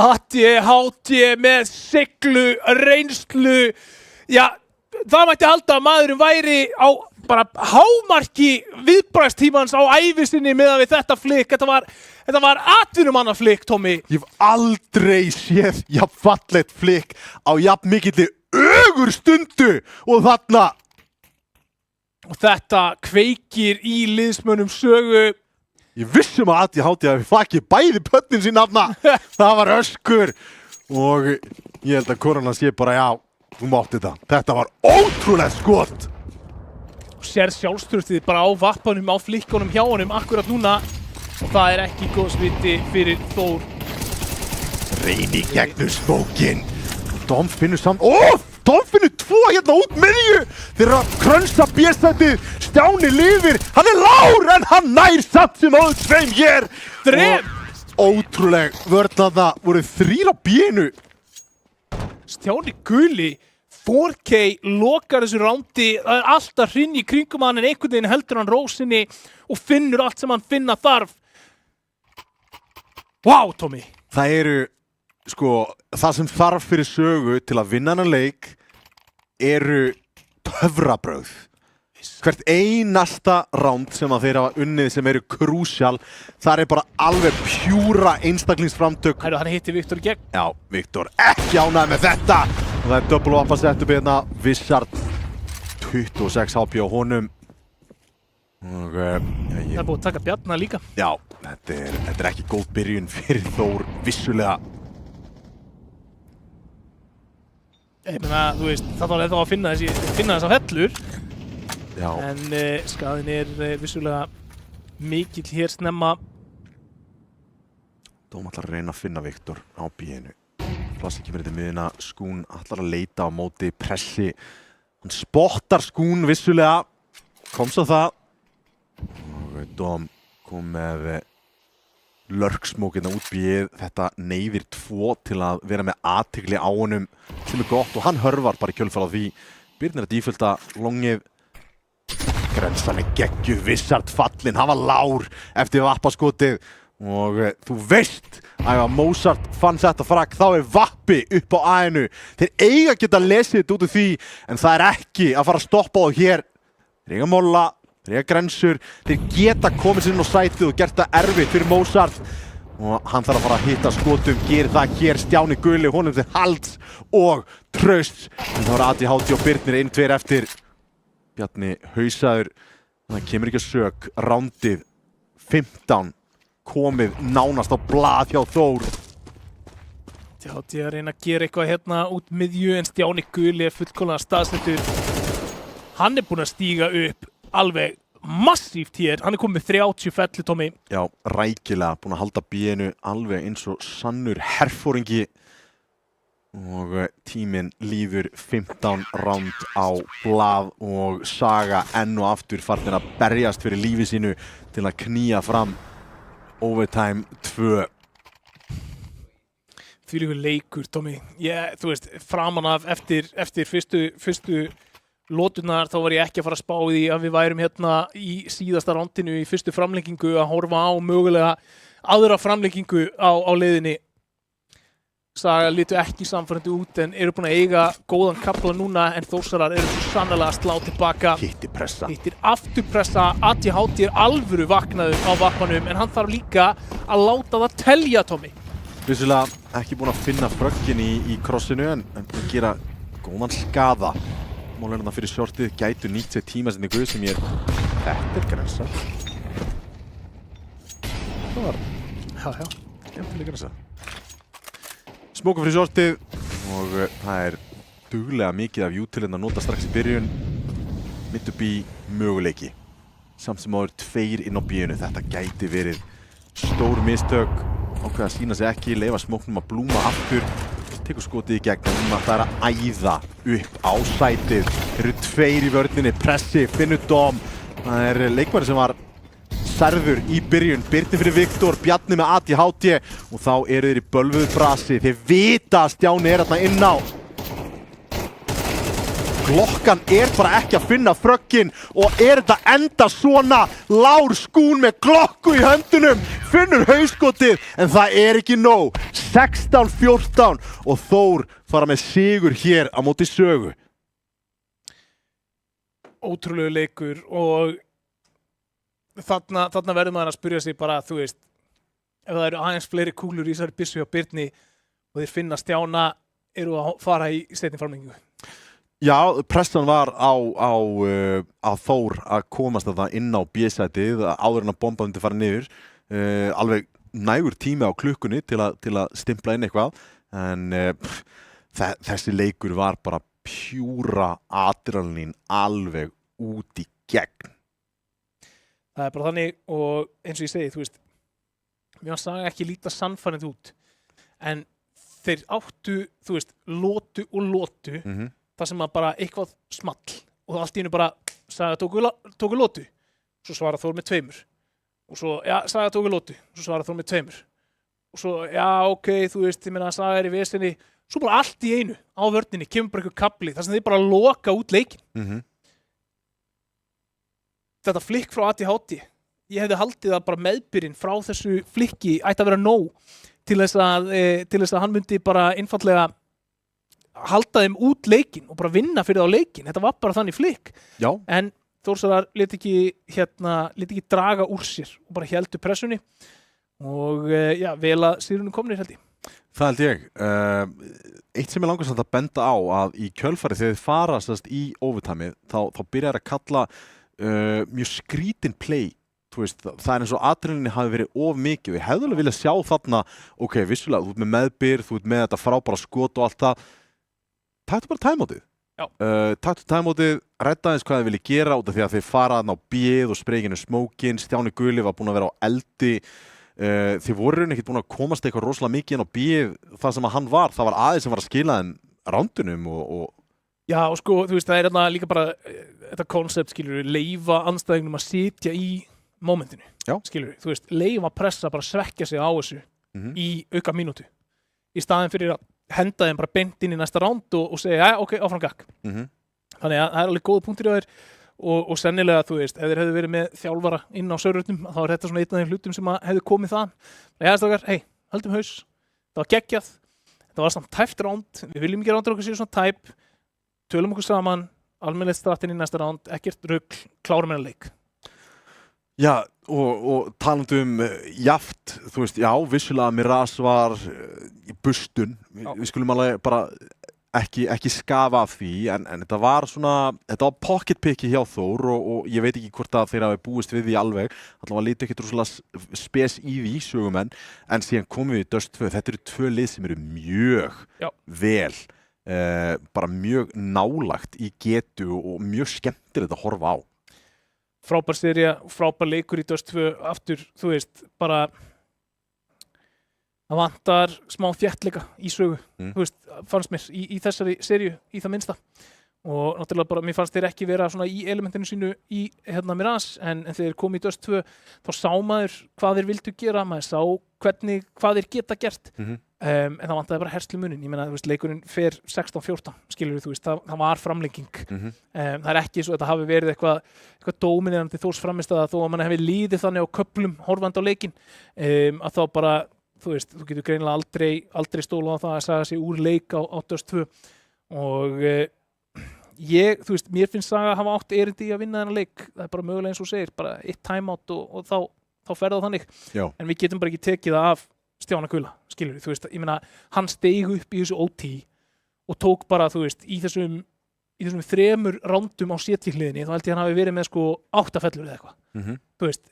ADHD með siglu, reynslu, já, það mætti halda að maðurinn væri á bara hámarki viðbragðstímans á ævisinni meðan við þetta flikk. Þetta var atvinnumannaflikk, Tommi. Ég hef aldrei séð jafn fallegt flikk á jafn mikilli ögurstundu og þarna. Og þetta kveikir í liðsmönnum Sögu. Ég vissum að ADHD hafi flakkið bæði pötnin sín þarna. Það var öskur og ég held að konan sé bara já, þú mátt þetta. Þetta var ótrúlega skot. Og sér sjálfströstið bara á vappanum, á flikkunum hjá honum akkurat núna. Og það ekki góðsviti fyrir Þór. Reyni gegnum smókin. Dom finnur samt... Dom finnur 2 hérna út miðju. Þeir eru að krönsa B-sætið. Stjáni lifir, hann lár en hann nær samt sem áður tveim hér. Þrem! Ótrúleg vörðnaða voru 3 á B-inu. Stjáni guli 4K lokar þessu rándi, það er alltaf hrinn í kringum hann en einhvern veginn heldur hann rósinni og finnur allt sem hann finna þarf. Vá, Tommy! Það eru, sko, það sem þarf fyrir sögu til að vinna hennar leik eru töfrabrögð. Hvert einasta ránd sem að þeir hafa unnið sem eru krúsjál, það er bara alveg pjúra einstaklingsframtök. Hæru, hann hitti Viktor í gegn. Já, Viktor ekki ánægð með þetta. Og það er double up að setja upp hérna. Vissard, 26 HP á honum. Og Það er búið að taka Bjarna líka. já, þetta er ekki góð byrjun fyrir Þór, vissulega. Ég meina, þú veist, það var þá að finna þessa hellur. Já. En skaðin er vissulega mikill hér snemma. Dóm ætlar að reyna að finna Viktor á B-inu. Plassi kemur þetta miðina, Skún ætlar að leita á móti pressi. Hann spottar Skún vissulega, komst á það. Og Dóm kom með lurksmókina út B-ið. Þetta neyðir 2 til að vera með athygli á honum sem er gott og hann hörfar bara í kjölfar á því. Birnir að dífölda longið. Grensan er geggjuð, Vissard fallinn, hann var lár eftir vappaskotið og þú veist að ef Mozart fann þetta frakk þá er vappi upp á A-inu. Þeir eiga að geta lesið þetta út úr því en það er ekki að fara að stoppa þá hér. Þeir eiga molla, þeir eiga grensur, þeir geta komið sér inn á sætið og gert það erfitt fyrir Mozart og hann þarf að fara að hitta skotum, gerir það hér Stjáni guli, honum til halds og trausts. En það var ADHD og Birnir inn 2 eftir. Bjarni hausaður, það kemur ekki að sök, rándið 15 komið nánast á blað hjá Þór. Já, ég að reyna að gera eitthvað hérna út miðju en Stjáni guli er fullkomlega staðsettur. Hann er búinn að stíga upp alveg massíft hér, hann er komið með 30 felli, Tommy. Já, rækilega, búinn að halda B-inu alveg eins og sannur herfóringi. Og tíminn líður 15 ránd á blað og Saga enn og aftur farnir að berjast fyrir lífi sínu til að knýja fram overtime 2. Þvílíkur leikur, Tommy. Þú veist, framan af eftir fyrstu lóturnar þá var ég ekki að fara að spá í því að við værum hérna í síðasta rándinu í fyrstu framlengingu að horfa á mögulega aðra framlengingu á leiðinni. Saga litu ekki samfærandi út en eru búin að eiga góðan kafla núna en Þórsarar eru svo sannlega að slá tilbaka. Hittir pressa. Hittir afturpressa, ADHD er alvöru vaknaður á vappanum en hann þarf líka að láta það telja, Tommy. Vissulega ekki búinn að finna fröggin í krossinu en gera góðan skada. Málunarna fyrir shortið gætu nýtt sér tímasendingu sem þetta er grensa. Það var skemmtileg grensa. Smóka fyrir shortið og það er duglega mikið af jútilinn að nota strax í byrjun. Mitt upp í möguleiki. Samt sem áður 2 inn á B-inu. Þetta gæti verið stór mistök. Ákveða að sína sig ekki, leyfa smóknum að blúma aftur. Tekur skotið í gegn og núna það er að æða upp á sætið. Þeir eru 2 í vörninni, pressi, finnur Dóm. Það er leikmaður sem var særður í byrjun, Birnir fyrir Viktor, Bjarni með ADHD og þá eru þeir í bölvuðu brasi. Þeir vita að Stjáni er þarna inn á. Glokkan er bara ekki að finna fröggin og er þetta enda svona. Lár Skún með glokku í höndunum, finnur hauskotið en það er ekki nóg. 16-14 og Þór fara með sigur hér á móti Sögu. Ótrúlegu leikur og þarna verður maður að spyrja sig bara, þú veist, ef það eru aðeins fleiri kúlur í þessari byssu hjá Birni og þeir finna Stjána, eru að fara í seinni framlengingu. Já, pressan var á Þór að komast þetta inn á B-sætið áður en að bomba myndi fara niður. Alveg nægur tími á klukkunni til að stimpla inn eitthvað en þessi leikur var bara pjúra adrenalín alveg út í gegn. Það er bara þannig og eins og ég segi, þú veist, mér var Saga ekki líta sannfærandi út en þeir áttu, þú veist, lotu og lotu þar sem að bara eitthvað small og allt í einu bara Saga tóku lotu, svo svarar Þór með 2 og svo, já, Saga tóku lotu, svo svarar Þór með 2 og svo, já, ok, þú veist, ég meina Saga í vesinni, svo bara allt í einu á vörninni, kemur bara eitthvað kapli þar sem þeir bara loka út leikinn. Þetta flikk frá ADHD, ég hefði haldið að bara meðbyrinn frá þessu flikki ætti að vera nóg til þess að hann myndi bara einfaldlega halda þeim út leikinn og bara vinna fyrir þá leikinn. Þetta var bara þannig flikk. Já. En Þórsarar lét ekki draga úr sér og bara héldu pressunni og já, vel að sigurinn komnir held ég. Það held ég. Eitt sem ég langar samt að benda á að í kjölfari þegar þið fara í overtime þá byrjar að kalla mjög skrítin play. Þú veist, það eins og adrenalinni hafi verið of mikið. Við hefðum alveg viljað sjá þarna, ok, vissulega, þú ert með meðbyr, þú ert með þetta frábæra skot og allt það. Taktu bara timeoutið. Taktu timeoutið, redda eins hvað þið viljið gera út af því að þið fara þarna á bíð og spreyginu smókin, Stjáni Guli var búinn að vera á eldi. Þið voru ekkert búin að komast eitthvað rosalega mikið inn á bíð. Það sem að hann var, það var aðeins sem var að skila þeim rándunum og Já, og sko, þú veist, það hérna líka bara þetta koncept, skilur, leyfa andstæðingnum að sitja í momentinu, skilur, þú veist, leyfa pressa bara svekkja sig á þessu í auka mínútu í staðin fyrir að henda þeim bara beint inn í næsta ránd og segja, já, ok, áfram gakk. Þannig að það alveg góða punktur á þér og sennilega, þú veist, ef þeir hefðu verið með þjálfara inn á Sörrutnum, þá er þetta svona einn af þeim hlutum sem hefðu komið það. Já, strákar, hei, höldum haus, það var geggjað, það var samt tæft ránd, við viljum ekki rándur okkur séu svona tæp, tölum okkur saman, almennilegt startinn í næsta ránd, ekkert rugl, klárum hennar leik. Já, og talandi jaft, þú veist, já, vissulega Miraz var í bustun, við skulum alveg bara ekki skafa af því, en þetta var pocket picky hjá Þór og ég veit ekki hvort að þeir hafi búist við því alveg, allavega lítið ekkert rosalega spes í því sögumenn, en síðan komum við í Dust 2, þetta eru 2 lið sem eru mjög vel, bara mjög nálagt í getu og mjög skemmtilegt að horfa á. Frábær sería, frábær leikur í Dust 2 aftur, þú veist, bara það vantar smá þéttleika í sögu, þú veist, fannst mér í þessari seríu, í það minnsta og náttúrulega bara, mér fannst þeir ekki vera svona í elementinu sínu í Miraz en þeir komu í Dust 2, þá sá maður hvað þeir vildu gera, maður sá hvað þeir geta gert en það vantaði bara herslumuninn, ég meina, þú veist, leikurinn fer 16-14, skilur þú veist, það var framlenging það er ekki svo að þetta hafi verið eitthvað dóminerandi Þórs frammistaða þó að mann hefði líðið þannig á köflum horfandi á leikinn að þá bara, þú veist, þú getur greinilega aldrei stólað á það að Saga sig úr leik á Dust 2 og þú veist, mér finnst Saga að hafa átt erindi í að vinna þennan leik, það er bara mögulega eins og segir, bara eitt timeout og þá fer það þannig, en við getum bara ekki tekið það af Stjána Gula, skilur við, þú veist, ég meina, hann steig upp í þessu OT og tók bara, þú veist, í þessum 3 rándum á sétíhliðinni, þá held ég hann hafi verið með sko 8 fellur eða eitthvað, þú veist,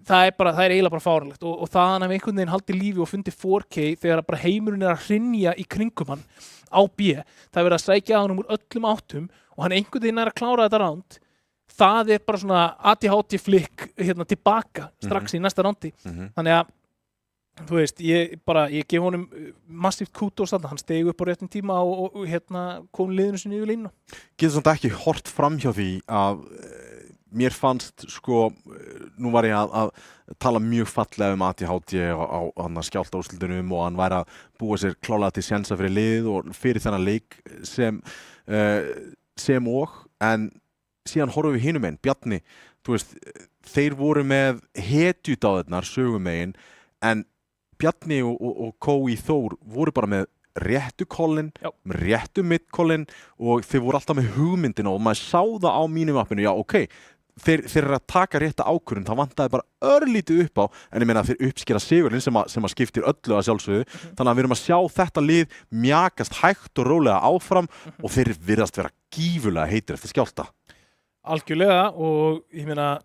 það er eiginlega bara fáránlegt og það hann hefði einhvern veginn haldið lífi og fundið 4K þegar bara heimurinn er að hrynja í kringum hann á B, það er verið að sækja að hann úr öllum áttum og hann einhvern veginn er að klára þetta ránd, það er bara svona ADHD flikk tilbaka strax í næsta rándi, þannig að þú veist, ég gef honum massíft kútos þarna, hann steig upp á réttum tíma og kom liðinu sinni yfir línuna. Getur samt ekki hort fram hjá því að mér fannst, sko, nú var ég að tala mjög fallega ADHD á skjálftaúrslitunum og hann væri að búa sér klálega til sénsa fyrir lið og fyrir þennan leik sem en síðan horfum við hinum einn, Bjarni, þú veist, þeir voru með hetjudáðirnar sögumegin, en Bjarni og Kói Þór voru bara með réttu kollin, með réttu middkollin og þeir voru alltaf með hugmyndina og maður sá það á mínum appinu, já ok, þeir eru að taka rétta ákvörðun, það vantaði bara örlítið upp á, en ég meina þeir uppskera sigurinn sem að skiptir öllu að sjálfsögðu, þannig að við erum að sjá þetta lið mjakast hægt og rólega áfram og þeir virðast vera gífurlega heitir eftir skjálfta. Algjörlega og ég meina,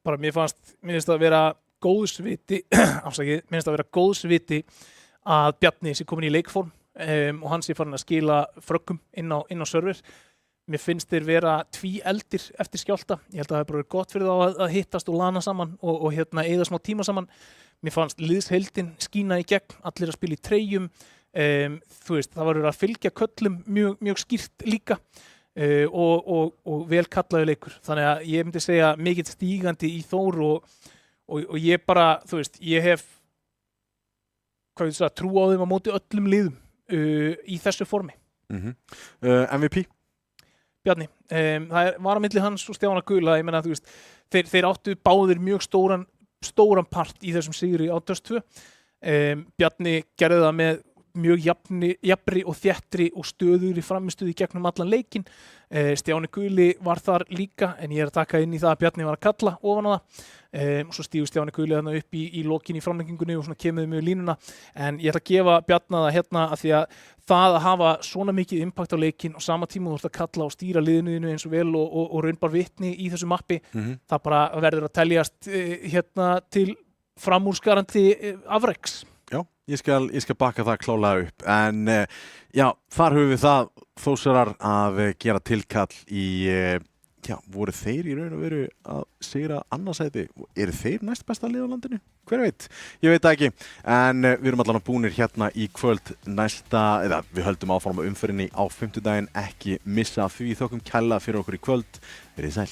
bara mér finnst að vera góðsviti að Bjarni sé komin í leikform og hann sé farin að skila fröggum inn á server. Mér finnst þeir vera tvíeldir eftir skjálfta. Ég held að það hefur bara verið gott fyrir þá að hittast og lana saman og eyða smá tíma saman. Mér fannst liðsheildin skína í gegn, allir að spila í treyjum, þú veist, það var að fylgja köllum mjög skýrt líka og vel kallaður leikur. Þannig að ég myndi segja mikill stígandi í Þór og ég bara, þú veist, ég hef trú á þeim á móti öllum liðum í þessu formi. MVP? Bjarni, það var á milli hans og Stjána Gula, ég meina, þú veist, þeir áttu báðir mjög stóran part í þessum sigri á Dust 2. Bjarni gerði það með mjög jafnri og þéttri og stöðugri framistöðu í gegnum allan leikinn. Stjáni Guli var þar líka, en ég að taka inn í það að Bjarni var að kalla ofan á það. Og svo stígur Stjáni Guli þarna upp í lokin í framlengingunni og svona kemur mjög línuna. En ég ætla að gefa Bjarna það hérna að því að það að hafa svona mikið impact á leikinn og sama tíma þú ert að kalla og stýra liðinu eins og vel og raunbar vitni í þessu mappi, það bara verður að teljast hérna til framúrskarandi afreks. Já, ég skal baka það klálega upp, en já, þar höfum við það Þórsarar að gera tilkall í, voru þeir í raun og veru að sigra annarsæti, eru þeir næst besta lið á landinu? Hver veit? Ég veit það ekki, en við erum allan búnir hérna í kvöld eða við höldum áfram á umferðinni á fimmtudaginn, ekki missa því, þökkum kærlega fyrir okkur í kvöld, verið sæl.